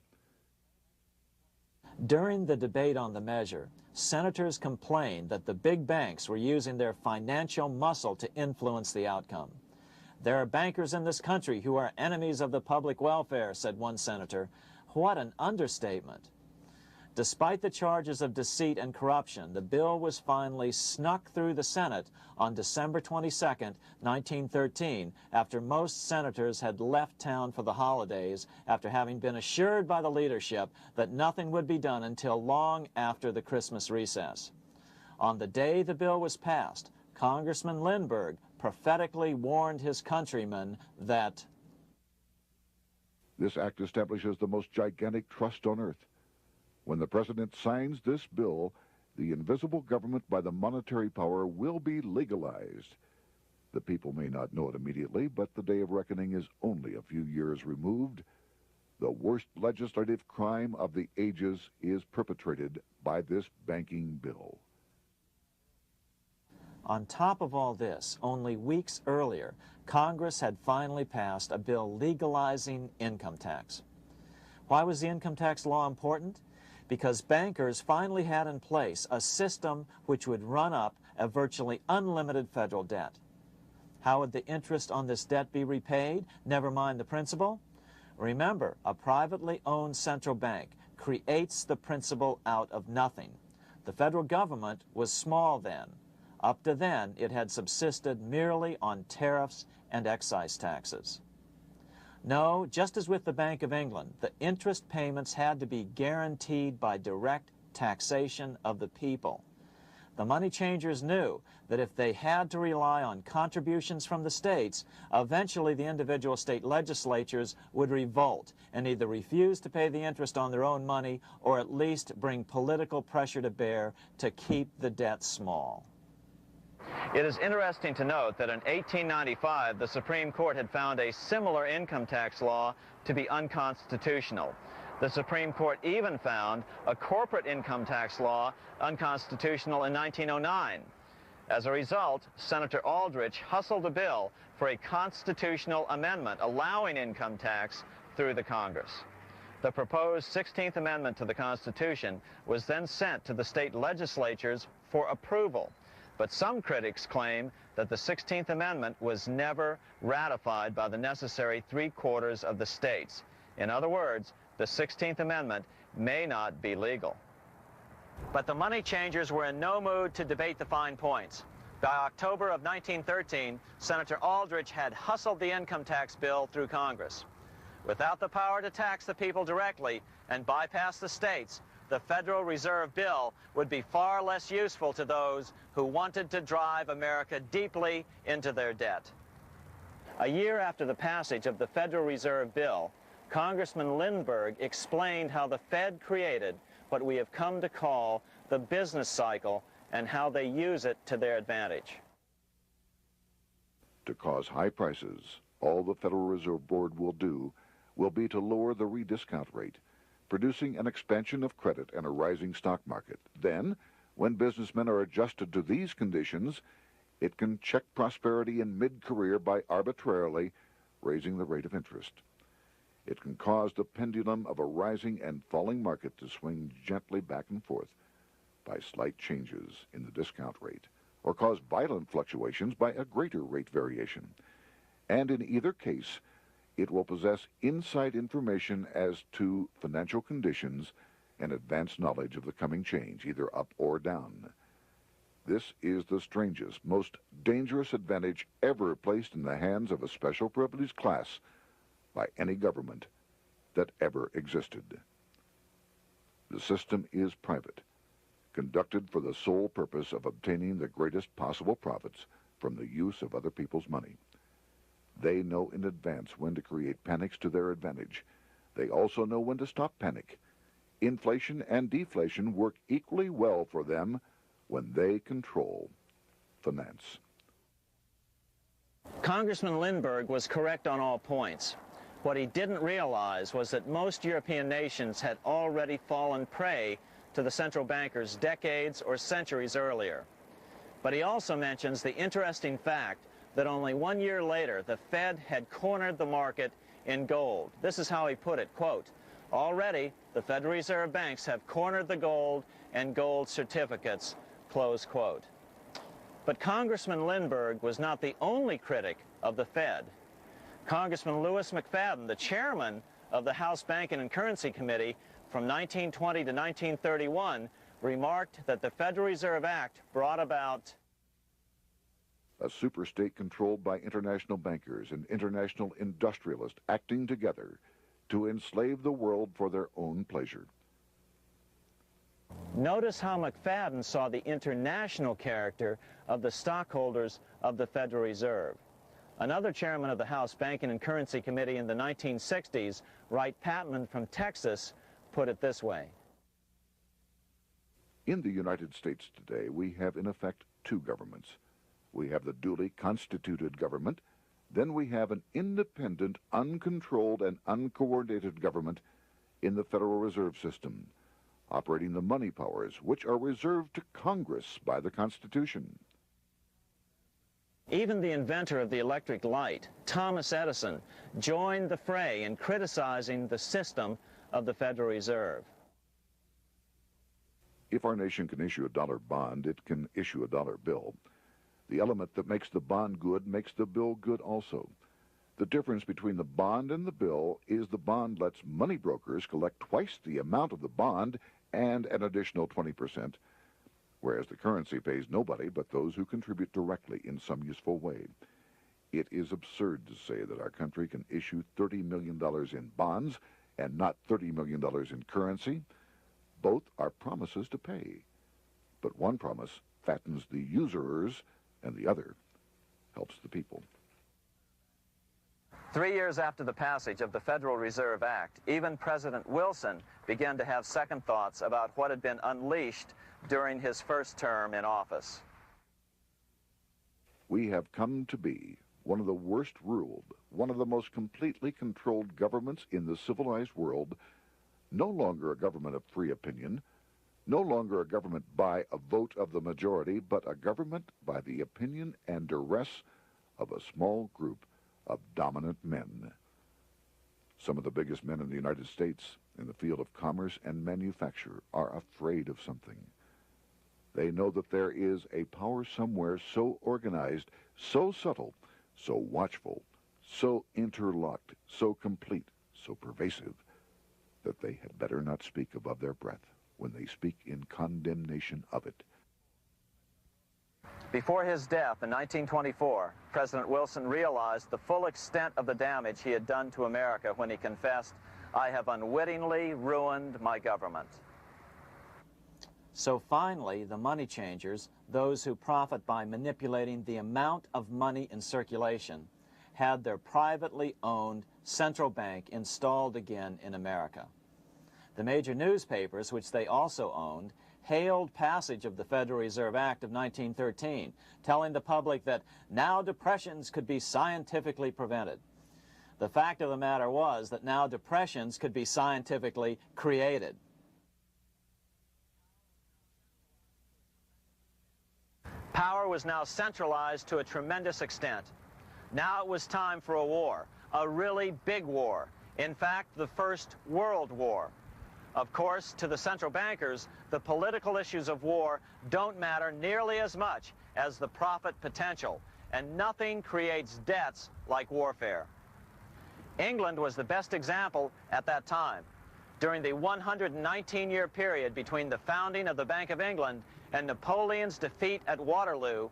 During the debate on the measure, senators complained that the big banks were using their financial muscle to influence the outcome. "There are bankers in this country who are enemies of the public welfare," said one senator. What an understatement. Despite the charges of deceit and corruption, the bill was finally snuck through the Senate on December 22, 1913, after most senators had left town for the holidays, after having been assured by the leadership that nothing would be done until long after the Christmas recess. On the day the bill was passed, Congressman Lindbergh prophetically warned his countrymen that this act establishes the most gigantic trust on earth. When the president signs this bill, the invisible government by the monetary power will be legalized. The people may not know it immediately, but the day of reckoning is only a few years removed. The worst legislative crime of the ages is perpetrated by this banking bill. On top of all this, only weeks earlier, Congress had finally passed a bill legalizing income tax. Why was the income tax law important? Because bankers finally had in place a system which would run up a virtually unlimited federal debt. How would the interest on this debt be repaid? Never mind the principal. Remember, a privately owned central bank creates the principal out of nothing. The federal government was small then. Up to then, it had subsisted merely on tariffs and excise taxes. No, just as with the Bank of England, the interest payments had to be guaranteed by direct taxation of the people. the money changers knew that if they had to rely on contributions from the states, eventually the individual state legislatures would revolt and either refuse to pay the interest on their own money or at least bring political pressure to bear to keep the debt small. It is interesting to note that in 1895, the Supreme Court had found a similar income tax law to be unconstitutional. The Supreme Court even found a corporate income tax law unconstitutional in 1909. As a result, Senator Aldrich hustled a bill for a constitutional amendment allowing income tax through the Congress. The proposed 16th Amendment to the Constitution was then sent to the state legislatures for approval. But some critics claim that the 16th Amendment was never ratified by the necessary 3/4 of the states. In other words, the 16th Amendment may not be legal. But the money changers were in no mood to debate the fine points. By October of 1913, Senator Aldrich had hustled the income tax bill through Congress. Without the power to tax the people directly and bypass the states, the Federal Reserve Bill would be far less useful to those who wanted to drive America deeply into their debt. A year after the passage of the Federal Reserve Bill, Congressman Lindbergh explained how the Fed created what we have come to call the business cycle and how they use it to their advantage. To cause high prices, all the Federal Reserve Board will do will be to lower the rediscount rate, producing an expansion of credit and a rising stock market. Then, when businessmen are adjusted to these conditions, it can check prosperity in mid-career by arbitrarily raising the rate of interest. It can cause the pendulum of a rising and falling market to swing gently back and forth by slight changes in the discount rate, or cause violent fluctuations by a greater rate variation. And in either case, it will possess inside information as to financial conditions and advanced knowledge of the coming change, either up or down. This is the strangest, most dangerous advantage ever placed in the hands of a special privileged class by any government that ever existed. The system is private, conducted for the sole purpose of obtaining the greatest possible profits from the use of other people's money. They know in advance when to create panics to their advantage. They also know when to stop panic. Inflation and deflation work equally well for them when they control finance. Congressman Lindbergh was correct on all points. What he didn't realize was that most European nations had already fallen prey to the central bankers decades or centuries earlier. But he also mentions the interesting fact that only 1 year later, the Fed had cornered the market in gold. This is how he put it, quote, "Already, the Federal Reserve banks have cornered the gold and gold certificates," close quote. But Congressman Lindbergh was not the only critic of the Fed. Congressman Lewis McFadden, the chairman of the House Banking and Currency Committee from 1920 to 1931, remarked that the Federal Reserve Act brought about a superstate controlled by international bankers and international industrialists acting together to enslave the world for their own pleasure. Notice how McFadden saw the international character of the stockholders of the Federal Reserve. Another chairman of the House Banking and Currency Committee in the 1960s, Wright Patman from Texas, put it this way. In the United States today, we have in effect two governments. We have the duly constituted government, then we have an independent, uncontrolled, and uncoordinated government in the Federal Reserve System, operating the money powers which are reserved to Congress by the Constitution. Even the inventor of the electric light, Thomas Edison, joined the fray in criticizing the system of the Federal Reserve. If our nation can issue a dollar bond, it can issue a dollar bill. The element that makes the bond good makes the bill good also. The difference between the bond and the bill is the bond lets money brokers collect twice the amount of the bond and an additional 20%, whereas the currency pays nobody but those who contribute directly in some useful way. It is absurd to say that our country can issue $30 million in bonds and not $30 million in currency. Both are promises to pay, but one promise fattens the usurers, and the other helps the people. 3 years after the passage of the Federal Reserve Act, even President Wilson began to have second thoughts about what had been unleashed during his first term in office. We have come to be one of the worst ruled, one of the most completely controlled governments in the civilized world, no longer a government of free opinion, no longer a government by a vote of the majority, but a government by the opinion and duress of a small group of dominant men. Some of the biggest men in the United States in the field of commerce and manufacture are afraid of something. They know that there is a power somewhere so organized, so subtle, so watchful, so interlocked, so complete, so pervasive, that they had better not speak above their breath when they speak in condemnation of it. Before his death in 1924, President Wilson realized the full extent of the damage he had done to America when he confessed, "I have unwittingly ruined my government." So finally, the money changers, those who profit by manipulating the amount of money in circulation, had their privately owned central bank installed again in America. The major newspapers, which they also owned, hailed passage of the Federal Reserve Act of 1913, telling the public that now depressions could be scientifically prevented. The fact of the matter was that now depressions could be scientifically created. Power was now centralized to a tremendous extent. Now it was time for a war, a really big war. In fact, the First World War. Of course, to the central bankers, the political issues of war don't matter nearly as much as the profit potential, and nothing creates debts like warfare. England was the best example at that time. During the 119-year period between the founding of the Bank of England and Napoleon's defeat at Waterloo,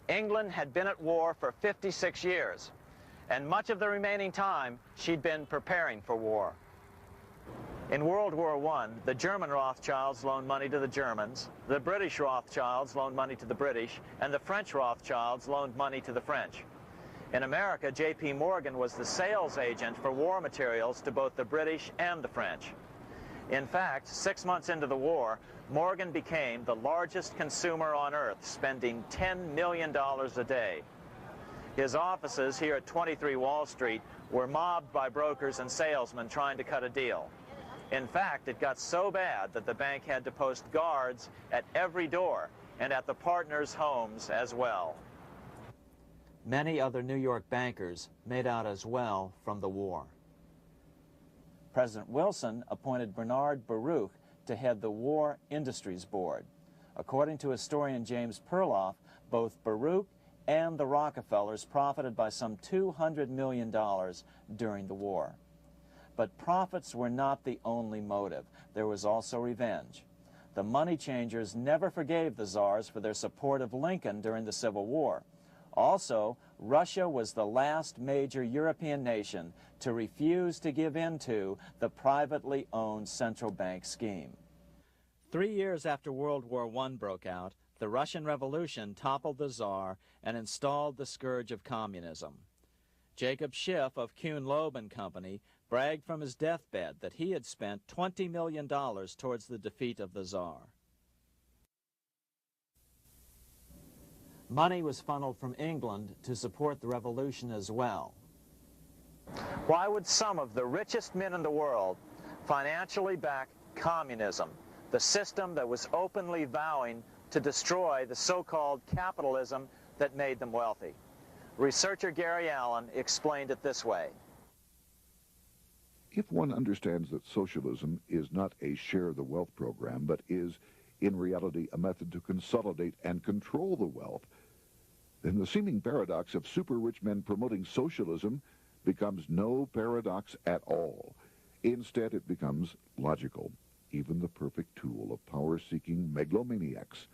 England had been at war for 56 years, and much of the remaining time she'd been preparing for war. In World War I, the German Rothschilds loaned money to the Germans, the British Rothschilds loaned money to the British, and the French Rothschilds loaned money to the French. In America, J.P. Morgan was the sales agent for war materials to both the British and the French. In fact, 6 months into the war, Morgan became the largest consumer on earth, spending $10 million a day. His offices here at 23 Wall Street were mobbed by brokers and salesmen trying to cut a deal. In fact, it got so bad that the bank had to post guards at every door and at the partners' homes as well. Many other New York bankers made out as well from the war. President Wilson appointed Bernard Baruch to head the War Industries Board. According to historian James Perloff, both Baruch and the Rockefellers profited by some $200 million during the war. But profits were not the only motive. There was also revenge. The money changers never forgave the czars for their support of Lincoln during the Civil War. Also, Russia was the last major European nation to refuse to give in to the privately owned central bank scheme. 3 years after World War I broke out, the Russian Revolution toppled the Tsar and installed the scourge of communism. Jacob Schiff of Kuhn Loeb and Company bragged from his deathbed that he had spent $20 million towards the defeat of the Tsar. Money was funneled from England to support the revolution as well. Why would some of the richest men in the world financially back communism, the system that was openly vowing to destroy the so-called capitalism that made them wealthy? Researcher Gary Allen explained it this way. If one understands that socialism is not a share the wealth program, but is, in reality, a method to consolidate and control the wealth, then the seeming paradox of super-rich men promoting socialism becomes no paradox at all. Instead, it becomes logical, even the perfect tool of power-seeking megalomaniacs.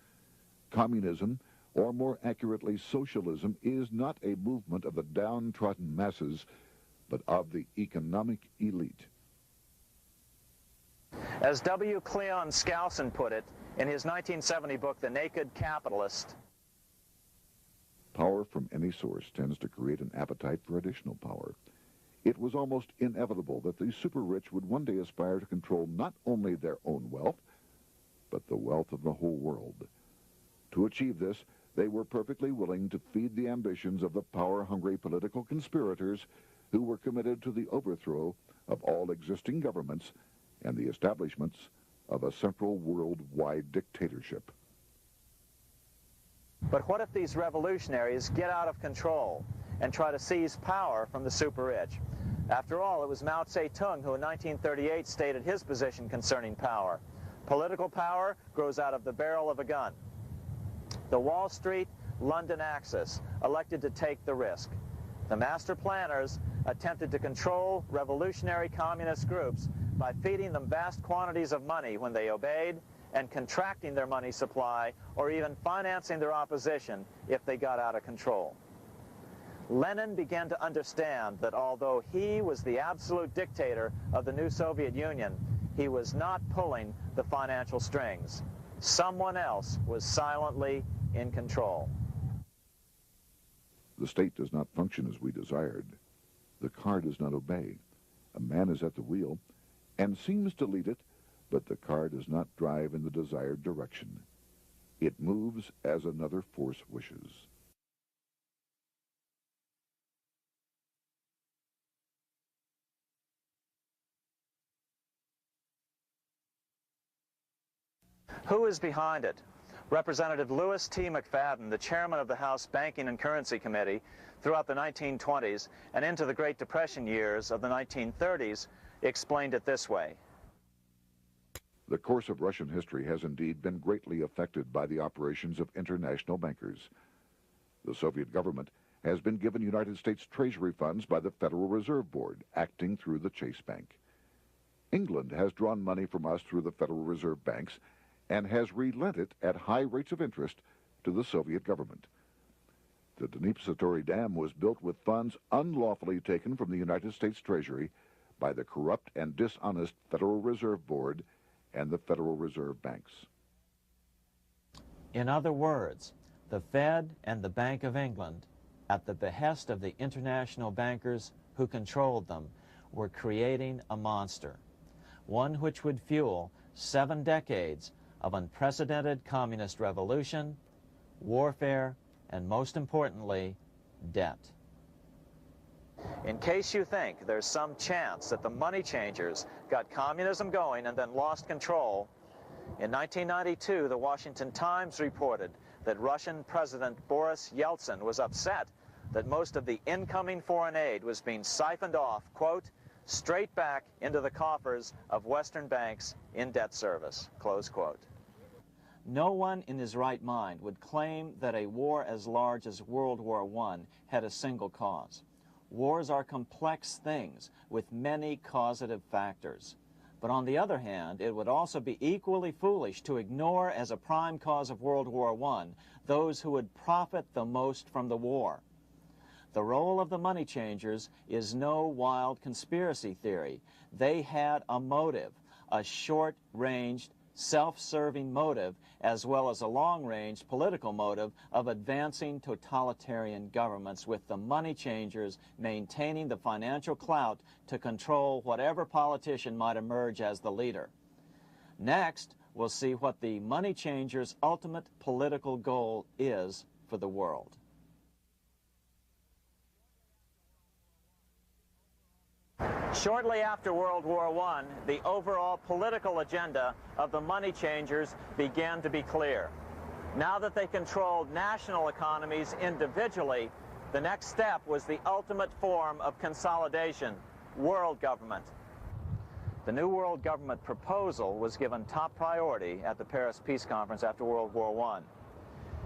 Communism, or more accurately socialism, is not a movement of the downtrodden masses, but of the economic elite. As W. Cleon Skousen put it, In his 1970 book, The Naked Capitalist, power from any source tends to create an appetite for additional power. It was almost inevitable that the super-rich would one day aspire to control not only their own wealth, but the wealth of the whole world. To achieve this, they were perfectly willing to feed the ambitions of the power-hungry political conspirators who were committed to the overthrow of all existing governments and the establishments of a central worldwide dictatorship. but what if these revolutionaries get out of control and try to seize power from the super-rich? After all, it was Mao Zedong who in 1938 stated his position concerning power. Political power grows out of the barrel of a gun. The Wall Street, London axis elected to take the risk. The master planners attempted to control revolutionary communist groups by feeding them vast quantities of money when they obeyed and contracting their money supply or even financing their opposition if they got out of control. Lenin began to understand that although he was the absolute dictator of the new Soviet Union, he was not pulling the financial strings. Someone else was silently in control. The state does not function as we desired. The car does not obey. A man is at the wheel and seems to lead it, but the car does not drive in the desired direction. It moves as another force wishes. Who is behind it? Representative Louis T. McFadden, the chairman of the House Banking and Currency Committee throughout the 1920s and into the Great Depression years of the 1930s, explained it this way. The course of Russian history has indeed been greatly affected by the operations of international bankers. The Soviet government has been given United States Treasury funds by the Federal Reserve Board, acting through the Chase Bank. England has drawn money from us through the Federal Reserve banks and has relent it at high rates of interest to the Soviet government. The Dnipro Dam was built with funds unlawfully taken from the United States Treasury by the corrupt and dishonest Federal Reserve Board and the Federal Reserve banks. In other words, the Fed and the Bank of England, at the behest of the international bankers who controlled them, were creating a monster, one which would fuel 7 decades of unprecedented communist revolution, warfare, and most importantly, debt. In case you think there's some chance that the money changers got communism going and then lost control, in 1992, the Washington Times reported that Russian President Boris Yeltsin was upset that most of the incoming foreign aid was being siphoned off, quote, straight back into the coffers of Western banks in debt service, close quote. No one in his right mind would claim that a war as large as World War I had a single cause. Wars are complex things with many causative factors. But on the other hand, it would also be equally foolish to ignore as a prime cause of World War I those who would profit the most from the war. The role of the money changers is no wild conspiracy theory. They had a motive, a short-ranged, self-serving motive, as well as a long-range political motive of advancing totalitarian governments, with the money changers maintaining the financial clout to control whatever politician might emerge as the leader. Next, we'll see what the money changers' ultimate political goal is for the world. Shortly after World War I, the overall political agenda of the money changers began to be clear. Now that they controlled national economies individually, the next step was the ultimate form of consolidation, world government. The new world government proposal was given top priority at the Paris Peace Conference after World War I.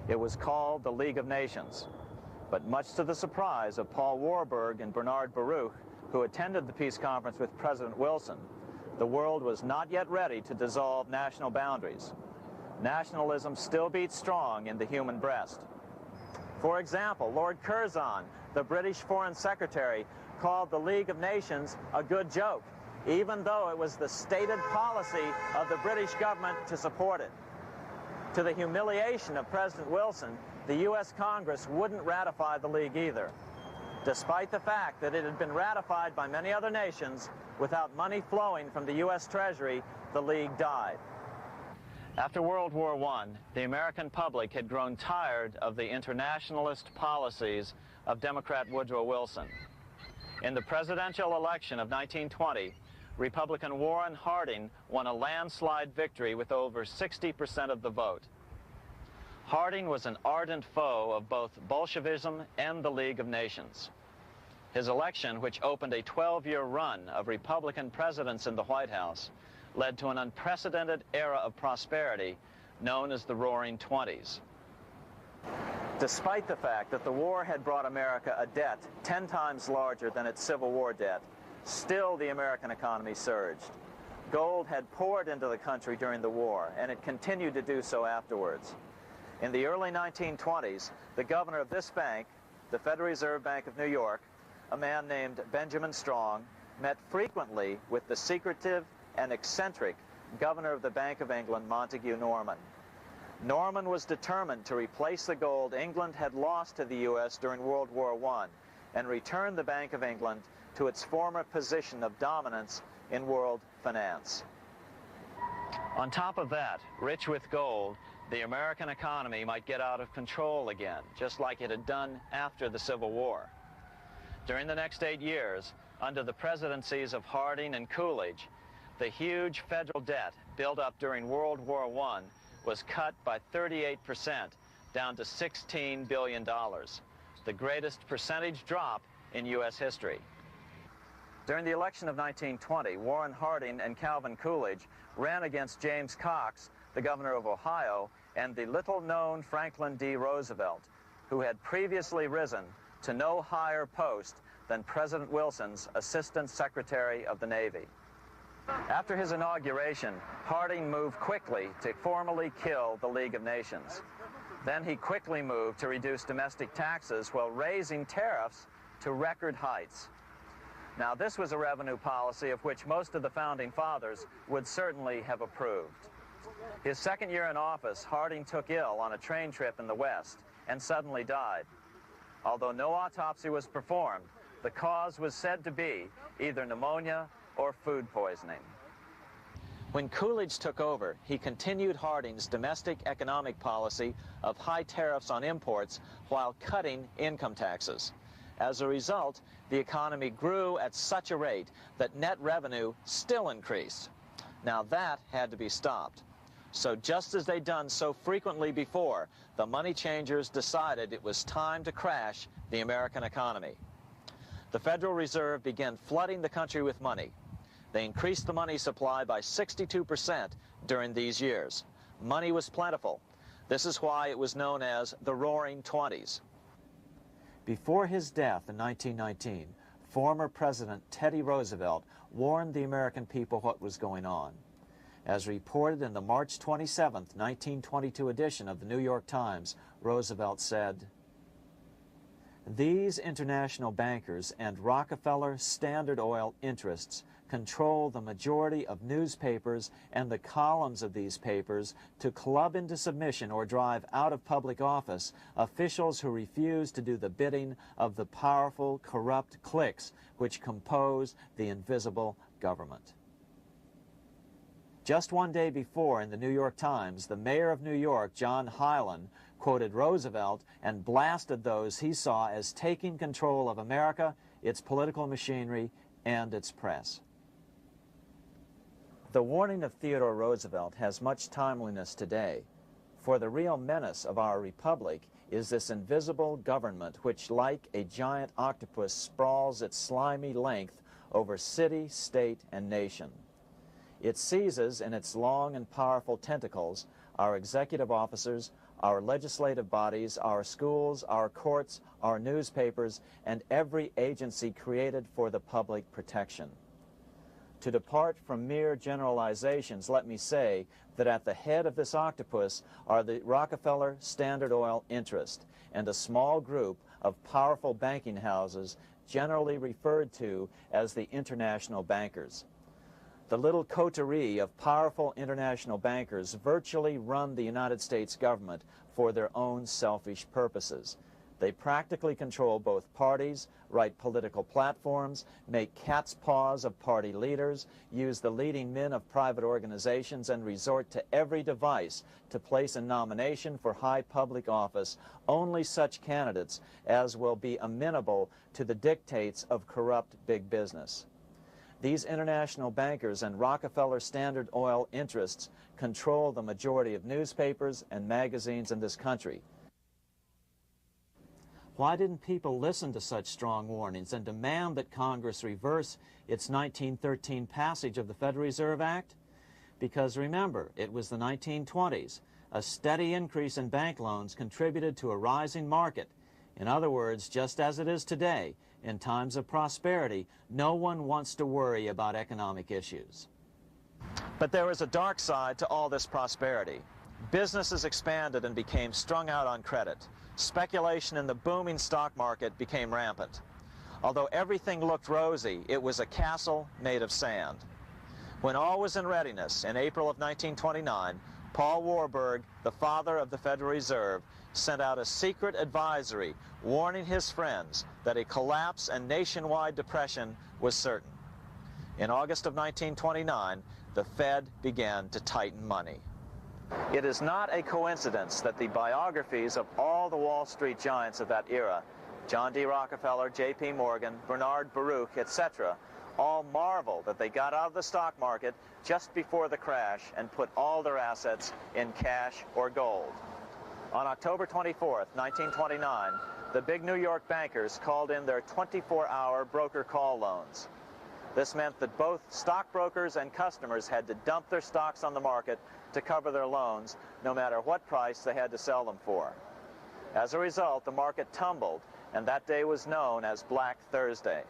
It was called the League of Nations. But much to the surprise of Paul Warburg and Bernard Baruch, who attended the peace conference with President Wilson, the world was not yet ready to dissolve national boundaries. Nationalism still beats strong in the human breast. For example, Lord Curzon, the British Foreign Secretary, called the League of Nations a good joke, even though it was the stated policy of the British government to support it. To the humiliation of President Wilson, the U.S. Congress wouldn't ratify the League either. Despite the fact that it had been ratified by many other nations, without money flowing from the U.S. Treasury, the League died. After World War I, the American public had grown tired of the internationalist policies of Democrat Woodrow Wilson. In the presidential election of 1920, Republican Warren Harding won a landslide victory with over 60% of the vote. Harding was an ardent foe of both Bolshevism and the League of Nations. His election, which opened a 12-year run of Republican presidents in the White House, led to an unprecedented era of prosperity known as the Roaring Twenties. Despite the fact that the war had brought America a debt 10 times larger than its Civil War debt, still the American economy surged. Gold had poured into the country during the war, and it continued to do so afterwards. In the early 1920s, the governor of this bank, the Federal Reserve Bank of New York, a man named Benjamin Strong, met frequently with the secretive and eccentric governor of the Bank of England, Montague Norman. Norman was determined to replace the gold England had lost to the U.S. during World War I and return the Bank of England to its former position of dominance in world finance. On top of that, rich with gold, the American economy might get out of control again, just like it had done after the Civil War. During the next 8 years, under the presidencies of Harding and Coolidge, the huge federal debt built up during World War I was cut by 38%, down to $16 billion, the greatest percentage drop in U.S. history. During the election of 1920, Warren Harding and Calvin Coolidge ran against James Cox, the governor of Ohio, and the little-known Franklin D. Roosevelt, who had previously risen to no higher post than President Wilson's Assistant Secretary of the Navy. After his inauguration, Harding moved quickly to formally kill the League of Nations. Then he quickly moved to reduce domestic taxes while raising tariffs to record heights. Now, this was a revenue policy of which most of the founding fathers would certainly have approved. His second year in office, Harding took ill on a train trip in the West and suddenly died. Although no autopsy was performed, the cause was said to be either pneumonia or food poisoning. When Coolidge took over, he continued Harding's domestic economic policy of high tariffs on imports while cutting income taxes. As a result, the economy grew at such a rate that net revenue still increased. Now that had to be stopped. So just as they'd done so frequently before, the money changers decided it was time to crash the American economy. The Federal Reserve began flooding the country with money. They increased the money supply by 62% during these years. Money was plentiful. This is why it was known as the Roaring Twenties. Before his death in 1919, former President Teddy Roosevelt warned the American people what was going on. As reported in the March 27, 1922 edition of the New York Times, Roosevelt said, "These international bankers and Rockefeller Standard Oil interests control the majority of newspapers and the columns of these papers to club into submission or drive out of public office officials who refuse to do the bidding of the powerful, corrupt cliques which compose the invisible government." Just one day before, in the New York Times, the mayor of New York, John Hylan, quoted Roosevelt and blasted those he saw as taking control of America, its political machinery, and its press. The warning of Theodore Roosevelt has much timeliness today, for the real menace of our republic is this invisible government which, like a giant octopus, sprawls its slimy length over city, state, and nation. It seizes in its long and powerful tentacles our executive officers, our legislative bodies, our schools, our courts, our newspapers, and every agency created for the public protection. To depart from mere generalizations, let me say that at the head of this octopus are the Rockefeller Standard Oil interest and a small group of powerful banking houses generally referred to as the international bankers. The little coterie of powerful international bankers virtually run the United States government for their own selfish purposes. They practically control both parties, write political platforms, make cat's paws of party leaders, use the leading men of private organizations, and resort to every device to place a nomination for high public office only such candidates as will be amenable to the dictates of corrupt big business. These international bankers and Rockefeller Standard Oil interests control the majority of newspapers and magazines in this country. Why didn't people listen to such strong warnings and demand that Congress reverse its 1913 passage of the Federal Reserve Act? Because remember, it was the 1920s. A steady increase in bank loans contributed to a rising market. In other words, just as it is today, in times of prosperity, no one wants to worry about economic issues. But there was a dark side to all this prosperity. Businesses expanded and became strung out on credit. Speculation in the booming stock market became rampant. Although everything looked rosy, it was a castle made of sand. When all was in readiness, in April of 1929, Paul Warburg, the father of the Federal Reserve, sent out a secret advisory warning his friends that a collapse and nationwide depression was certain. In August of 1929, the Fed began to tighten money. It is not a coincidence that the biographies of all the Wall Street giants of that era, John D. Rockefeller, J.P. Morgan, Bernard Baruch, etc., all marvel that they got out of the stock market just before the crash and put all their assets in cash or gold. On October 24th, 1929, the big New York bankers called in their 24-hour broker call loans. This meant that both stockbrokers and customers had to dump their stocks on the market to cover their loans, no matter what price they had to sell them for. As a result, the market tumbled, and that day was known as Black Thursday.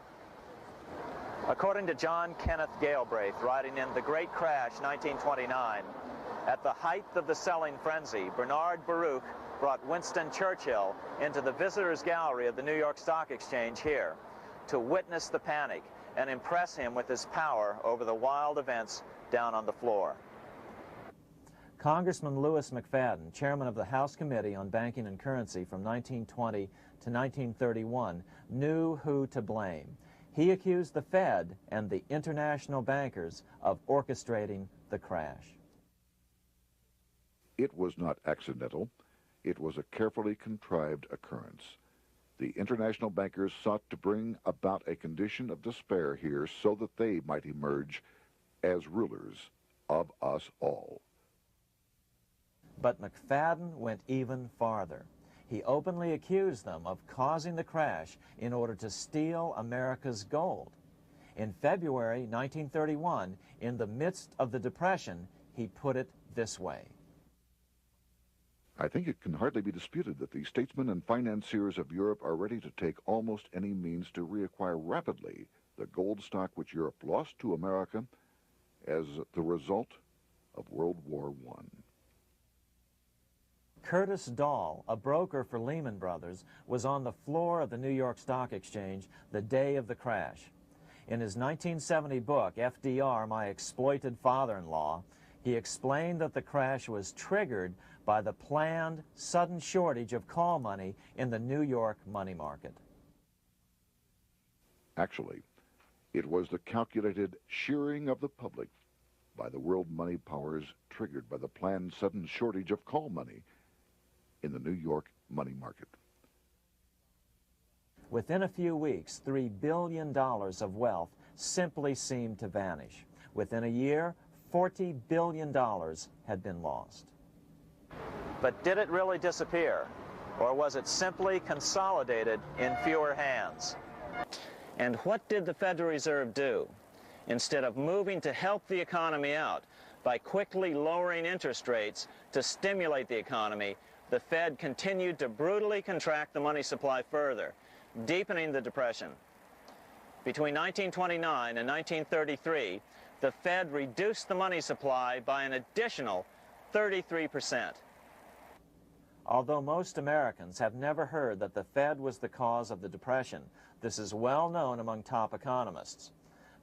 According to John Kenneth Galbraith, writing in The Great Crash, 1929, at the height of the selling frenzy, Bernard Baruch brought Winston Churchill into the visitors' gallery of the New York Stock Exchange here to witness the panic and impress him with his power over the wild events down on the floor. Congressman Louis McFadden, chairman of the House Committee on Banking and Currency from 1920 to 1931, knew who to blame. He accused the Fed and the international bankers of orchestrating the crash. It was not accidental. It was a carefully contrived occurrence. The international bankers sought to bring about a condition of despair here so that they might emerge as rulers of us all. But McFadden went even farther. He openly accused them of causing the crash in order to steal America's gold. In February 1931, in the midst of the Depression, he put it this way. I think it can hardly be disputed that the statesmen and financiers of Europe are ready to take almost any means to reacquire rapidly the gold stock which Europe lost to America as the result of World War I. Curtis Dahl, a broker for Lehman Brothers, was on the floor of the New York Stock Exchange the day of the crash. In his 1970 book, FDR, My Exploited Father-in-Law, he explained that the crash was triggered by the planned sudden shortage of call money in the New York money market. Actually, it was the calculated shearing of the public by the world money powers triggered by the planned sudden shortage of call money in the New York money market. Within a few weeks, $3 billion of wealth simply seemed to vanish. Within a year, $40 billion had been lost. But did it really disappear? Or was it simply consolidated in fewer hands? And what did the Federal Reserve do? Instead of moving to help the economy out by quickly lowering interest rates to stimulate the economy, the Fed continued to brutally contract the money supply further, deepening the Depression. Between 1929 and 1933, the Fed reduced the money supply by an additional 33%. Although most Americans have never heard that the Fed was the cause of the Depression, this is well known among top economists.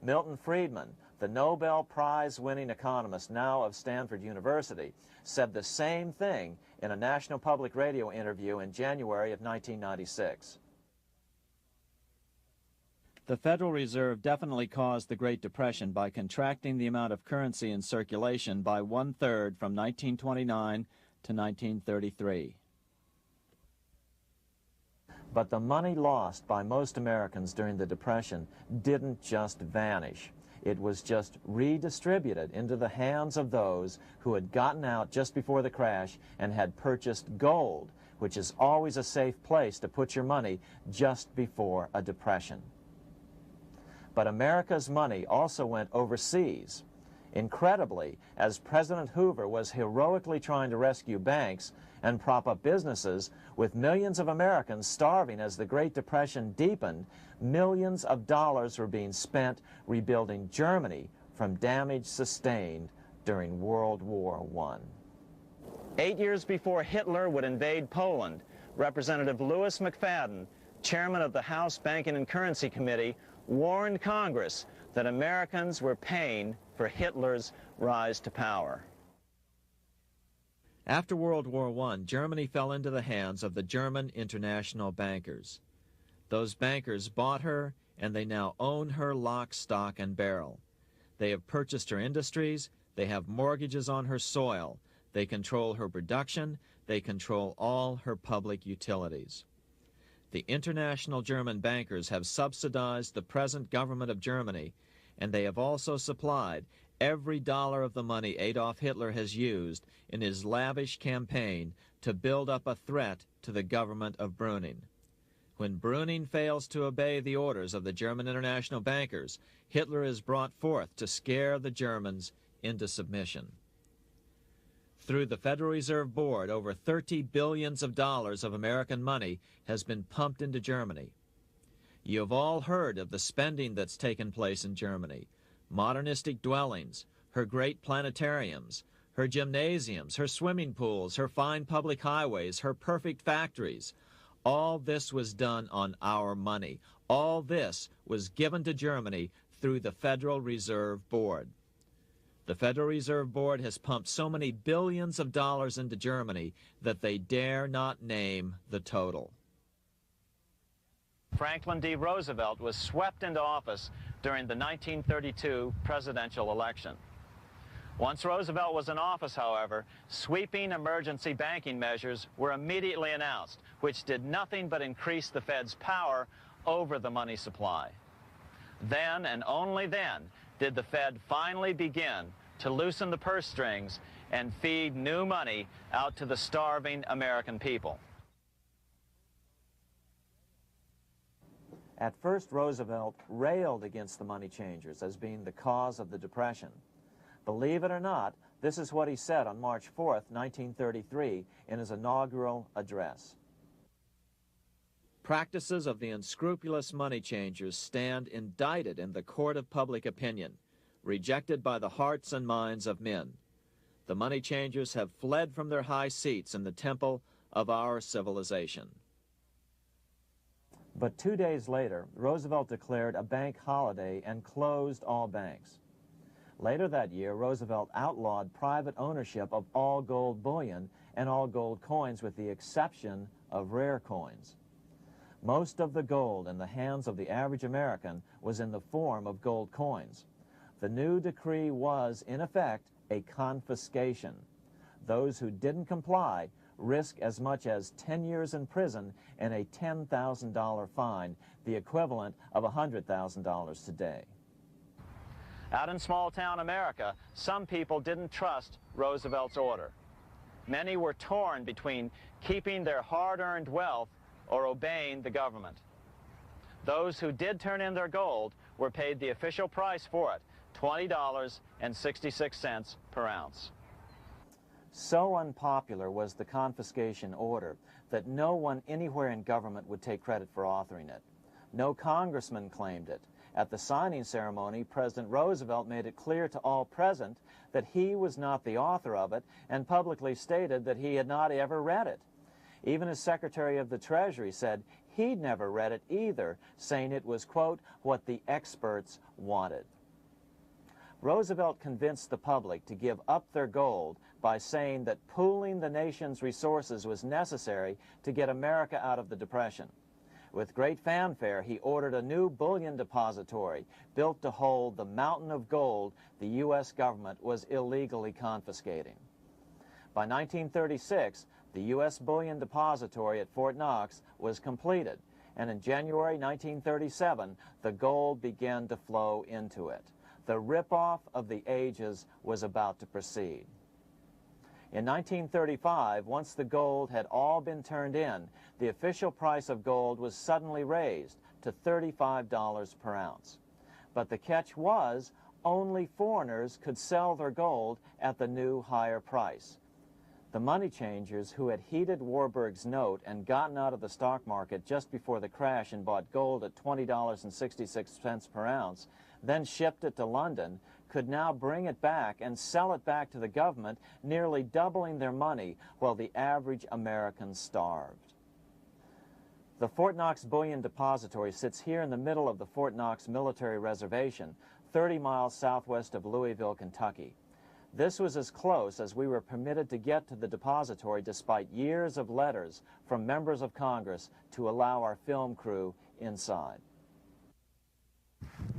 Milton Friedman, the Nobel Prize-winning economist now of Stanford University, said the same thing in a National Public Radio interview in January of 1996. The Federal Reserve definitely caused the Great Depression by contracting the amount of currency in circulation by 1/3 from 1929 to 1933. But the money lost by most Americans during the Depression didn't just vanish. It was just redistributed into the hands of those who had gotten out just before the crash and had purchased gold, which is always a safe place to put your money just before a depression. But America's money also went overseas. Incredibly, as President Hoover was heroically trying to rescue banks and prop up businesses, with millions of Americans starving as the Great Depression deepened, millions of dollars were being spent rebuilding Germany from damage sustained during World War I. 8 years before Hitler would invade Poland, Representative Louis McFadden, chairman of the House Banking and Currency Committee, warned Congress that Americans were paying for Hitler's rise to power. After World War I, Germany fell into the hands of the German international bankers. Those bankers bought her, and they now own her lock, stock, and barrel. They have purchased her industries, they have mortgages on her soil, they control her production, they control all her public utilities. The international German bankers have subsidized the present government of Germany, and they have also supplied every dollar of the money Adolf Hitler has used in his lavish campaign to build up a threat to the government of Brüning. When Brüning fails to obey the orders of the German international bankers, Hitler is brought forth to scare the Germans into submission. Through the Federal Reserve Board, over $30 billion of American money has been pumped into Germany. You have all heard of the spending that's taken place in Germany. Modernistic dwellings, her great planetariums, her gymnasiums, her swimming pools, her fine public highways, her perfect factories. All this was done on our money. All this was given to Germany through the Federal Reserve Board. The Federal Reserve Board has pumped so many billions of dollars into Germany that they dare not name the total. Franklin D. Roosevelt was swept into office during the 1932 presidential election. Once Roosevelt was in office, however, sweeping emergency banking measures were immediately announced, which did nothing but increase the Fed's power over the money supply. Then, and only then, did the Fed finally begin to loosen the purse strings and feed new money out to the starving American people. At first, Roosevelt railed against the money changers as being the cause of the Depression. Believe it or not, this is what he said on March 4th, 1933, in his inaugural address. Practices of the unscrupulous money changers stand indicted in the court of public opinion, rejected by the hearts and minds of men. The money changers have fled from their high seats in the temple of our civilization. But 2 days later, Roosevelt declared a bank holiday and closed all banks. Later that year, Roosevelt outlawed private ownership of all gold bullion and all gold coins with the exception of rare coins. Most of the gold in the hands of the average American was in the form of gold coins. The new decree was, in effect, a confiscation. Those who didn't comply risk as much as 10 years in prison and a $10,000 fine, the equivalent of $100,000 today. Out in small-town America, some people didn't trust Roosevelt's order. Many were torn between keeping their hard-earned wealth or obeying the government. Those who did turn in their gold were paid the official price for it, $20.66 per ounce. So unpopular was the confiscation order that no one anywhere in government would take credit for authoring it. No congressman claimed it. At the signing ceremony, President Roosevelt made it clear to all present that he was not the author of it and publicly stated that he had not ever read it. Even his Secretary of the Treasury said he'd never read it either, saying it was, quote, what the experts wanted. Roosevelt convinced the public to give up their gold by saying that pooling the nation's resources was necessary to get America out of the Depression. With great fanfare, he ordered a new bullion depository built to hold the mountain of gold the U.S. government was illegally confiscating. By 1936, the U.S. bullion depository at Fort Knox was completed, and in January 1937, the gold began to flow into it. The rip-off of the ages was about to proceed. In 1935, once the gold had all been turned in, the official price of gold was suddenly raised to $35 per ounce. But the catch was, only foreigners could sell their gold at the new higher price. The money changers who had heeded Warburg's note and gotten out of the stock market just before the crash and bought gold at $20.66 per ounce, then shipped it to London, could now bring it back and sell it back to the government, nearly doubling their money while the average American starved. The Fort Knox Bullion Depository sits here in the middle of the Fort Knox Military Reservation, 30 miles southwest of Louisville, Kentucky. This was as close as we were permitted to get to the depository despite years of letters from members of Congress to allow our film crew inside.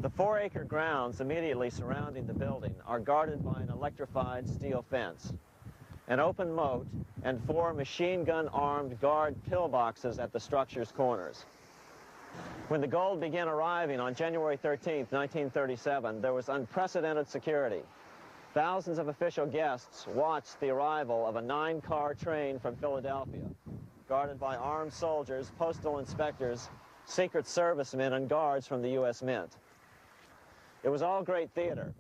The 4-acre grounds immediately surrounding the building are guarded by an electrified steel fence, an open moat, and 4 machine-gun-armed guard pillboxes at the structure's corners. When the gold began arriving on January 13, 1937, there was unprecedented security. Thousands of official guests watched the arrival of a 9-car train from Philadelphia, guarded by armed soldiers, postal inspectors, Secret Servicemen, and guards from the U.S. Mint. It was all great theater.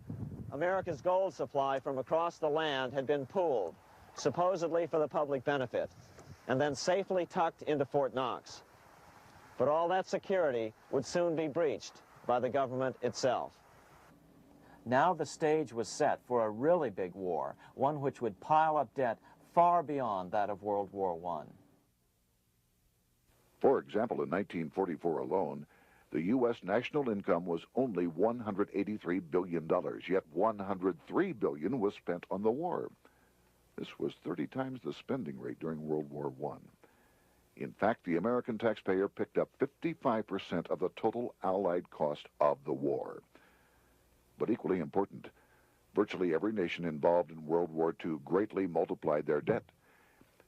America's gold supply from across the land had been pooled, supposedly for the public benefit, and then safely tucked into Fort Knox. But all that security would soon be breached by the government itself. Now the stage was set for a really big war, one which would pile up debt far beyond that of World War I. For example, in 1944 alone, the U.S. national income was only $183 billion, yet $103 billion was spent on the war. This was 30 times the spending rate during World War I. In fact, the American taxpayer picked up 55% of the total Allied cost of the war. But equally important, virtually every nation involved in World War II greatly multiplied their debt.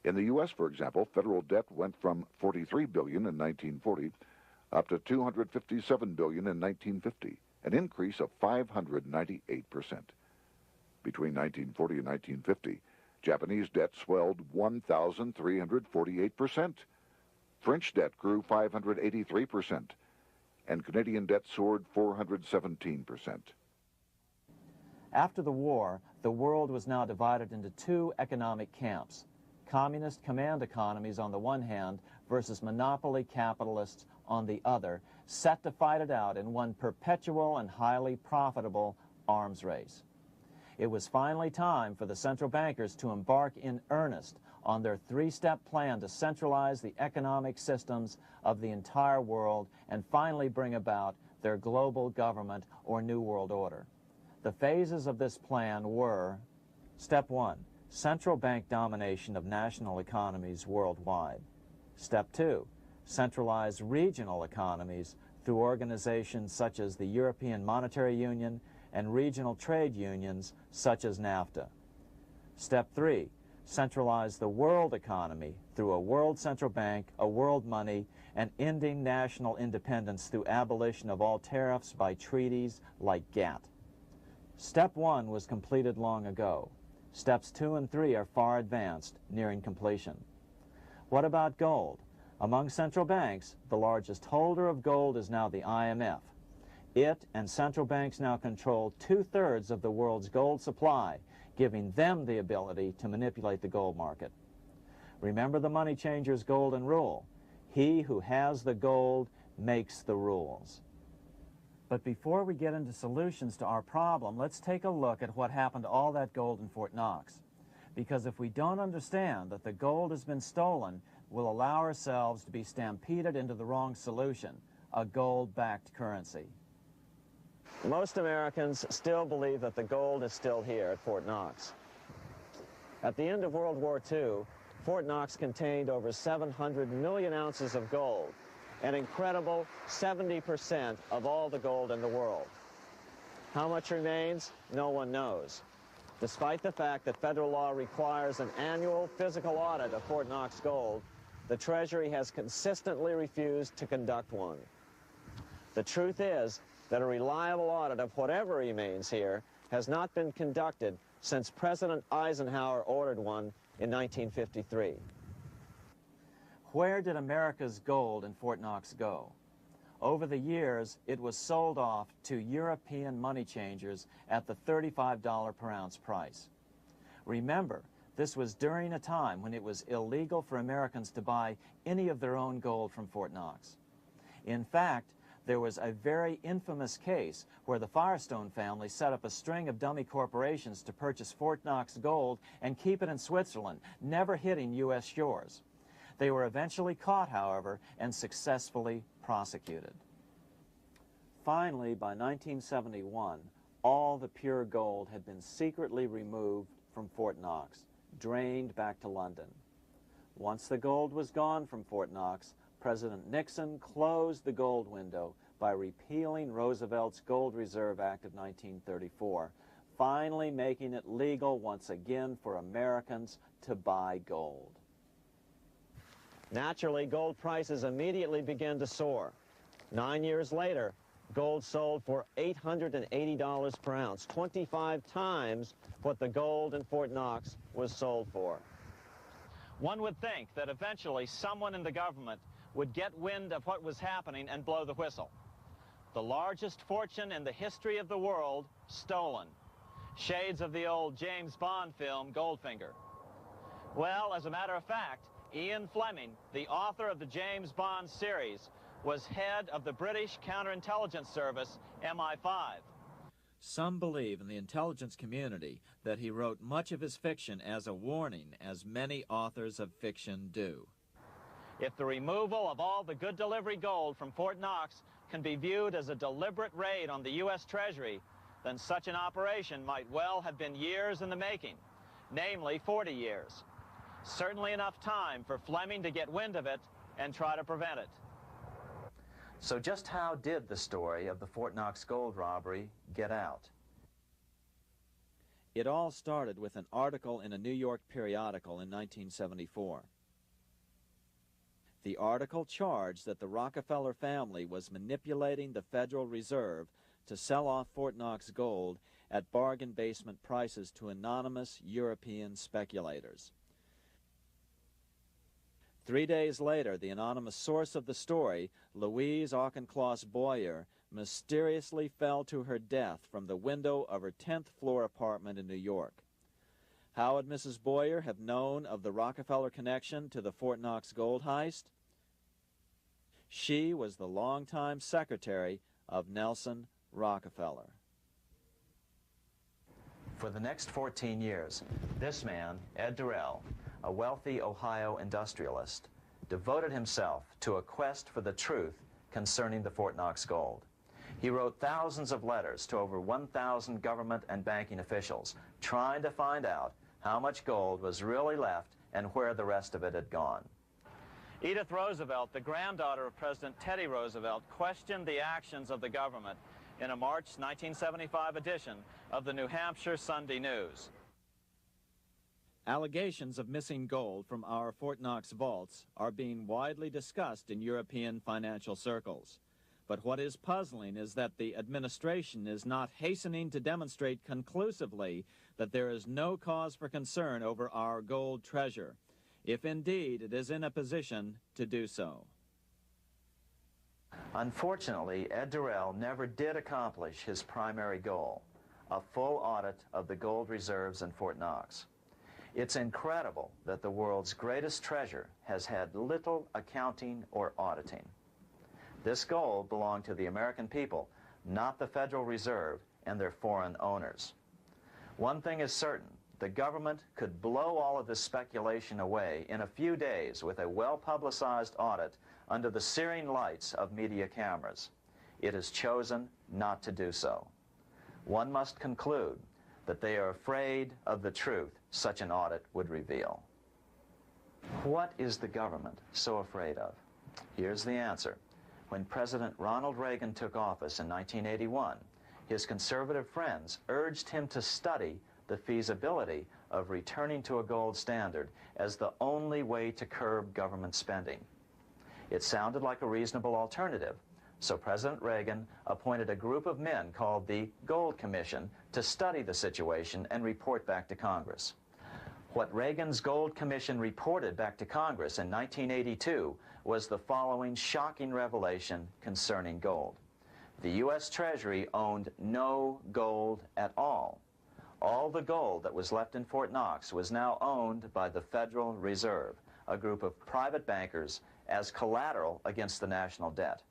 In the U.S., for example, federal debt went from $43 billion in 1940 up to $257 billion in 1950, an increase of 598%. Between 1940 and 1950, Japanese debt swelled 1,348%. French debt grew 583%, and Canadian debt soared 417%. After the war, the world was now divided into 2 economic camps: communist command economies on the one hand versus monopoly capitalists on the other, set to fight it out in one perpetual and highly profitable arms race. It was finally time for the central bankers to embark in earnest on their 3-step plan to centralize the economic systems of the entire world and finally bring about their global government or New World Order. The phases of this plan were: Step 1, central bank domination of national economies worldwide. Step 2, centralize regional economies through organizations such as the European Monetary Union and regional trade unions such as NAFTA. Step 3, centralize the world economy through a world central bank, a world money, and ending national independence through abolition of all tariffs by treaties like GATT. Step 1 was completed long ago. Steps 2 and 3 are far advanced, nearing completion. What about gold? Among central banks, the largest holder of gold is now the IMF. It and central banks now control 2/3 of the world's gold supply, giving them the ability to manipulate the gold market. Remember the money changer's golden rule: he who has the gold makes the rules. But before we get into solutions to our problem, let's take a look at what happened to all that gold in Fort Knox. Because if we don't understand that the gold has been stolen, we'll allow ourselves to be stampeded into the wrong solution, a gold-backed currency. Most Americans still believe that the gold is still here at Fort Knox. At the end of World War II, Fort Knox contained over 700 million ounces of gold, an incredible 70% of all the gold in the world. How much remains? No one knows. Despite the fact that federal law requires an annual physical audit of Fort Knox gold, the Treasury has consistently refused to conduct one. The truth is that a reliable audit of whatever remains here has not been conducted since President Eisenhower ordered one in 1953. Where did America's gold in Fort Knox go? Over the years, it was sold off to European money changers at the $35 per ounce price. Remember, this was during a time when it was illegal for Americans to buy any of their own gold from Fort Knox. In fact, there was a very infamous case where the Firestone family set up a string of dummy corporations to purchase Fort Knox gold and keep it in Switzerland, never hitting U.S. shores. They were eventually caught, however, and successfully prosecuted. Finally, by 1971, all the pure gold had been secretly removed from Fort Knox, drained back to London. Once the gold was gone from Fort Knox, President Nixon closed the gold window by repealing Roosevelt's Gold Reserve Act of 1934, finally making it legal once again for Americans to buy gold. Naturally, gold prices immediately began to soar. 9 years later, gold sold for $880 per ounce, 25 times what the gold in Fort Knox was sold for. One would think that eventually someone in the government would get wind of what was happening and blow the whistle. The largest fortune in the history of the world stolen. Shades of the old James Bond film, Goldfinger. Well, as a matter of fact, Ian Fleming, the author of the James Bond series, was head of the British counterintelligence service, MI5. Some believe in the intelligence community that he wrote much of his fiction as a warning, as many authors of fiction do. If the removal of all the good delivery gold from Fort Knox can be viewed as a deliberate raid on the U.S. Treasury, then such an operation might well have been years in the making, namely 40 years. Certainly enough time for Fleming to get wind of it and try to prevent it. So just how did the story of the Fort Knox gold robbery get out? It all started with an article in a New York periodical in 1974. The article charged that the Rockefeller family was manipulating the Federal Reserve to sell off Fort Knox gold at bargain basement prices to anonymous European speculators. 3 days later, the anonymous source of the story, Louise Auchincloss Boyer, mysteriously fell to her death from the window of her 10th floor apartment in New York. How would Mrs. Boyer have known of the Rockefeller connection to the Fort Knox gold heist? She was the longtime secretary of Nelson Rockefeller. For the next 14 years, this man, Ed Durrell, a wealthy Ohio industrialist, devoted himself to a quest for the truth concerning the Fort Knox gold. He wrote thousands of letters to over 1,000 government and banking officials, trying to find out how much gold was really left and where the rest of it had gone. Edith Roosevelt, the granddaughter of President Teddy Roosevelt, questioned the actions of the government in a March 1975 edition of the New Hampshire Sunday News. Allegations of missing gold from our Fort Knox vaults are being widely discussed in European financial circles. But what is puzzling is that the administration is not hastening to demonstrate conclusively that there is no cause for concern over our gold treasure, if indeed it is in a position to do so. Unfortunately, Ed Durrell never did accomplish his primary goal, a full audit of the gold reserves in Fort Knox. It's incredible that the world's greatest treasure has had little accounting or auditing. This gold belonged to the American people, not the Federal Reserve and their foreign owners. One thing is certain, the government could blow all of this speculation away in a few days with a well-publicized audit under the searing lights of media cameras. It has chosen not to do so. One must conclude that they are afraid of the truth such an audit would reveal. What is the government so afraid of? Here's the answer. When President Ronald Reagan took office in 1981, his conservative friends urged him to study the feasibility of returning to a gold standard as the only way to curb government spending. It sounded like a reasonable alternative, so President Reagan appointed a group of men called the Gold Commission to study the situation and report back to Congress. What Reagan's Gold Commission reported back to Congress in 1982 was the following shocking revelation concerning gold. The U.S. Treasury owned no gold at all. All the gold that was left in Fort Knox was now owned by the Federal Reserve, a group of private bankers, as collateral against the national debt.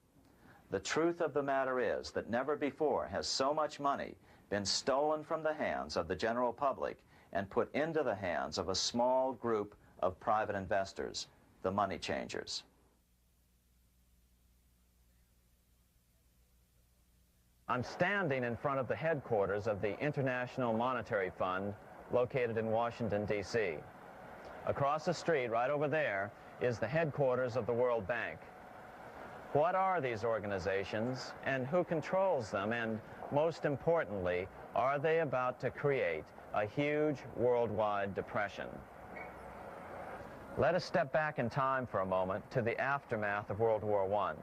The truth of the matter is that never before has so much money been stolen from the hands of the general public and put into the hands of a small group of private investors, the money changers. I'm standing in front of the headquarters of the International Monetary Fund located in Washington, D.C. Across the street, right over there, is the headquarters of the World Bank. What are these organizations and who controls them? And most importantly, are they about to create a huge worldwide depression? Let us step back in time for a moment to the aftermath of World War I.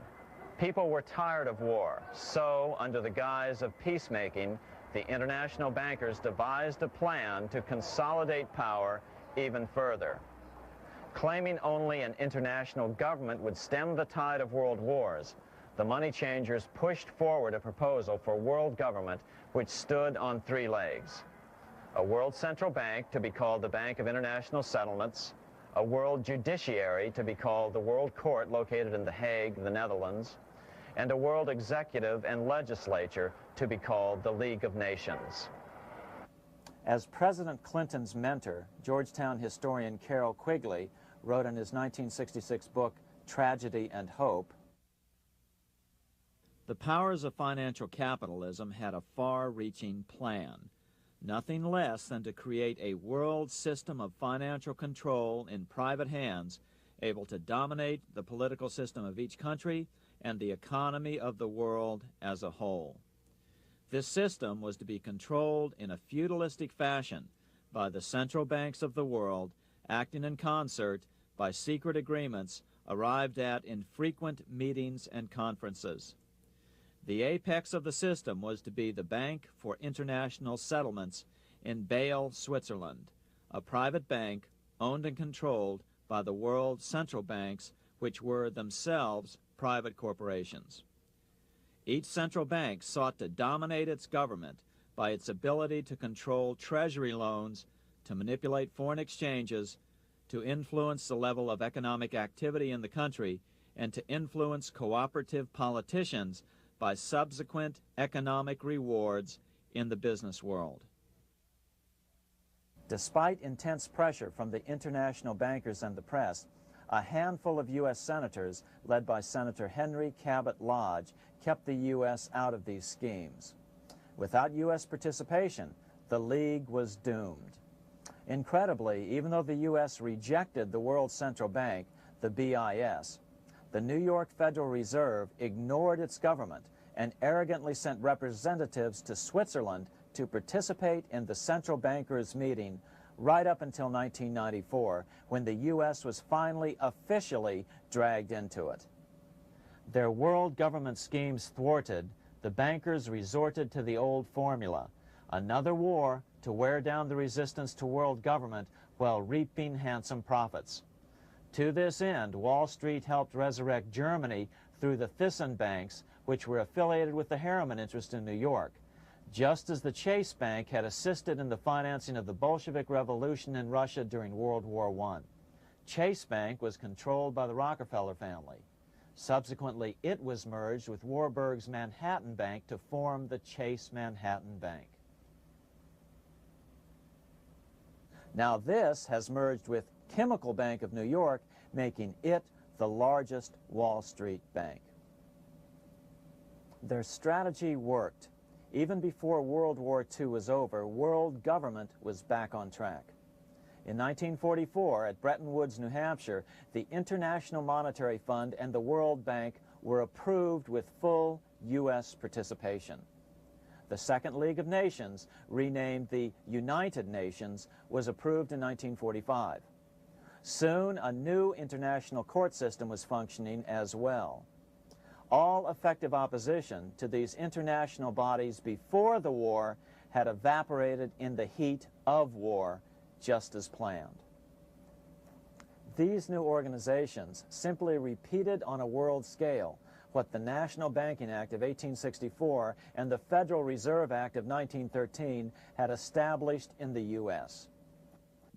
People were tired of war, so under the guise of peacemaking, the international bankers devised a plan to consolidate power even further. Claiming only an international government would stem the tide of world wars, the money changers pushed forward a proposal for world government which stood on three legs. A world central bank to be called the Bank of International Settlements, a world judiciary to be called the World Court located in The Hague, the Netherlands, and a world executive and legislature to be called the League of Nations. As President Clinton's mentor, Georgetown historian Carroll Quigley wrote in his 1966 book, Tragedy and Hope, the powers of financial capitalism had a far-reaching plan, nothing less than to create a world system of financial control in private hands, able to dominate the political system of each country and the economy of the world as a whole. This system was to be controlled in a feudalistic fashion by the central banks of the world, acting in concert by secret agreements arrived at in frequent meetings and conferences. The apex of the system was to be the Bank for International Settlements in Basel, Switzerland, a private bank owned and controlled by the world central banks, which were themselves private corporations. Each central bank sought to dominate its government by its ability to control treasury loans, to manipulate foreign exchanges, to influence the level of economic activity in the country, and to influence cooperative politicians by subsequent economic rewards in the business world. Despite intense pressure from the international bankers and the press, a handful of U.S. senators, led by Senator Henry Cabot Lodge, kept the U.S. out of these schemes. Without U.S. participation, the League was doomed. Incredibly, even though the U.S. rejected the World Central Bank, the BIS, the New York Federal Reserve ignored its government and arrogantly sent representatives to Switzerland to participate in the central bankers' meeting right up until 1994, when the U.S. was finally officially dragged into it. Their world government schemes thwarted, the bankers resorted to the old formula: another war to wear down the resistance to world government while reaping handsome profits. To this end, Wall Street helped resurrect Germany through the Thyssen banks, which were affiliated with the Harriman interest in New York, just as the Chase Bank had assisted in the financing of the Bolshevik Revolution in Russia during World War I. Chase Bank was controlled by the Rockefeller family. Subsequently, it was merged with Warburg's Manhattan Bank to form the Chase Manhattan Bank. Now this has merged with Chemical Bank of New York, making it the largest Wall Street bank. Their strategy worked. Even before World War II was over, world government was back on track. In 1944, at Bretton Woods, New Hampshire, the International Monetary Fund and the World Bank were approved with full U.S. participation. The Second League of Nations, renamed the United Nations, was approved in 1945. Soon, a new international court system was functioning as well. All effective opposition to these international bodies before the war had evaporated in the heat of war, just as planned. These new organizations simply repeated on a world scale what the National Banking Act of 1864 and the Federal Reserve Act of 1913 had established in the U.S.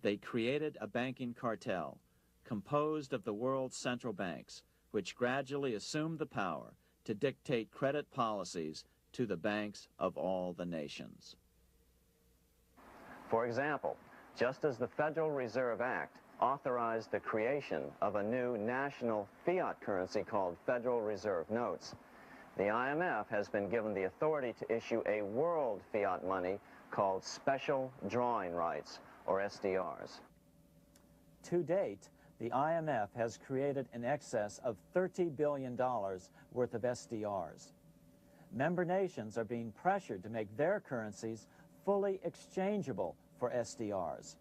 They created a banking cartel composed of the world's central banks, which gradually assumed the power to dictate credit policies to the banks of all the nations. For example, just as the Federal Reserve Act authorized the creation of a new national fiat currency called Federal Reserve Notes, the IMF has been given the authority to issue a world fiat money called Special Drawing Rights, or SDRs. To date, the IMF has created in excess of $30 billion worth of SDRs. Member nations are being pressured to make their currencies fully exchangeable for SDRs.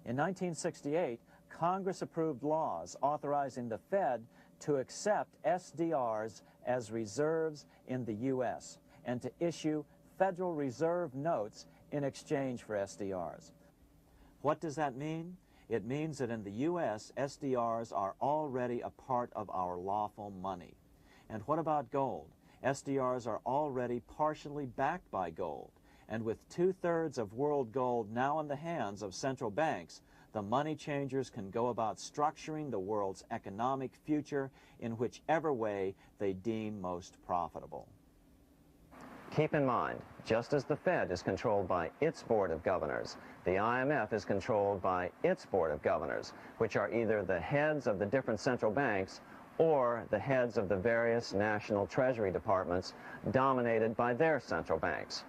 In 1968, Congress approved laws authorizing the Fed to accept SDRs as reserves in the U.S. and to issue Federal Reserve notes in exchange for SDRs. What does that mean? It means that in the U.S., SDRs are already a part of our lawful money. And what about gold? SDRs are already partially backed by gold. And with 2/3 of world gold now in the hands of central banks, the money changers can go about structuring the world's economic future in whichever way they deem most profitable. Keep in mind, just as the Fed is controlled by its Board of Governors, the IMF is controlled by its Board of Governors, which are either the heads of the different central banks or the heads of the various national treasury departments dominated by their central banks.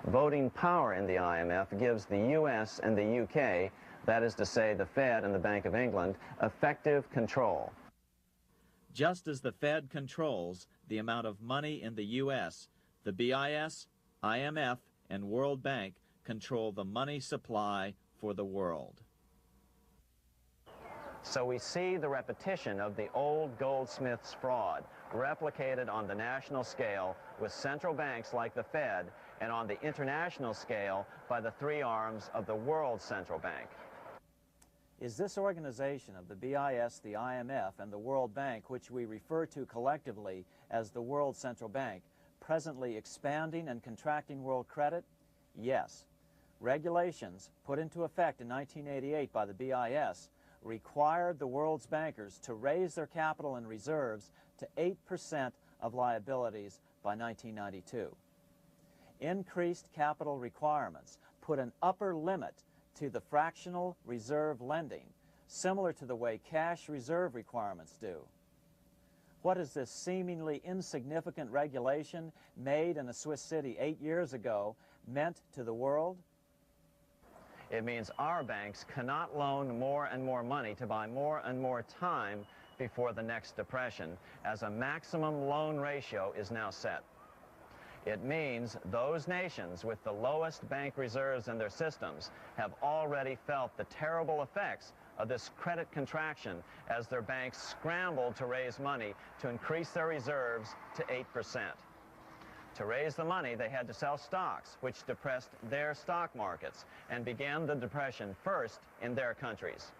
Voting power in the IMF gives the U.S. and the UK, that is to say the Fed and the Bank of England, effective control. Just as the Fed controls the amount of money in the U.S., the BIS, IMF, and World Bank control the money supply for the world. So we see the repetition of the old goldsmith's fraud replicated on the national scale with central banks like the Fed and on the international scale by the three arms of the world central bank. Is this organization of the BIS, the IMF, and the World Bank, which we refer to collectively as the World Central Bank, presently expanding and contracting world credit? Yes. Regulations put into effect in 1988 by the BIS required the world's bankers to raise their capital and reserves to 8% of liabilities by 1992. Increased capital requirements put an upper limit to the fractional reserve lending, similar to the way cash reserve requirements do. What has this seemingly insignificant regulation made in a Swiss city 8 years ago meant to the world? It means our banks cannot loan more and more money to buy more and more time before the next depression, as a maximum loan ratio is now set. It means those nations with the lowest bank reserves in their systems have already felt the terrible effects of this credit contraction as their banks scrambled to raise money to increase their reserves to 8%. To raise the money, they had to sell stocks, which depressed their stock markets and began the depression first in their countries.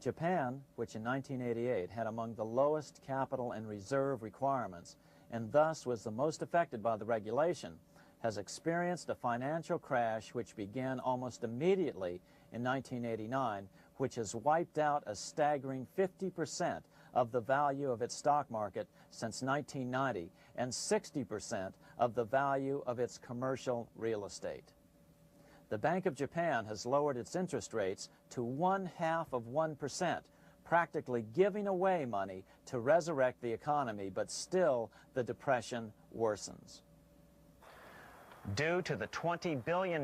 Japan, which in 1988 had among the lowest capital and reserve requirements and thus was the most affected by the regulation, has experienced a financial crash which began almost immediately in 1989, which has wiped out a staggering 50% of the value of its stock market since 1990 and 60% of the value of its commercial real estate. The Bank of Japan has lowered its interest rates to 0.5%, practically giving away money to resurrect the economy, but still the depression worsens. Due to the $20 billion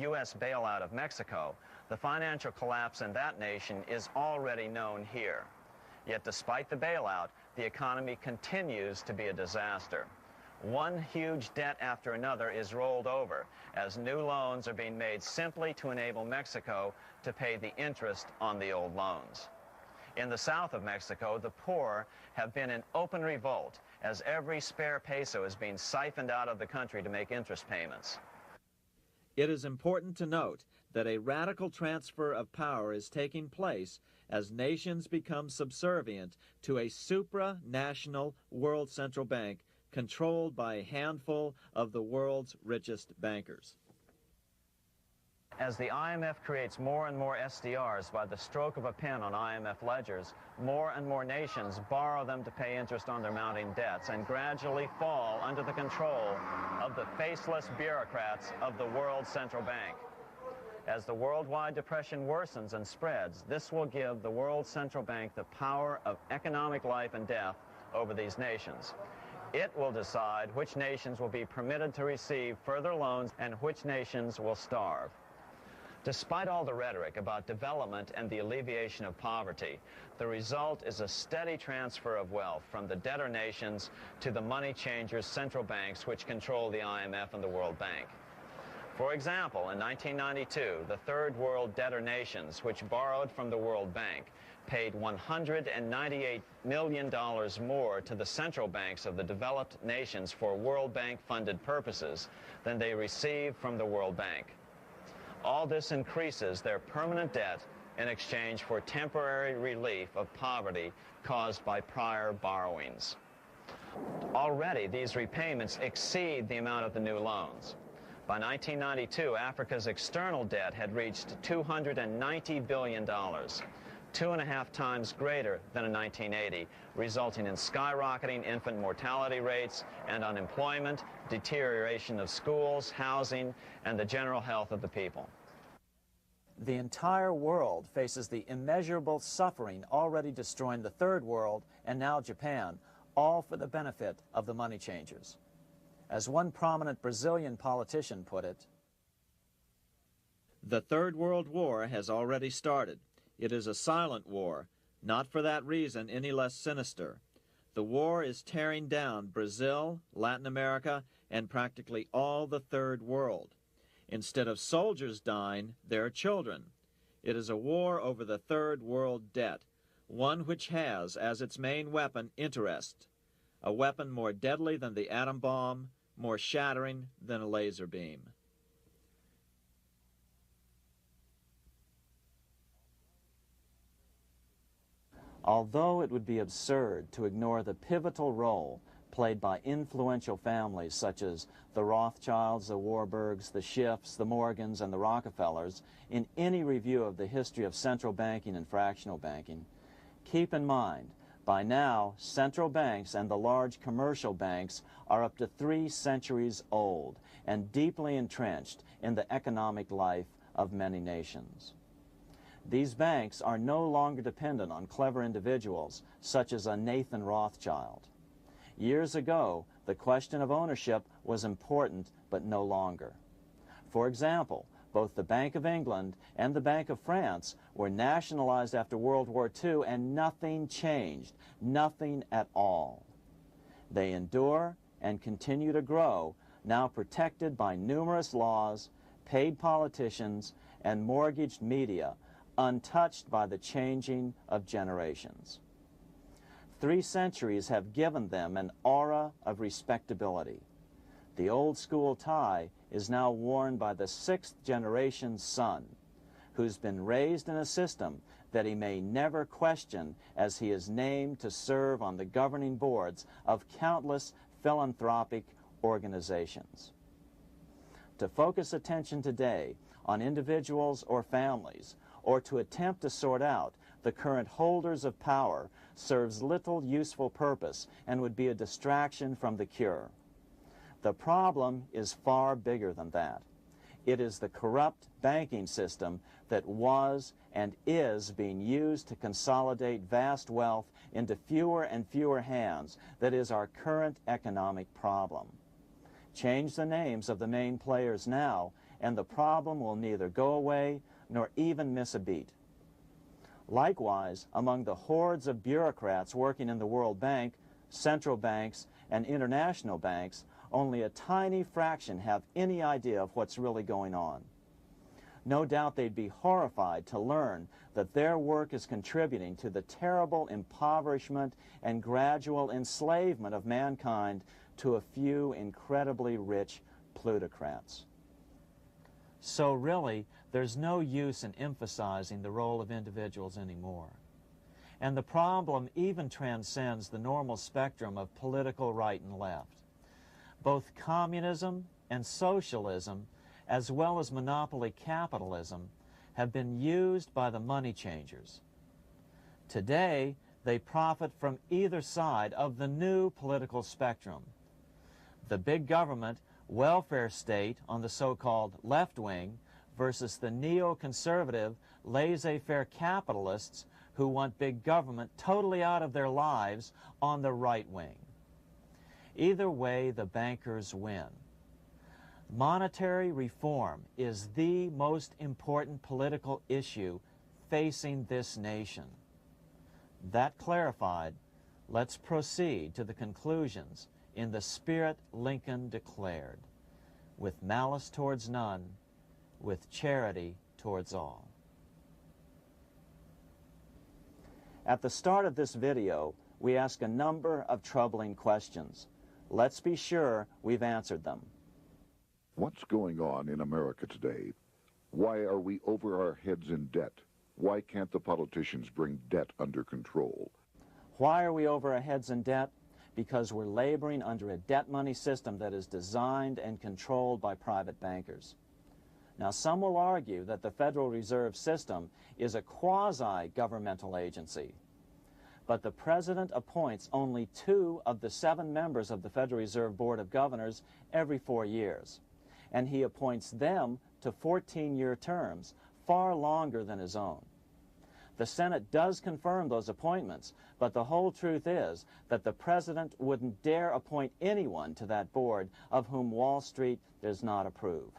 U.S. bailout of Mexico, the financial collapse in that nation is already known here. Yet despite the bailout, the economy continues to be a disaster. One huge debt after another is rolled over as new loans are being made simply to enable Mexico to pay the interest on the old loans. In the south of Mexico, the poor have been in open revolt as every spare peso is being siphoned out of the country to make interest payments. It is important to note that a radical transfer of power is taking place as nations become subservient to a supranational world central bank controlled by a handful of the world's richest bankers. As the IMF creates more and more SDRs by the stroke of a pen on IMF ledgers, more and more nations borrow them to pay interest on their mounting debts and gradually fall under the control of the faceless bureaucrats of the World Central Bank. As the worldwide depression worsens and spreads, this will give the World Central Bank the power of economic life and death over these nations. It will decide which nations will be permitted to receive further loans and which nations will starve. Despite all the rhetoric about development and the alleviation of poverty, the result is a steady transfer of wealth from the debtor nations to the money changers' central banks which control the IMF and the World Bank. For example, in 1992, the third world debtor nations, which borrowed from the World Bank, paid $198 million more to the central banks of the developed nations for World Bank-funded purposes than they received from the World Bank. All this increases their permanent debt in exchange for temporary relief of poverty caused by prior borrowings. Already, these repayments exceed the amount of the new loans. By 1992, Africa's external debt had reached $290 billion, 2.5 times greater than in 1980, resulting in skyrocketing infant mortality rates and unemployment, deterioration of schools, housing, and the general health of the people. The entire world faces the immeasurable suffering already destroying the third world and now Japan, all for the benefit of the money changers. As one prominent Brazilian politician put it, "The Third World War has already started. It is a silent war, not for that reason any less sinister. The war is tearing down Brazil, Latin America, and practically all the Third World. Instead of soldiers dying, there are children. It is a war over the Third World debt, one which has as its main weapon interest, a weapon more deadly than the atom bomb, more shattering than a laser beam." Although it would be absurd to ignore the pivotal role played by influential families such as the Rothschilds, the Warburgs, the Schiffs, the Morgans, and the Rockefellers in any review of the history of central banking and fractional banking, keep in mind, by now, central banks and the large commercial banks are up to 3 centuries old and deeply entrenched in the economic life of many nations. These banks are no longer dependent on clever individuals such as a Nathan Rothschild. Years ago, the question of ownership was important, but no longer. For example, both the Bank of England and the Bank of France were nationalized after World War II, and nothing changed, nothing at all. They endure and continue to grow, now protected by numerous laws, paid politicians, and mortgaged media, untouched by the changing of generations. 3 centuries have given them an aura of respectability. The old school tie is now worn by the 6th generation son, who's been raised in a system that he may never question as he is named to serve on the governing boards of countless philanthropic organizations. To focus attention today on individuals or families, or to attempt to sort out the current holders of power serves little useful purpose and would be a distraction from the cure. The problem is far bigger than that. It is the corrupt banking system that was and is being used to consolidate vast wealth into fewer and fewer hands that is our current economic problem. Change the names of the main players now, and the problem will neither go away nor even miss a beat. Likewise, among the hordes of bureaucrats working in the World Bank, central banks, and international banks, only a tiny fraction have any idea of what's really going on. No doubt they'd be horrified to learn that their work is contributing to the terrible impoverishment and gradual enslavement of mankind to a few incredibly rich plutocrats. So really, there's no use in emphasizing the role of individuals anymore. And the problem even transcends the normal spectrum of political right and left. Both communism and socialism, as well as monopoly capitalism, have been used by the money changers. Today, they profit from either side of the new political spectrum. The big government, welfare state on the so-called left wing versus the neoconservative, laissez-faire capitalists who want big government totally out of their lives on the right wing. Either way, the bankers win. Monetary reform is the most important political issue facing this nation. That clarified, let's proceed to the conclusions in the spirit Lincoln declared, with malice towards none, with charity towards all. At the start of this video, we ask a number of troubling questions. Let's be sure we've answered them. What's going on in America today? Why are we over our heads in debt? Why can't the politicians bring debt under control? Why are we over our heads in debt? Because we're laboring under a debt money system that is designed and controlled by private bankers. Now, some will argue that the Federal Reserve System is a quasi-governmental agency. But the President appoints only 2 of the 7 members of the Federal Reserve Board of Governors every 4 years. And he appoints them to 14-year terms, far longer than his own. The Senate does confirm those appointments, but the whole truth is that the President wouldn't dare appoint anyone to that board of whom Wall Street does not approve.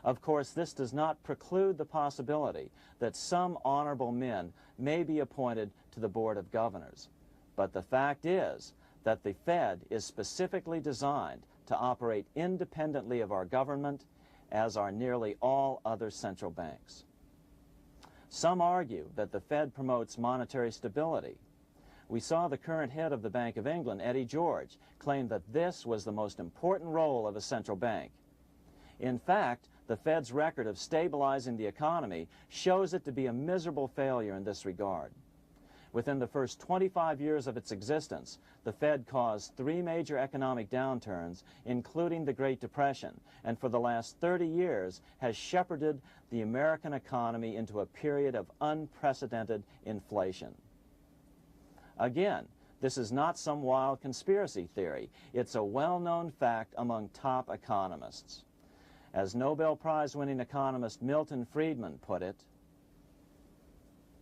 Of course, this does not preclude the possibility that some honorable men may be appointed to the Board of Governors. But the fact is that the Fed is specifically designed to operate independently of our government, as are nearly all other central banks. Some argue that the Fed promotes monetary stability. We saw the current head of the Bank of England, Eddie George, claim that this was the most important role of a central bank. In fact, the Fed's record of stabilizing the economy shows it to be a miserable failure in this regard. Within the first 25 years of its existence, the Fed caused 3 major economic downturns, including the Great Depression, and for the last 30 years has shepherded the American economy into a period of unprecedented inflation. Again, this is not some wild conspiracy theory. It's a well-known fact among top economists. As Nobel Prize-winning economist Milton Friedman put it,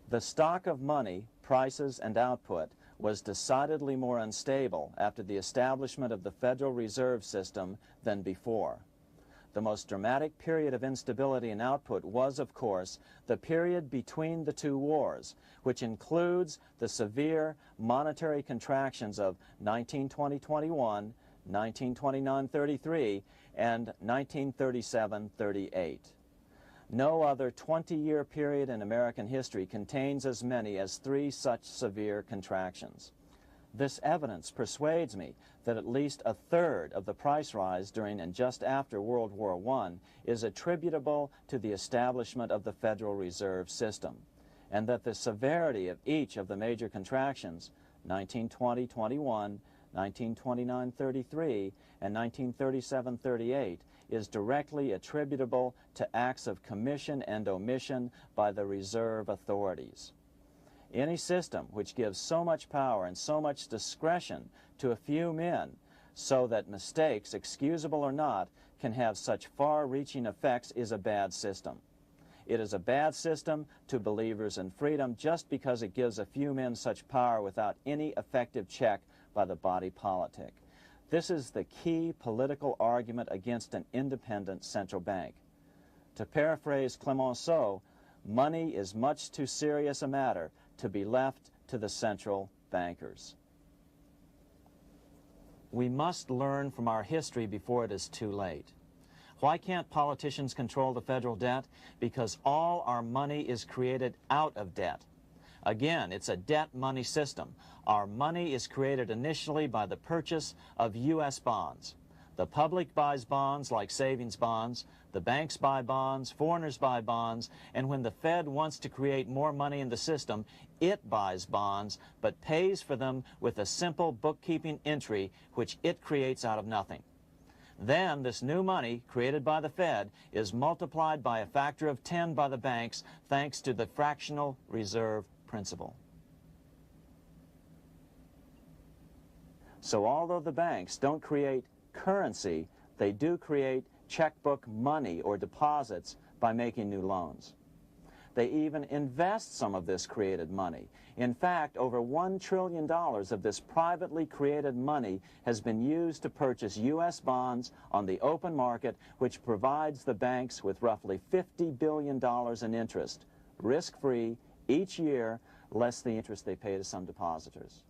the stock of money, prices, and output was decidedly more unstable after the establishment of the Federal Reserve System than before. The most dramatic period of instability in output was, of course, the period between the 2 wars, which includes the severe monetary contractions of 1920-21, 1929-33, and 1937-38. No other 20-year period in American history contains as many as 3 such severe contractions. This evidence persuades me that at least a third of the price rise during and just after World War I is attributable to the establishment of the Federal Reserve System, and that the severity of each of the major contractions, 1920-21, 1929-33, and 1937-38, is directly attributable to acts of commission and omission by the reserve authorities. Any system which gives so much power and so much discretion to a few men so that mistakes, excusable or not, can have such far-reaching effects is a bad system. It is a bad system to believers in freedom just because it gives a few men such power without any effective check by the body politic. This is the key political argument against an independent central bank. To paraphrase Clemenceau, money is much too serious a matter to be left to the central bankers. We must learn from our history before it is too late. Why can't politicians control the federal debt? Because all our money is created out of debt. Again, it's a debt money system. Our money is created initially by the purchase of U.S. bonds. The public buys bonds like savings bonds, the banks buy bonds, foreigners buy bonds, and when the Fed wants to create more money in the system, it buys bonds, but pays for them with a simple bookkeeping entry which it creates out of nothing. Then this new money created by the Fed is multiplied by a factor of 10 by the banks thanks to the fractional reserve principle. So although the banks don't create currency, they do create checkbook money or deposits by making new loans. They even invest some of this created money. In fact, over $1 trillion of this privately created money has been used to purchase U.S. bonds on the open market, which provides the banks with roughly $50 billion in interest, risk-free, each year, less the interest they pay to some depositors.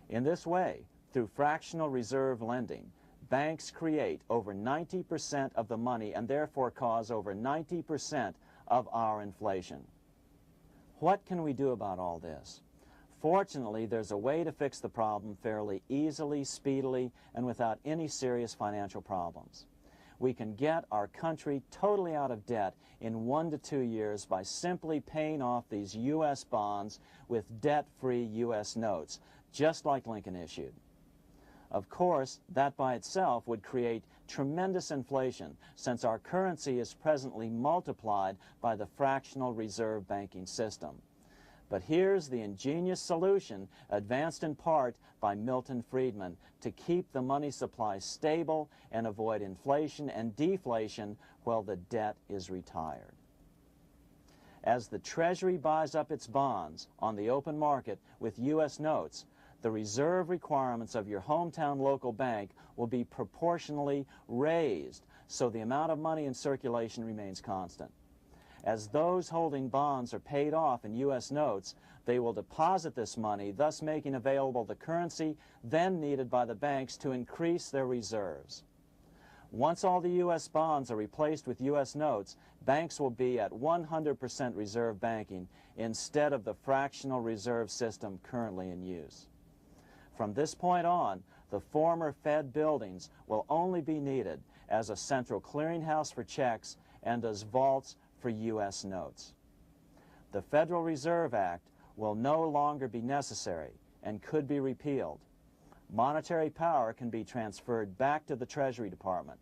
In this way, through fractional reserve lending, banks create over 90% of the money and therefore cause over 90% of our inflation. What can we do about all this? Fortunately, there's a way to fix the problem fairly easily, speedily, and without any serious financial problems. We can get our country totally out of debt in 1 to 2 years by simply paying off these U.S. bonds with debt-free U.S. notes, just like Lincoln issued. Of course, that by itself would create tremendous inflation, since our currency is presently multiplied by the fractional reserve banking system. But here's the ingenious solution, advanced in part by Milton Friedman, to keep the money supply stable and avoid inflation and deflation while the debt is retired. As the Treasury buys up its bonds on the open market with U.S. notes, the reserve requirements of your hometown local bank will be proportionally raised, so the amount of money in circulation remains constant. As those holding bonds are paid off in U.S. notes, they will deposit this money, thus making available the currency then needed by the banks to increase their reserves. Once all the U.S. bonds are replaced with U.S. notes, banks will be at 100% reserve banking instead of the fractional reserve system currently in use. From this point on, the former Fed buildings will only be needed as a central clearinghouse for checks and as vaults for U.S. notes. The Federal Reserve Act will no longer be necessary and could be repealed. Monetary power can be transferred back to the Treasury Department.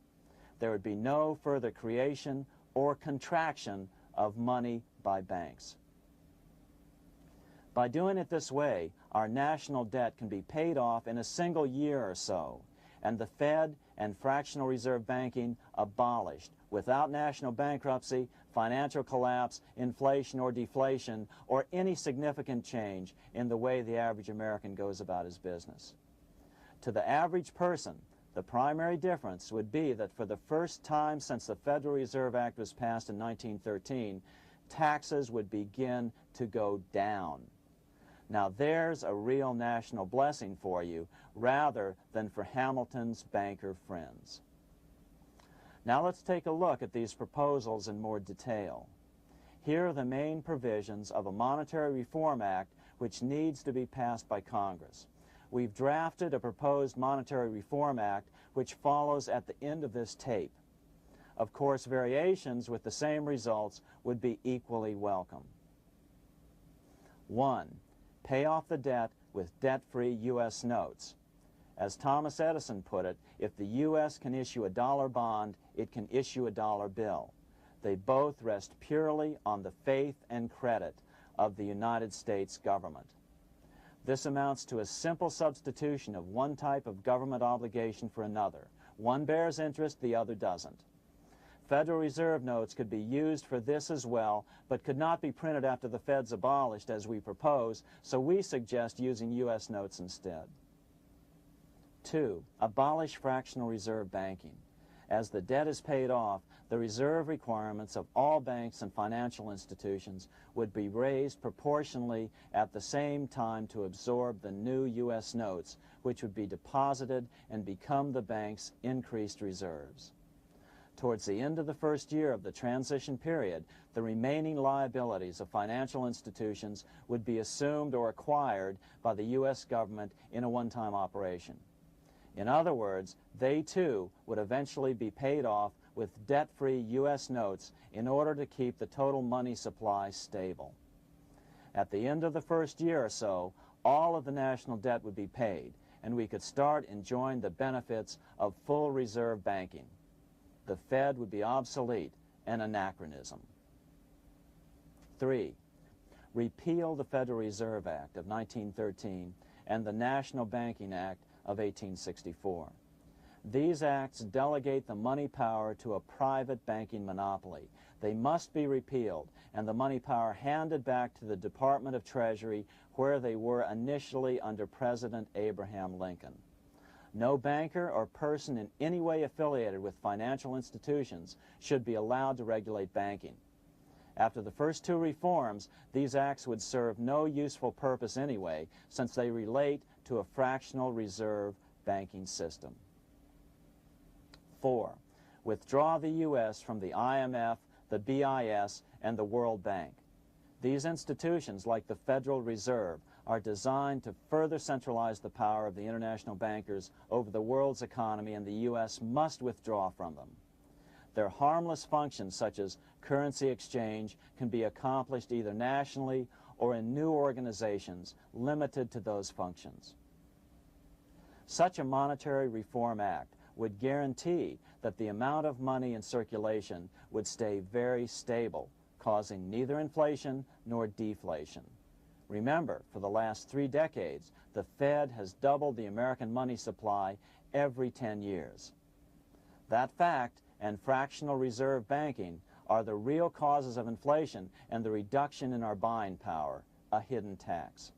There would be no further creation or contraction of money by banks. By doing it this way, our national debt can be paid off in a single year or so, and the Fed and fractional reserve banking abolished without national bankruptcy, financial collapse, inflation or deflation, or any significant change in the way the average American goes about his business. To the average person, the primary difference would be that for the first time since the Federal Reserve Act was passed in 1913, taxes would begin to go down. Now there's a real national blessing for you, rather than for Hamilton's banker friends. Now let's take a look at these proposals in more detail. Here are the main provisions of a Monetary Reform Act which needs to be passed by Congress. We've drafted a proposed Monetary Reform Act which follows at the end of this tape. Of course, variations with the same results would be equally welcome. 1. Pay off the debt with debt-free U.S. notes. As Thomas Edison put it, if the U.S. can issue a dollar bond, it can issue a dollar bill. They both rest purely on the faith and credit of the United States government. This amounts to a simple substitution of one type of government obligation for another, One bears interest, the other doesn't. Federal Reserve notes could be used for this as well, but could not be printed after the Fed's abolished as we propose, so we suggest using U.S. notes instead. 2. Abolish fractional reserve banking. As the debt is paid off, the reserve requirements of all banks and financial institutions would be raised proportionally at the same time to absorb the new U.S. notes, which would be deposited and become the bank's increased reserves. Towards the end of the first year of the transition period, the remaining liabilities of financial institutions would be assumed or acquired by the U.S. government in a one-time operation. In other words, they too would eventually be paid off with debt-free U.S. notes in order to keep the total money supply stable. At the end of the first year or so, all of the national debt would be paid, and we could start enjoying the benefits of full reserve banking. The Fed would be obsolete, an anachronism. 3. Repeal the Federal Reserve Act of 1913 and the National Banking Act of 1864. These acts delegate the money power to a private banking monopoly. They must be repealed, and the money power handed back to the Department of Treasury, where they were initially under President Abraham Lincoln. No banker or person in any way affiliated with financial institutions should be allowed to regulate banking. After the first two reforms, these acts would serve no useful purpose anyway, since they relate to a fractional reserve banking system. 4. Withdraw the U.S. from the IMF, the BIS, and the World Bank. These institutions, like the Federal Reserve, are designed to further centralize the power of the international bankers over the world's economy, and the U.S. must withdraw from them. Their harmless functions, such as currency exchange, can be accomplished either nationally or in new organizations limited to those functions. Such a monetary reform act would guarantee that the amount of money in circulation would stay very stable, causing neither inflation nor deflation. Remember, for the last 3 decades, the Fed has doubled the American money supply every 10 years. That fact and fractional reserve banking are the real causes of inflation and the reduction in our buying power, a hidden tax.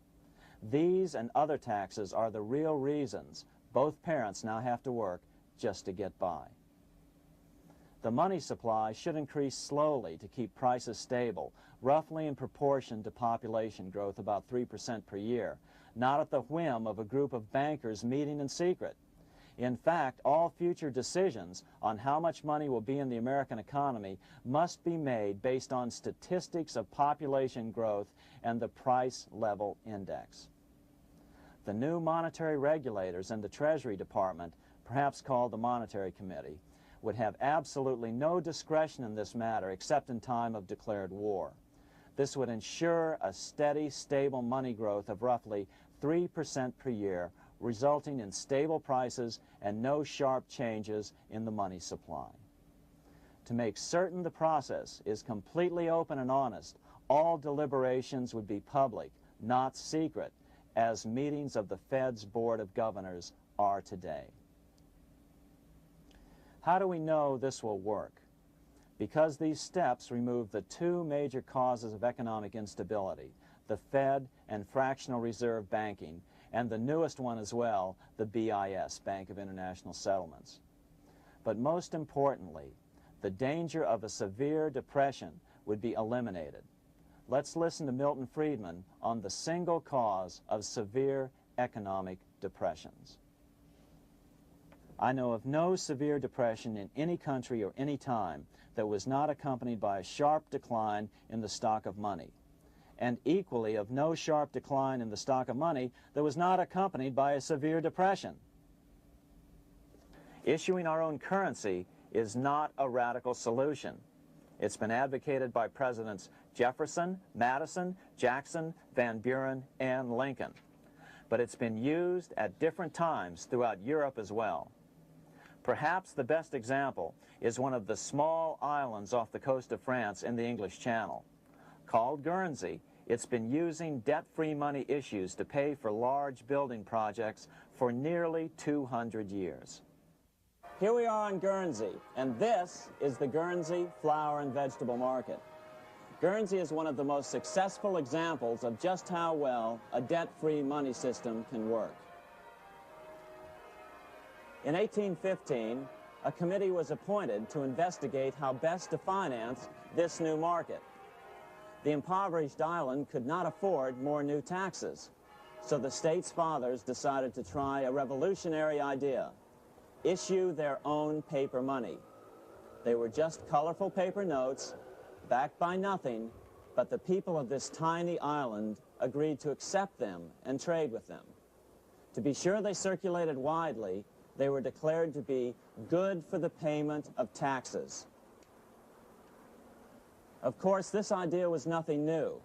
These and other taxes are the real reasons both parents now have to work just to get by. The money supply should increase slowly to keep prices stable, roughly in proportion to population growth, about 3% per year, not at the whim of a group of bankers meeting in secret. In fact, all future decisions on how much money will be in the American economy must be made based on statistics of population growth and the price level index. The new monetary regulators and the Treasury Department, perhaps called the Monetary Committee, would have absolutely no discretion in this matter except in time of declared war. This would ensure a steady, stable money growth of roughly 3% per year, resulting in stable prices and no sharp changes in the money supply. To make certain the process is completely open and honest, all deliberations would be public, not secret, as meetings of the Fed's Board of Governors are today. How do we know this will work? Because these steps remove the 2 major causes of economic instability, the Fed and fractional reserve banking, and the newest one as well, the BIS, Bank of International Settlements. But most importantly, the danger of a severe depression would be eliminated. Let's listen to Milton Friedman on the single cause of severe economic depressions. I know of no severe depression in any country or any time that was not accompanied by a sharp decline in the stock of money, and equally of no sharp decline in the stock of money that was not accompanied by a severe depression. Issuing our own currency is not a radical solution. It's been advocated by Presidents Jefferson, Madison, Jackson, Van Buren, and Lincoln. But it's been used at different times throughout Europe as well. Perhaps the best example is one of the small islands off the coast of France in the English Channel. Called Guernsey, it's been using debt-free money issues to pay for large building projects for nearly 200 years. Here we are on Guernsey, and this is the Guernsey Flower and Vegetable Market. Guernsey is one of the most successful examples of just how well a debt-free money system can work. In 1815, a committee was appointed to investigate how best to finance this new market. The impoverished island could not afford more new taxes, so the state's fathers decided to try a revolutionary idea: issue their own paper money. They were just colorful paper notes, backed by nothing, but the people of this tiny island agreed to accept them and trade with them. To be sure they circulated widely, they were declared to be good for the payment of taxes. Of course, this idea was nothing new.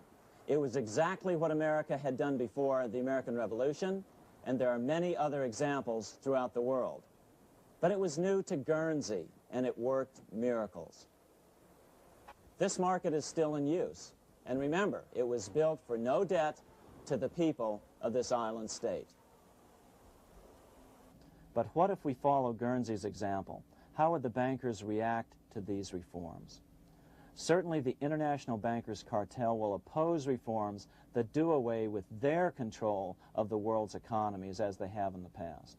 It was exactly what America had done before the American Revolution, and there are many other examples throughout the world. But it was new to Guernsey, and it worked miracles. This market is still in use, and remember, it was built for no debt to the people of this island state. But what if we follow Guernsey's example? How would the bankers react to these reforms? Certainly the international bankers' cartel will oppose reforms that do away with their control of the world's economies as they have in the past.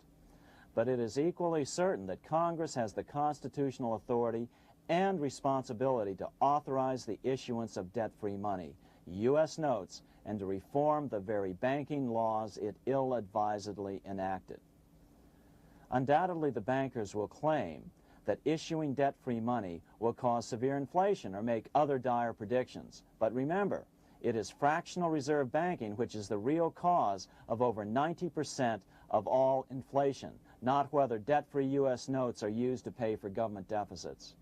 But it is equally certain that Congress has the constitutional authority and responsibility to authorize the issuance of debt-free money, U.S. notes, and to reform the very banking laws it ill-advisedly enacted. Undoubtedly, the bankers will claim that issuing debt-free money will cause severe inflation or make other dire predictions. But remember, it is fractional reserve banking which is the real cause of over 90% of all inflation, not whether debt-free U.S. notes are used to pay for government deficits.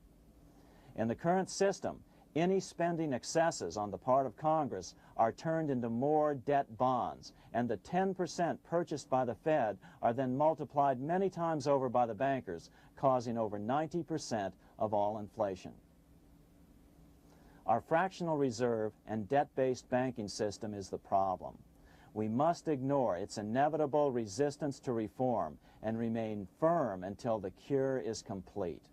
In the current system, any spending excesses on the part of Congress are turned into more debt bonds, and the 10% purchased by the Fed are then multiplied many times over by the bankers, causing over 90% of all inflation. Our fractional reserve and debt-based banking system is the problem. We must ignore its inevitable resistance to reform and remain firm until the cure is complete.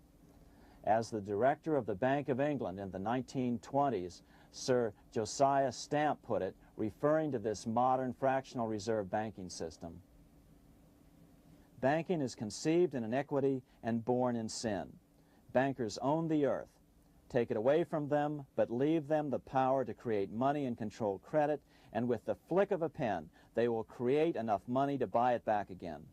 As the director of the Bank of England in the 1920s, Sir Josiah Stamp put it, referring to this modern fractional reserve banking system, "Banking is conceived in iniquity and born in sin. Bankers own the earth. Take it away from them, but leave them the power to create money and control credit, and with the flick of a pen, they will create enough money to buy it back again.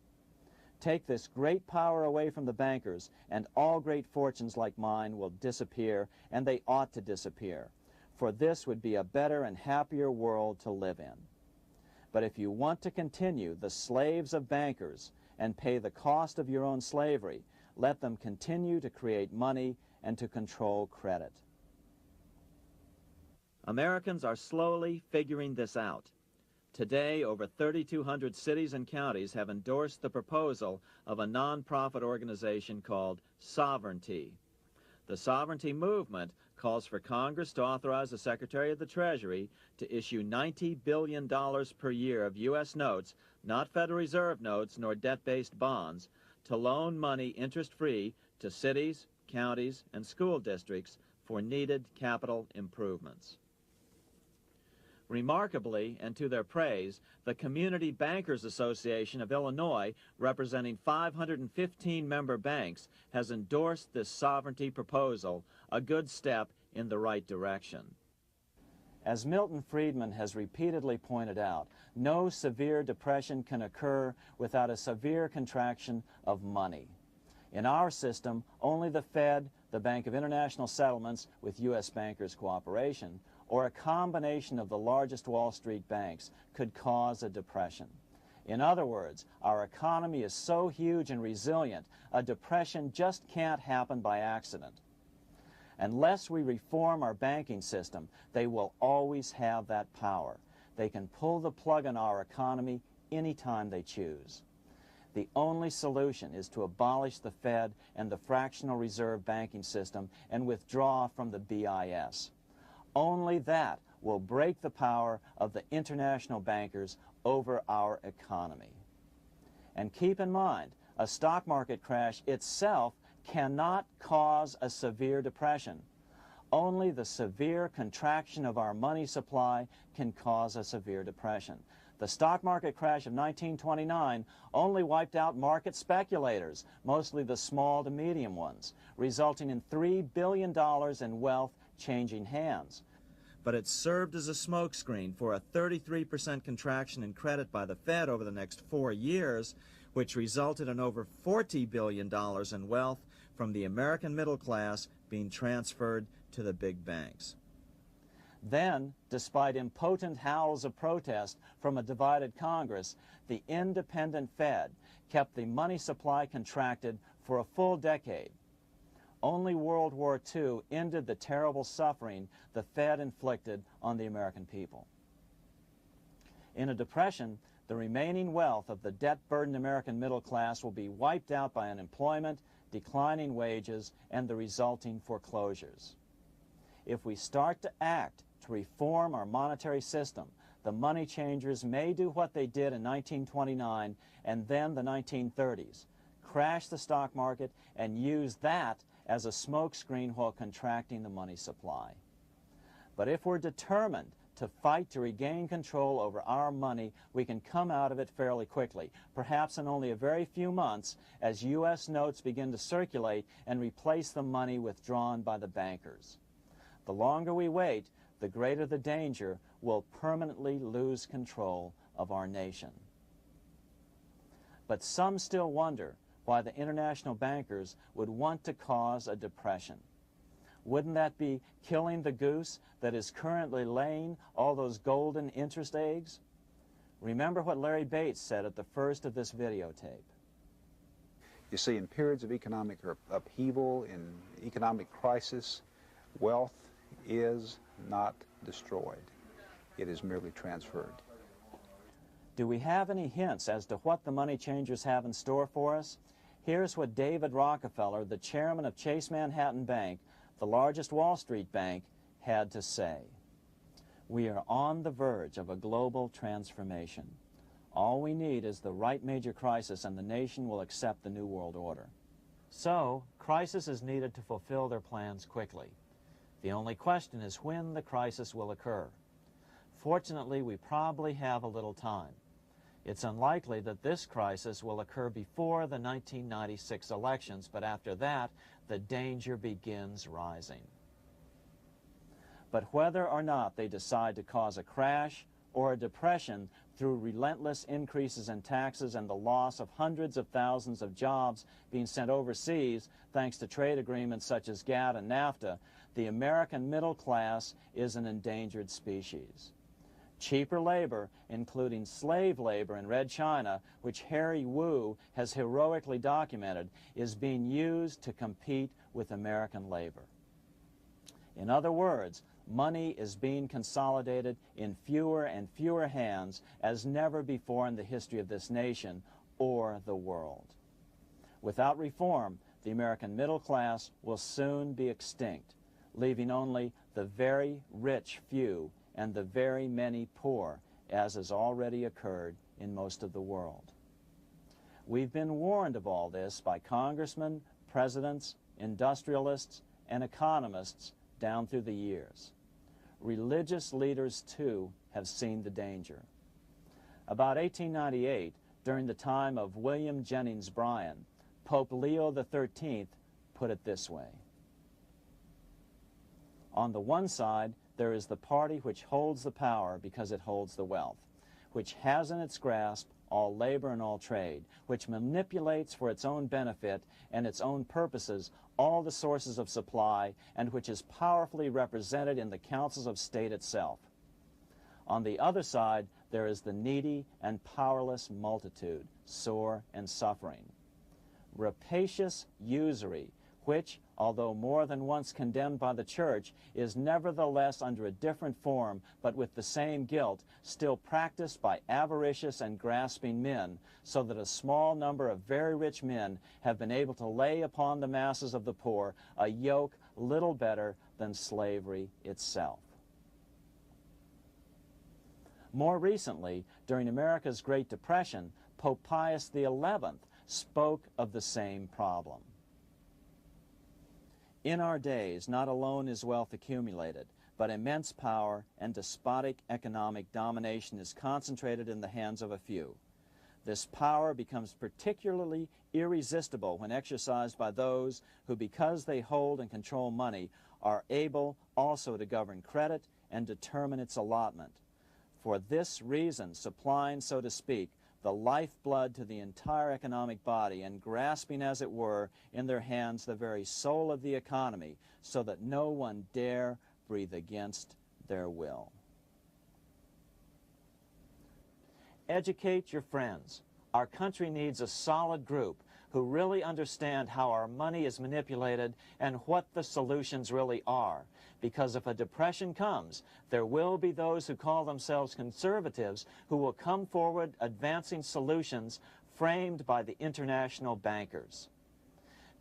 Take this great power away from the bankers, and all great fortunes like mine will disappear, and they ought to disappear, for this would be a better and happier world to live in. But if you want to continue the slaves of bankers and pay the cost of your own slavery, let them continue to create money and to control credit." Americans are slowly figuring this out. Today, over 3,200 cities and counties have endorsed the proposal of a nonprofit organization called Sovereignty. The Sovereignty movement calls for Congress to authorize the Secretary of the Treasury to issue $90 billion per year of U.S. notes, not Federal Reserve notes nor debt-based bonds, to loan money interest-free to cities, counties, and school districts for needed capital improvements. Remarkably, and to their praise, the Community Bankers Association of Illinois, representing 515 member banks, has endorsed this sovereignty proposal, a good step in the right direction. As Milton Friedman has repeatedly pointed out, no severe depression can occur without a severe contraction of money. In our system, only the Fed, the Bank of International Settlements, with U.S. bankers' cooperation, or a combination of the largest Wall Street banks could cause a depression. In other words, our economy is so huge and resilient, a depression just can't happen by accident. Unless we reform our banking system, they will always have that power. They can pull the plug on our economy anytime they choose. The only solution is to abolish the Fed and the fractional reserve banking system and withdraw from the BIS. Only that will break the power of the international bankers over our economy. And keep in mind, a stock market crash itself cannot cause a severe depression. Only the severe contraction of our money supply can cause a severe depression. The stock market crash of 1929 only wiped out market speculators, mostly the small to medium ones, resulting in $3 billion in wealth changing hands. But it served as a smokescreen for a 33% contraction in credit by the Fed over the next 4 years, which resulted in over $40 billion in wealth from the American middle class being transferred to the big banks. Then, despite impotent howls of protest from a divided Congress, the independent Fed kept the money supply contracted for a full decade. Only World War II ended the terrible suffering the Fed inflicted on the American people. In a depression, the remaining wealth of the debt-burdened American middle class will be wiped out by unemployment, declining wages, and the resulting foreclosures. If we start to act to reform our monetary system, the money changers may do what they did in 1929 and then the 1930s, crash the stock market and use that as a smokescreen while contracting the money supply. But if we're determined to fight to regain control over our money, we can come out of it fairly quickly, perhaps in only a very few months, as U.S. notes begin to circulate and replace the money withdrawn by the bankers. The longer we wait, the greater the danger we'll permanently lose control of our nation. But some still wonder why the international bankers would want to cause a depression. Wouldn't that be killing the goose that is currently laying all those golden interest eggs? Remember what Larry Bates said at the first of this videotape. You see, in periods of economic upheaval, in economic crisis, wealth is not destroyed. It is merely transferred. Do we have any hints as to what the money changers have in store for us? Here's what David Rockefeller, the chairman of Chase Manhattan Bank, the largest Wall Street bank, had to say. We are on the verge of a global transformation. All we need is the right major crisis and the nation will accept the New World Order. So, crisis is needed to fulfill their plans quickly. The only question is when the crisis will occur. Fortunately, we probably have a little time. It's unlikely that this crisis will occur before the 1996 elections, but after that, the danger begins rising. But whether or not they decide to cause a crash or a depression through relentless increases in taxes and the loss of hundreds of thousands of jobs being sent overseas thanks to trade agreements such as GATT and NAFTA, the American middle class is an endangered species. Cheaper labor, including slave labor in Red China, which Harry Wu has heroically documented, is being used to compete with American labor. In other words, money is being consolidated in fewer and fewer hands as never before in the history of this nation or the world. Without reform, the American middle class will soon be extinct, leaving only the very rich few and the very many poor, as has already occurred in most of the world. We've been warned of all this by congressmen, presidents, industrialists, and economists down through the years. Religious leaders, too, have seen the danger. About 1898, during the time of William Jennings Bryan, Pope Leo XIII put it this way. On the one side, there is the party which holds the power because it holds the wealth, which has in its grasp all labor and all trade, which manipulates for its own benefit and its own purposes all the sources of supply, and which is powerfully represented in the councils of state itself. On the other side, there is the needy and powerless multitude, sore and suffering. Rapacious usury, which, although more than once condemned by the Church, is nevertheless under a different form, but with the same guilt, still practiced by avaricious and grasping men, so that a small number of very rich men have been able to lay upon the masses of the poor a yoke little better than slavery itself. More recently, during America's Great Depression, Pope Pius XI spoke of the same problem. In our days, not alone is wealth accumulated, but immense power and despotic economic domination is concentrated in the hands of a few. This power becomes particularly irresistible when exercised by those who, because they hold and control money, are able also to govern credit and determine its allotment. For this reason, supplying, so to speak, the lifeblood to the entire economic body and grasping, as it were, in their hands the very soul of the economy, so that no one dare breathe against their will. Educate your friends. Our country needs a solid group who really understand how our money is manipulated and what the solutions really are. Because if a depression comes, there will be those who call themselves conservatives who will come forward advancing solutions framed by the international bankers.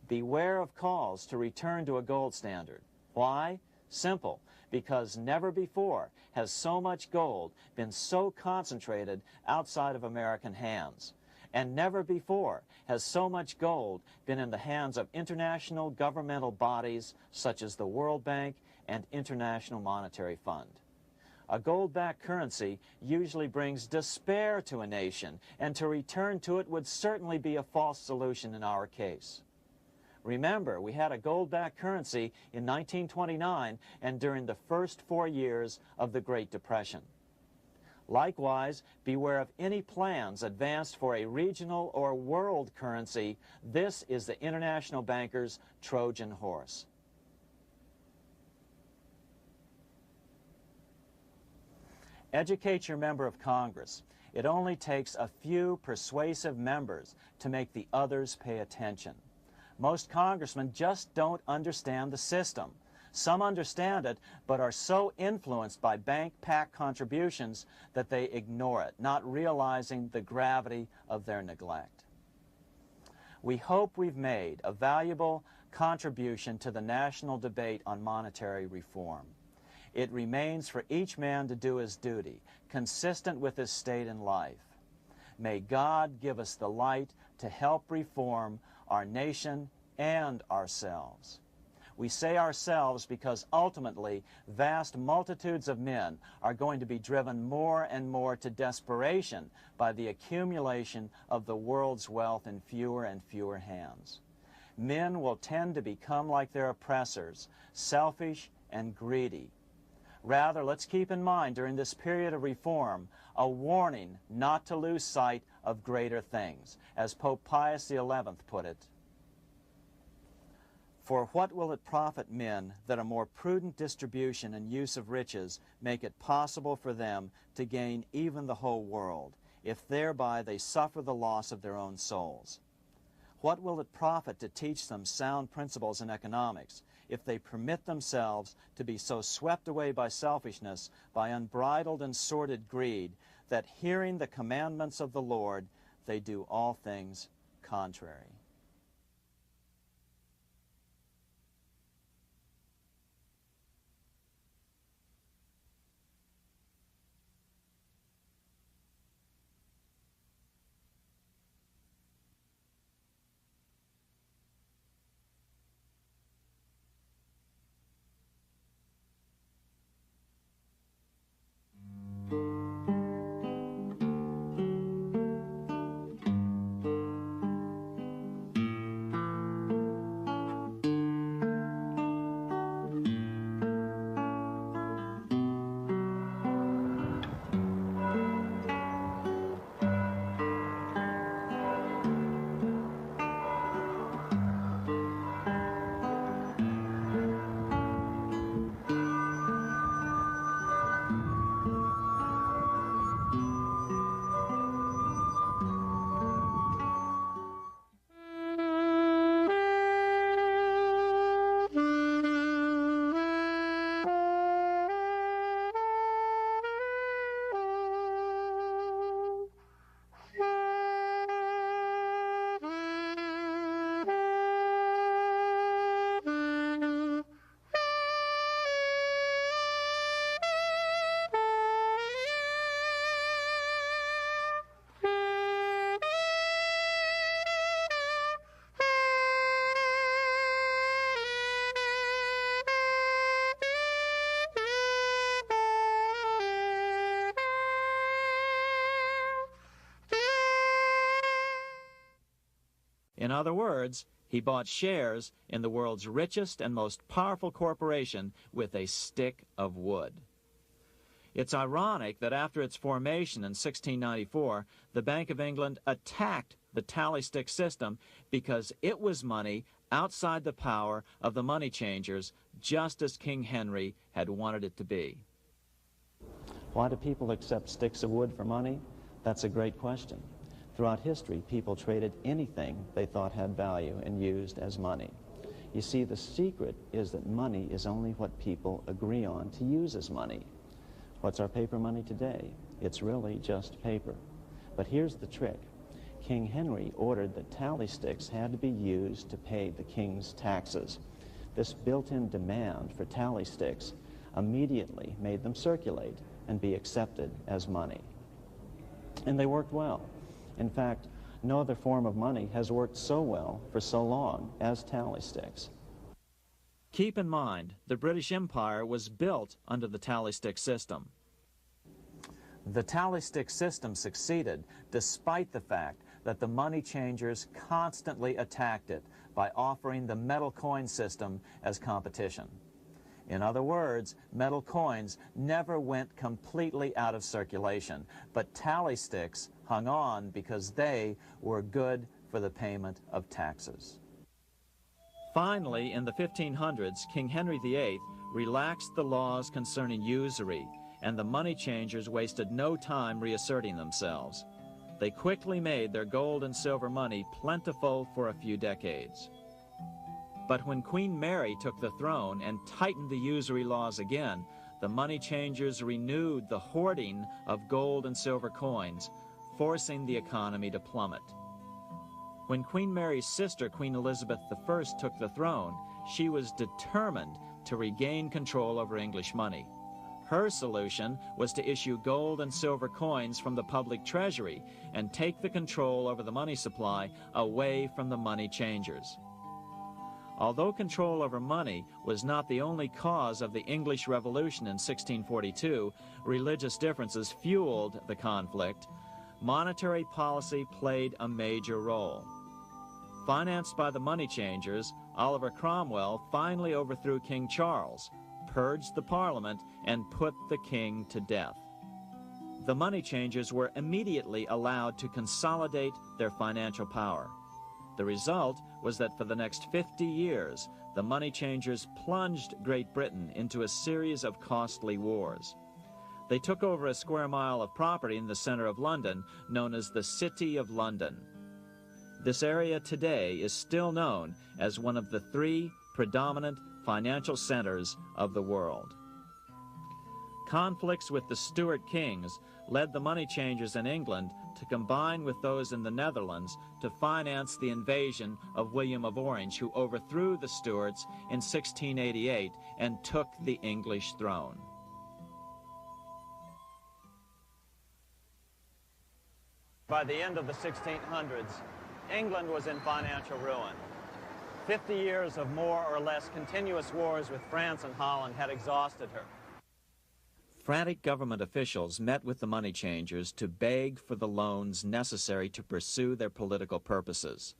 Beware of calls to return to a gold standard. Why? Simple. Because never before has so much gold been so concentrated outside of American hands. And never before has so much gold been in the hands of international governmental bodies such as the World Bank and International Monetary Fund. A gold-backed currency usually brings despair to a nation, and to return to it would certainly be a false solution in our case. Remember, we had a gold-backed currency in 1929 and during the first 4 years of the Great Depression. Likewise, beware of any plans advanced for a regional or world currency. This is the international bankers' Trojan horse. Educate your member of Congress. It only takes a few persuasive members to make the others pay attention. Most congressmen just don't understand the system. Some understand it, but are so influenced by bank PAC contributions that they ignore it, not realizing the gravity of their neglect. We hope we've made a valuable contribution to the national debate on monetary reform. It remains for each man to do his duty, consistent with his state in life. May God give us the light to help reform our nation and ourselves. We say ourselves because ultimately vast multitudes of men are going to be driven more and more to desperation by the accumulation of the world's wealth in fewer and fewer hands. Men will tend to become like their oppressors, selfish and greedy. Rather, let's keep in mind during this period of reform a warning not to lose sight of greater things, as Pope Pius XI put it. For what will it profit men that a more prudent distribution and use of riches make it possible for them to gain even the whole world, if thereby they suffer the loss of their own souls? What will it profit to teach them sound principles in economics, if they permit themselves to be so swept away by selfishness, by unbridled and sordid greed, that hearing the commandments of the Lord, they do all things contrary? In other words, he bought shares in the world's richest and most powerful corporation with a stick of wood. It's ironic that after its formation in 1694, the Bank of England attacked the tally stick system because it was money outside the power of the money changers, just as King Henry had wanted it to be. Why do people accept sticks of wood for money? That's a great question. Throughout history, people traded anything they thought had value and used as money. You see, the secret is that money is only what people agree on to use as money. What's our paper money today? It's really just paper. But here's the trick. King Henry ordered that tally sticks had to be used to pay the king's taxes. This built-in demand for tally sticks immediately made them circulate and be accepted as money. And they worked well. In fact, no other form of money has worked so well for so long as tally sticks. Keep in mind, the British Empire was built under the tally stick system. The tally stick system succeeded despite the fact that the money changers constantly attacked it by offering the metal coin system as competition. In other words, metal coins never went completely out of circulation, but tally sticks hung on because they were good for the payment of taxes. Finally, in the 1500s, King Henry VIII relaxed the laws concerning usury, and the money changers wasted no time reasserting themselves. They quickly made their gold and silver money plentiful for a few decades. But when Queen Mary took the throne and tightened the usury laws again, the money changers renewed the hoarding of gold and silver coins, forcing the economy to plummet. When Queen Mary's sister, Queen Elizabeth I, took the throne, she was determined to regain control over English money. Her solution was to issue gold and silver coins from the public treasury and take the control over the money supply away from the money changers. Although control over money was not the only cause of the English Revolution in 1642, religious differences fueled the conflict. Monetary policy played a major role. Financed by the money changers, Oliver Cromwell finally overthrew King Charles, purged the Parliament, and put the king to death. The money changers were immediately allowed to consolidate their financial power. The result was that for the next 50 years, the money changers plunged Great Britain into a series of costly wars. They took over a square mile of property in the center of London, known as the City of London. This area today is still known as one of the 3 predominant financial centers of the world. Conflicts with the Stuart kings led the money changers in England to combine with those in the Netherlands to finance the invasion of William of Orange, who overthrew the Stuarts in 1688 and took the English throne. By the end of the 1600s, England was in financial ruin. 50 years of more or less continuous wars with France and Holland had exhausted her. Frantic government officials met with the money changers to beg for the loans necessary to pursue their political purposes.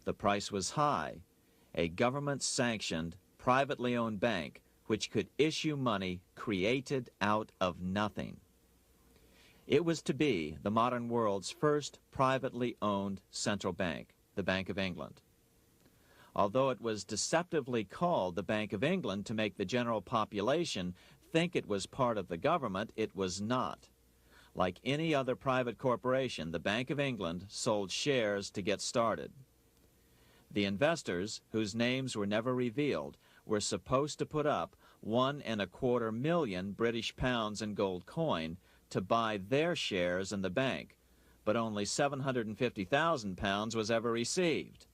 The price was high: a government-sanctioned, privately owned bank which could issue money created out of nothing. It was to be the modern world's first privately owned central bank, the Bank of England. Although it was deceptively called the Bank of England to make the general population think it was part of the government, it was not. Like any other private corporation, the Bank of England sold shares to get started. The investors, whose names were never revealed, were supposed to put up £1.25 million British pounds in gold coin to buy their shares in the bank, but only £750,000 was ever received.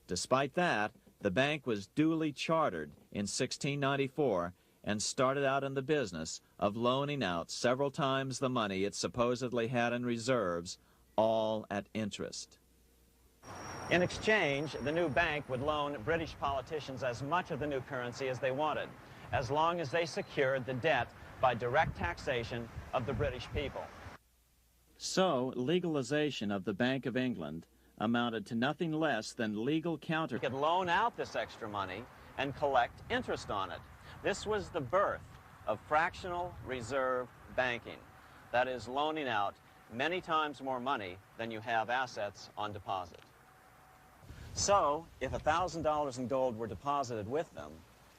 Despite that, the bank was duly chartered in 1694 and started out in the business of loaning out several times the money it supposedly had in reserves, all at interest. In exchange, the new bank would loan British politicians as much of the new currency as they wanted, as long as they secured the debt by direct taxation of the British people. So, legalization of the Bank of England amounted to nothing less than legal counter. You could loan out this extra money and collect interest on it. This was the birth of fractional reserve banking. That is, loaning out many times more money than you have assets on deposit. So, if $1,000 in gold were deposited with them,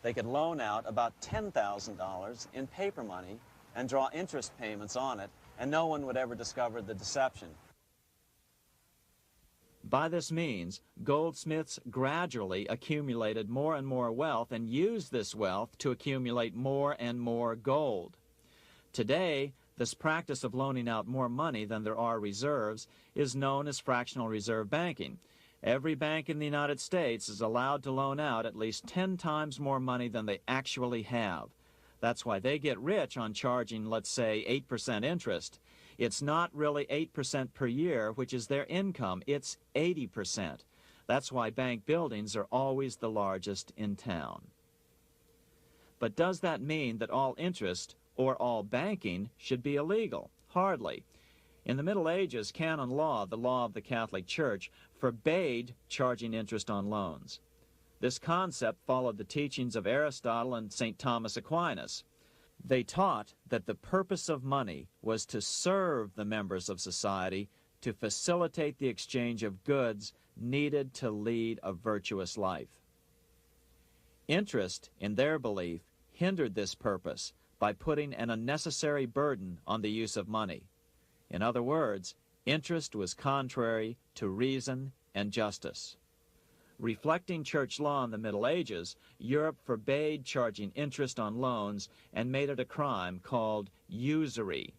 they could loan out about $10,000 in paper money and draw interest payments on it, and no one would ever discover the deception. By this means, goldsmiths gradually accumulated more and more wealth and used this wealth to accumulate more and more gold. Today, this practice of loaning out more money than there are reserves is known as fractional reserve banking. Every bank in the United States is allowed to loan out at least 10 times more money than they actually have. That's why they get rich on charging, let's say, 8% interest. It's not really 8% per year, which is their income. It's 80%. That's why bank buildings are always the largest in town. But does that mean that all interest or all banking should be illegal? Hardly. In the Middle Ages, canon law, the law of the Catholic Church, forbade charging interest on loans. This concept followed the teachings of Aristotle and St. Thomas Aquinas. They taught that the purpose of money was to serve the members of society, to facilitate the exchange of goods needed to lead a virtuous life. Interest, in their belief, hindered this purpose by putting an unnecessary burden on the use of money. In other words, interest was contrary to reason and justice. Reflecting church law in the Middle Ages, Europe forbade charging interest on loans and made it a crime called usury.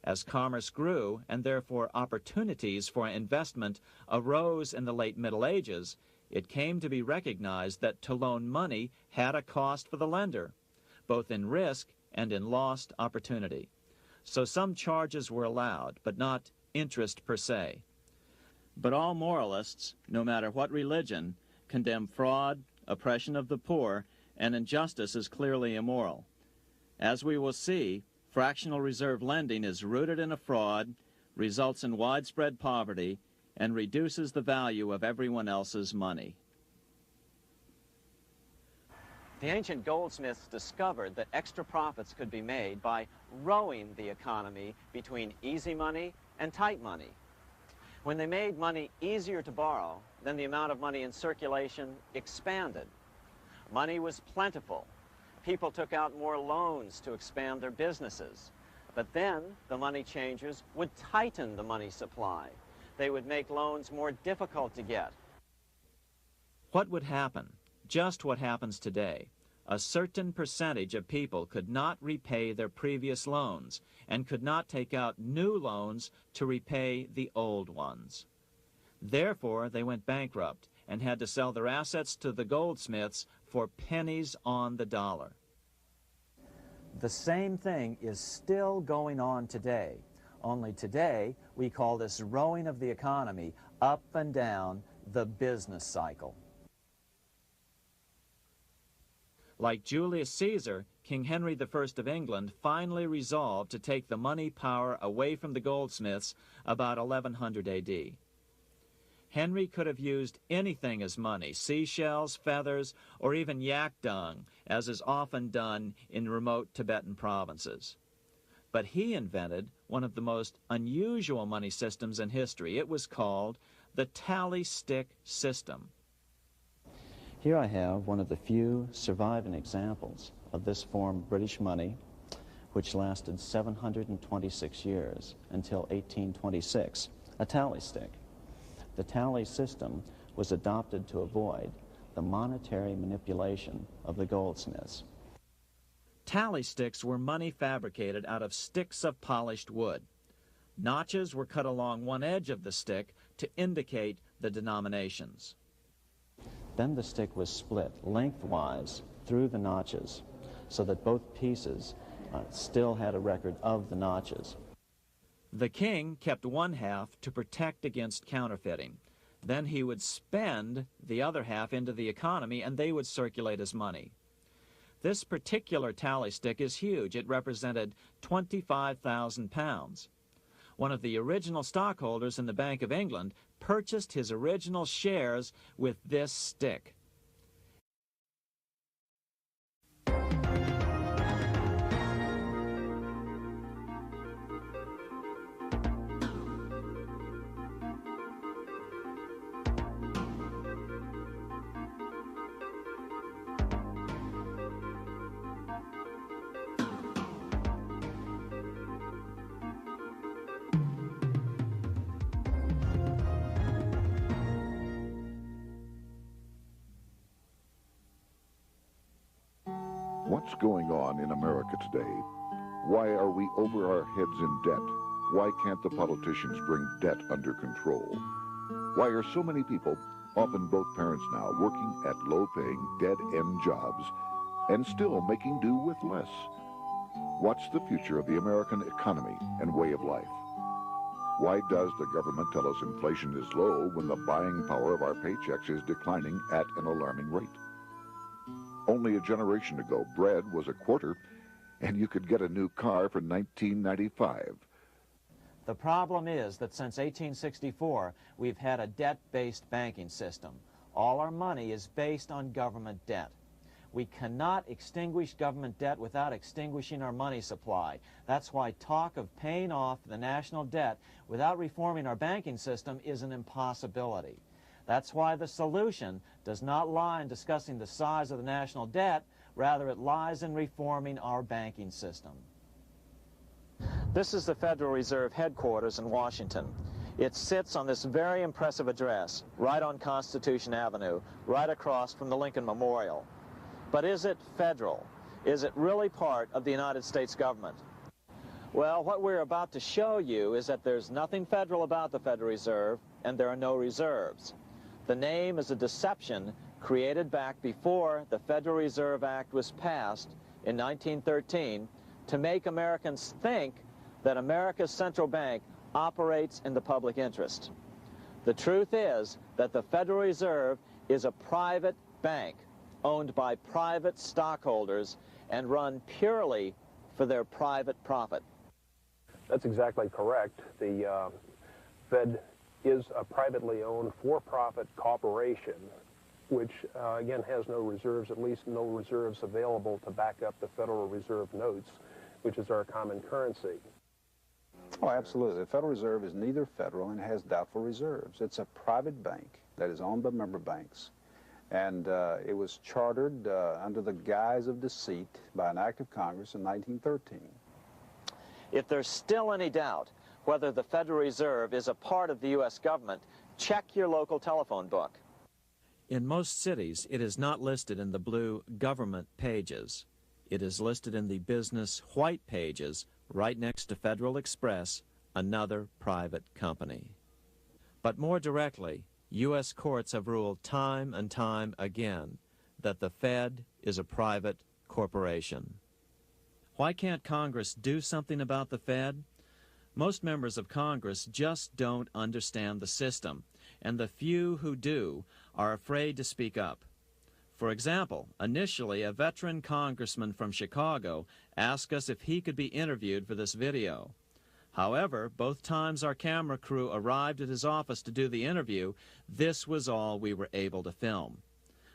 As commerce grew, and therefore opportunities for investment arose in the late Middle Ages, it came to be recognized that to loan money had a cost for the lender, both in risk and in lost opportunity. So some charges were allowed, but not interest per se. But all moralists, no matter what religion, condemn fraud, oppression of the poor, and injustice as clearly immoral. As we will see, fractional reserve lending is rooted in a fraud, results in widespread poverty, and reduces the value of everyone else's money. The ancient goldsmiths discovered that extra profits could be made by rowing the economy between easy money and tight money. When they made money easier to borrow, then the amount of money in circulation expanded. Money was plentiful. People took out more loans to expand their businesses. But then the money changers would tighten the money supply. They would make loans more difficult to get. What would happen? Just what happens today. A certain percentage of people could not repay their previous loans and could not take out new loans to repay the old ones. Therefore, they went bankrupt and had to sell their assets to the goldsmiths for pennies on the dollar. The same thing is still going on today. Only today, we call this rowing of the economy up and down the business cycle. Like Julius Caesar, King Henry I of England finally resolved to take the money power away from the goldsmiths about 1100 A.D. Henry could have used anything as money, seashells, feathers, or even yak dung, as is often done in remote Tibetan provinces. But he invented one of the most unusual money systems in history. It was called the tally stick system. Here I have one of the few surviving examples of this form of British money, which lasted 726 years until 1826, a tally stick. The tally system was adopted to avoid the monetary manipulation of the goldsmiths. Tally sticks were money fabricated out of sticks of polished wood. Notches were cut along one edge of the stick to indicate the denominations. Then the stick was split lengthwise through the notches so that both pieces still had a record of the notches. The king kept one half to protect against counterfeiting. Then he would spend the other half into the economy and they would circulate as money. This particular tally stick is huge. It represented 25,000 pounds. one of the original stockholders in the Bank of England, purchased his original shares with this stick. What's going on in America today? Why are we over our heads in debt? Why can't the politicians bring debt under control? Why are so many people, often both parents now, working at low-paying, dead-end jobs and still making do with less? What's the future of the American economy and way of life? Why does the government tell us inflation is low when the buying power of our paychecks is declining at an alarming rate? Only a generation ago, bread was a quarter, and you could get a new car for $19.95. The problem is that since 1864, we've had a debt-based banking system. All our money is based on government debt. We cannot extinguish government debt without extinguishing our money supply. That's why talk of paying off the national debt without reforming our banking system is an impossibility. That's why the solution does not lie in discussing the size of the national debt, rather it lies in reforming our banking system. This is the Federal Reserve headquarters in Washington. It sits on this very impressive address, right on Constitution Avenue, right across from the Lincoln Memorial. But is it federal? Is it really part of the United States government? Well, what we're about to show you is that there's nothing federal about the Federal Reserve, and there are no reserves. The name is a deception created back before the Federal Reserve Act was passed in 1913 to make Americans think that America's central bank operates in the public interest. The truth is that the Federal Reserve is a private bank owned by private stockholders and run purely for their private profit. That's exactly correct. The Fed is a privately owned for-profit corporation, which again has no reserves, at least no reserves available to back up the Federal Reserve notes, which is our common currency. Oh, absolutely. The Federal Reserve is neither federal and has doubtful reserves. It's a private bank that is owned by member banks. And it was chartered under the guise of deceit by an act of Congress in 1913. If there's still any doubt whether the Federal Reserve is a part of the U.S. government, check your local telephone book. In most cities, it is not listed in the blue government pages. It is listed in the business white pages right next to Federal Express, another private company. But more directly, U.S. courts have ruled time and time again that the Fed is a private corporation. Why can't Congress do something about the Fed? Most members of Congress just don't understand the system, and the few who do are afraid to speak up. For example, initially a veteran congressman from Chicago asked us if he could be interviewed for this video. However, both times our camera crew arrived at his office to do the interview, this was all we were able to film.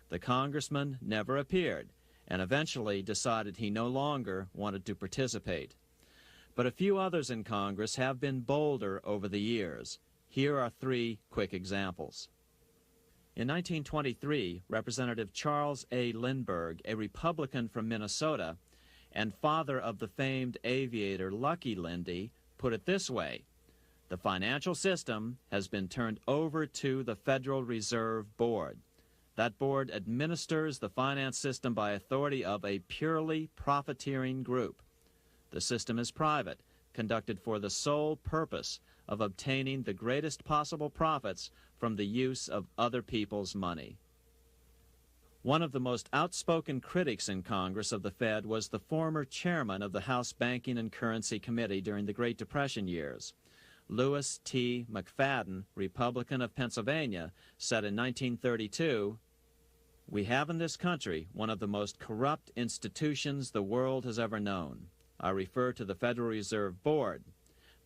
The congressman never appeared, and eventually decided he no longer wanted to participate. But a few others in Congress have been bolder over the years. Here are 3 quick examples. In 1923, Representative Charles A. Lindbergh, a Republican from Minnesota, and father of the famed aviator Lucky Lindy, put it this way: the financial system has been turned over to the Federal Reserve Board. That board administers the finance system by authority of a purely profiteering group. The system is private, conducted for the sole purpose of obtaining the greatest possible profits from the use of other people's money. One of the most outspoken critics in Congress of the Fed was the former chairman of the House Banking and Currency Committee during the Great Depression years. Lewis T. McFadden, Republican of Pennsylvania, said in 1932, "We have in this country one of the most corrupt institutions the world has ever known. I refer to the Federal Reserve Board.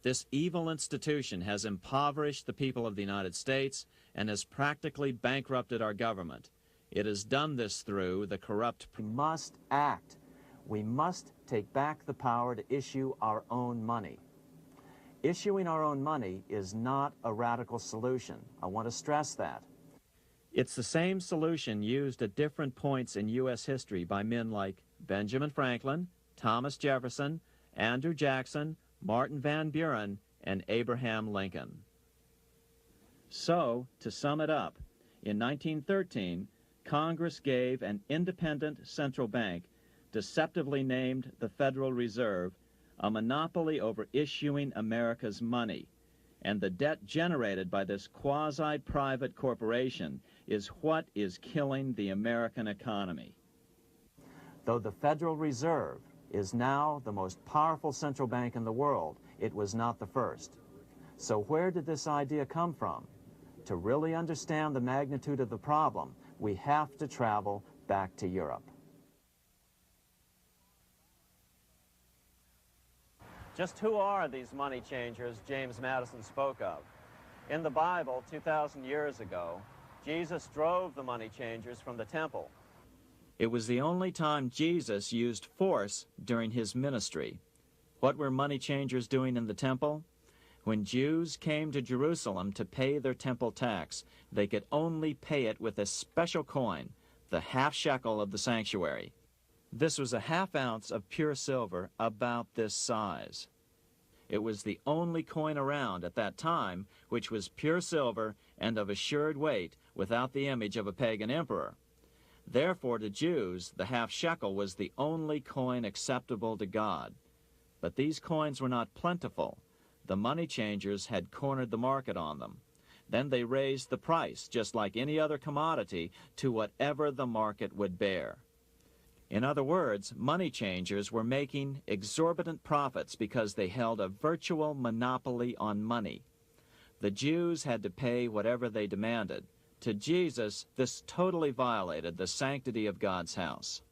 This evil institution has impoverished the people of the United States and has practically bankrupted our government. It has done this through the corrupt... We must act. We must take back the power to issue our own money. Issuing our own money is not a radical solution. I want to stress that. It's the same solution used at different points in U.S. history by men like Benjamin Franklin, Thomas Jefferson, Andrew Jackson, Martin Van Buren, and Abraham Lincoln. So, to sum it up, in 1913, Congress gave an independent central bank, deceptively named the Federal Reserve, a monopoly over issuing America's money, and the debt generated by this quasi-private corporation is what is killing the American economy. Though the Federal Reserve is now the most powerful central bank in the world, it was not the first. So where did this idea come from? To really understand the magnitude of the problem, we have to travel back to Europe. Just who are these money changers James Madison spoke of? In the Bible, 2,000 years ago, Jesus drove the money changers from the temple. It was the only time Jesus used force during his ministry. What were money changers doing in the temple? When Jews came to Jerusalem to pay their temple tax, they could only pay it with a special coin, the half shekel of the sanctuary. This was a half ounce of pure silver about this size. It was the only coin around at that time which was pure silver and of assured weight without the image of a pagan emperor. Therefore, to Jews, the half shekel was the only coin acceptable to God. But these coins were not plentiful. The money changers had cornered the market on them. Then they raised the price, just like any other commodity, to whatever the market would bear. In other words, money changers were making exorbitant profits because they held a virtual monopoly on money. The Jews had to pay whatever they demanded. To Jesus, this totally violated the sanctity of God's house.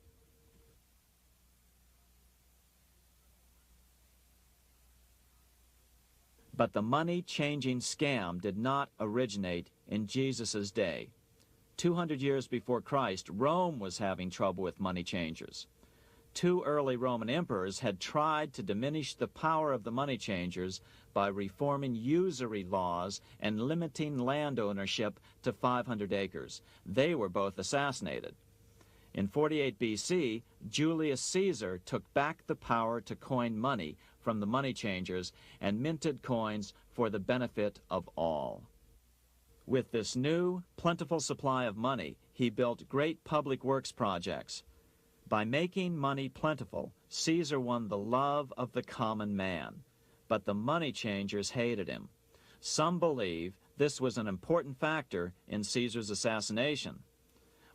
But the money-changing scam did not originate in Jesus' day. 200 years before Christ, Rome was having trouble with money changers. 2 early Roman emperors had tried to diminish the power of the money changers by reforming usury laws and limiting land ownership to 500 acres. They were both assassinated. In 48 BC, Julius Caesar took back the power to coin money from the money changers and minted coins for the benefit of all. With this new, plentiful supply of money, he built great public works projects. By making money plentiful, Caesar won the love of the common man. But the money changers hated him. Some believe this was an important factor in Caesar's assassination.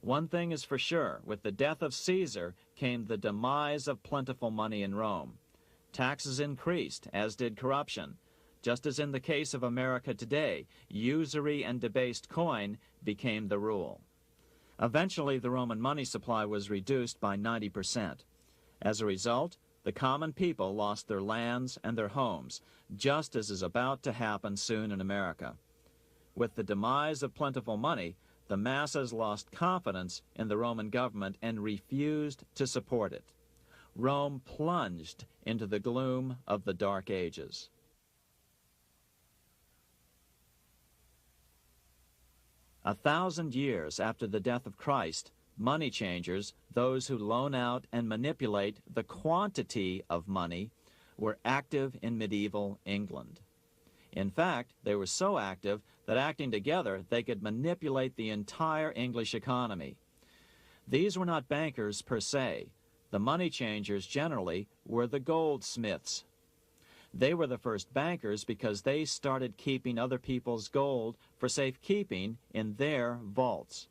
One thing is for sure, with the death of Caesar came the demise of plentiful money in Rome. Taxes increased, as did corruption. Just as in the case of America today, usury and debased coin became the rule. Eventually, the Roman money supply was reduced by 90%. As a result, the common people lost their lands and their homes, just as is about to happen soon in America. With the demise of plentiful money, the masses lost confidence in the Roman government and refused to support it. Rome plunged into the gloom of the Dark Ages. A 1,000 years after the death of Christ, money changers, those who loan out and manipulate the quantity of money, were active in medieval England. In fact, they were so active that acting together, they could manipulate the entire English economy. These were not bankers per se. The money changers generally were the goldsmiths. They were the first bankers because they started keeping other people's gold for safekeeping in their vaults.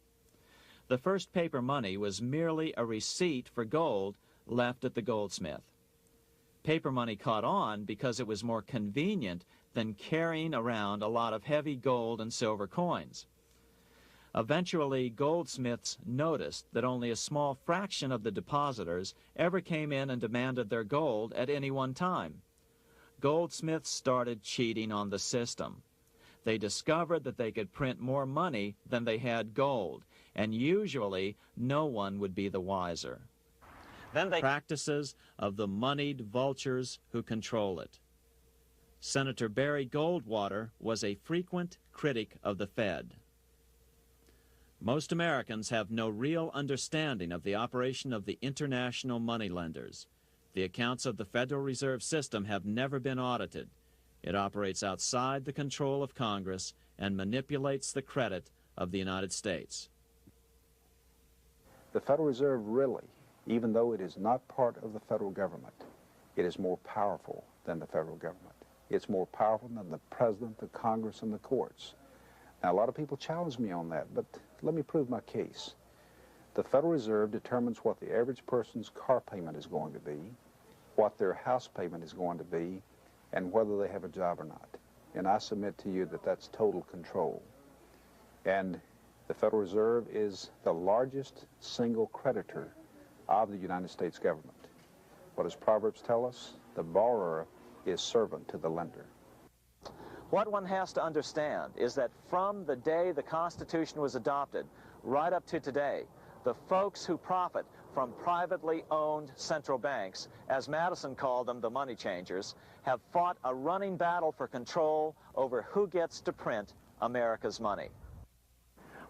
The first paper money was merely a receipt for gold left at the goldsmith. Paper money caught on because it was more convenient than carrying around a lot of heavy gold and silver coins. Eventually, goldsmiths noticed that only a small fraction of the depositors ever came in and demanded their gold at any one time. goldsmiths started cheating on the system. They discovered that they could print more money than they had gold, and usually no one would be the wiser. Then they Practices of the moneyed vultures who control it. Senator Barry Goldwater was a frequent critic of the Fed. Most Americans have no real understanding of the operation of the international moneylenders. The accounts of the Federal Reserve System have never been audited. It operates outside the control of Congress and manipulates the credit of the United States. The Federal Reserve really, even though it is not part of the federal government, it is more powerful than the federal government. It's more powerful than the President, the Congress, and the courts. Now, a lot of people challenge me on that, but let me prove my case. The Federal Reserve determines what the average person's car payment is going to be, what their house payment is going to be, and whether they have a job or not. And I submit to you that that's total control. And the Federal Reserve is the largest single creditor of the United States government. What does Proverbs tell us? The borrower is servant to the lender. What one has to understand is that from the day the Constitution was adopted right up to today, the folks who profit from privately owned central banks, as Madison called them, the money changers, have fought a running battle for control over who gets to print America's money.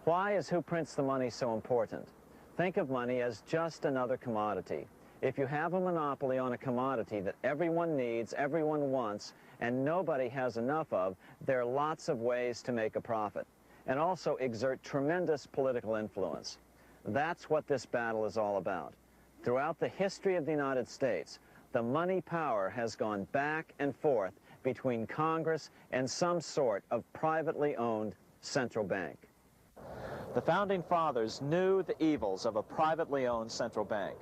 Why is who prints the money so important? Think of money as just another commodity. If you have a monopoly on a commodity that everyone needs, everyone wants, and nobody has enough of, there are lots of ways to make a profit, and also exert tremendous political influence. That's what this battle is all about. Throughout the history of the United States, the money power has gone back and forth between Congress and some sort of privately owned central bank. The Founding Fathers knew the evils of a privately owned central bank.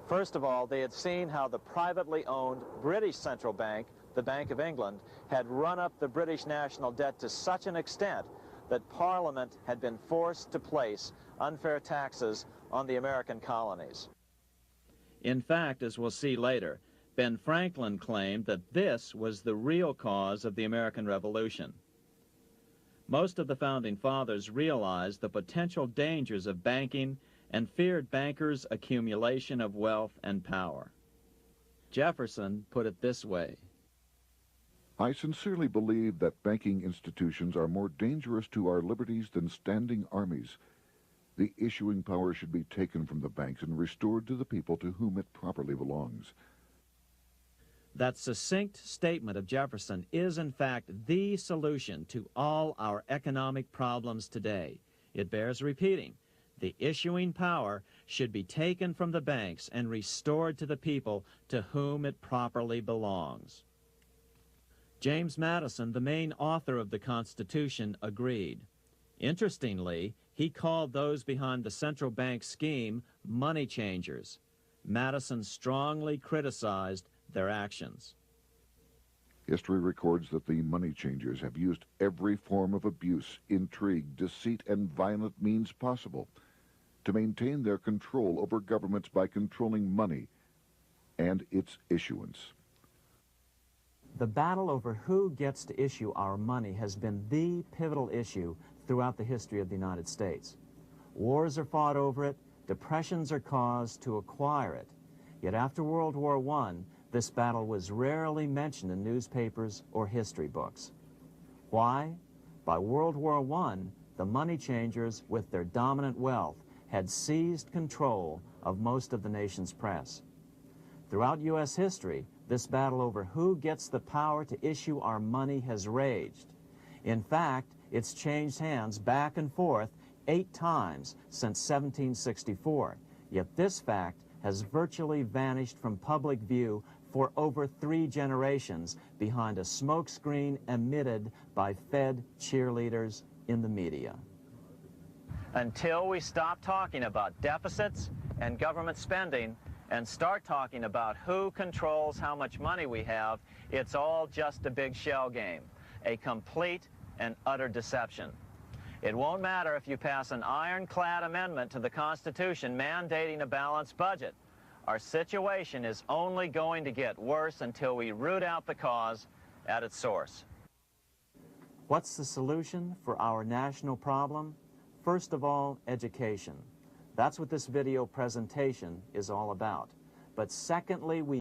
First of all, they had seen how the privately owned British central bank, the Bank of England, had run up the British national debt to such an extent that Parliament had been forced to place unfair taxes on the American colonies. In fact, as we'll see later, Ben Franklin claimed that this was the real cause of the American Revolution. Most of the Founding Fathers realized the potential dangers of banking and feared bankers' accumulation of wealth and power. Jefferson put it this way: I sincerely believe that banking institutions are more dangerous to our liberties than standing armies. The issuing power should be taken from the banks and restored to the people to whom it properly belongs. That succinct statement of Jefferson is, in fact, the solution to all our economic problems today. It bears repeating. The issuing power should be taken from the banks and restored to the people to whom it properly belongs. James Madison, the main author of the Constitution, agreed. Interestingly, he called those behind the central bank scheme money changers. Madison strongly criticized their actions. History records that the money changers have used every form of abuse, intrigue, deceit, and violent means possible to maintain their control over governments by controlling money and its issuance. The battle over who gets to issue our money has been the pivotal issue throughout the history of the United States. Wars are fought over it, depressions are caused to acquire it. Yet after World War I, this battle was rarely mentioned in newspapers or history books. Why? By World War I, the money changers, with their dominant wealth, had seized control of most of the nation's press. Throughout U.S. history, this battle over who gets the power to issue our money has raged. In fact, it's changed hands back and forth 8 times since 1764, yet this fact has virtually vanished from public view for over 3 generations behind a smokescreen emitted by Fed cheerleaders in the media. Until we stop talking about deficits and government spending and start talking about who controls how much money we have, it's all just a big shell game, a complete and utter deception. It won't matter if you pass an ironclad amendment to the Constitution mandating a balanced budget. Our situation is only going to get worse until we root out the cause at its source. What's the solution for our national problem? First of all, education. That's what this video presentation is all about. But secondly, we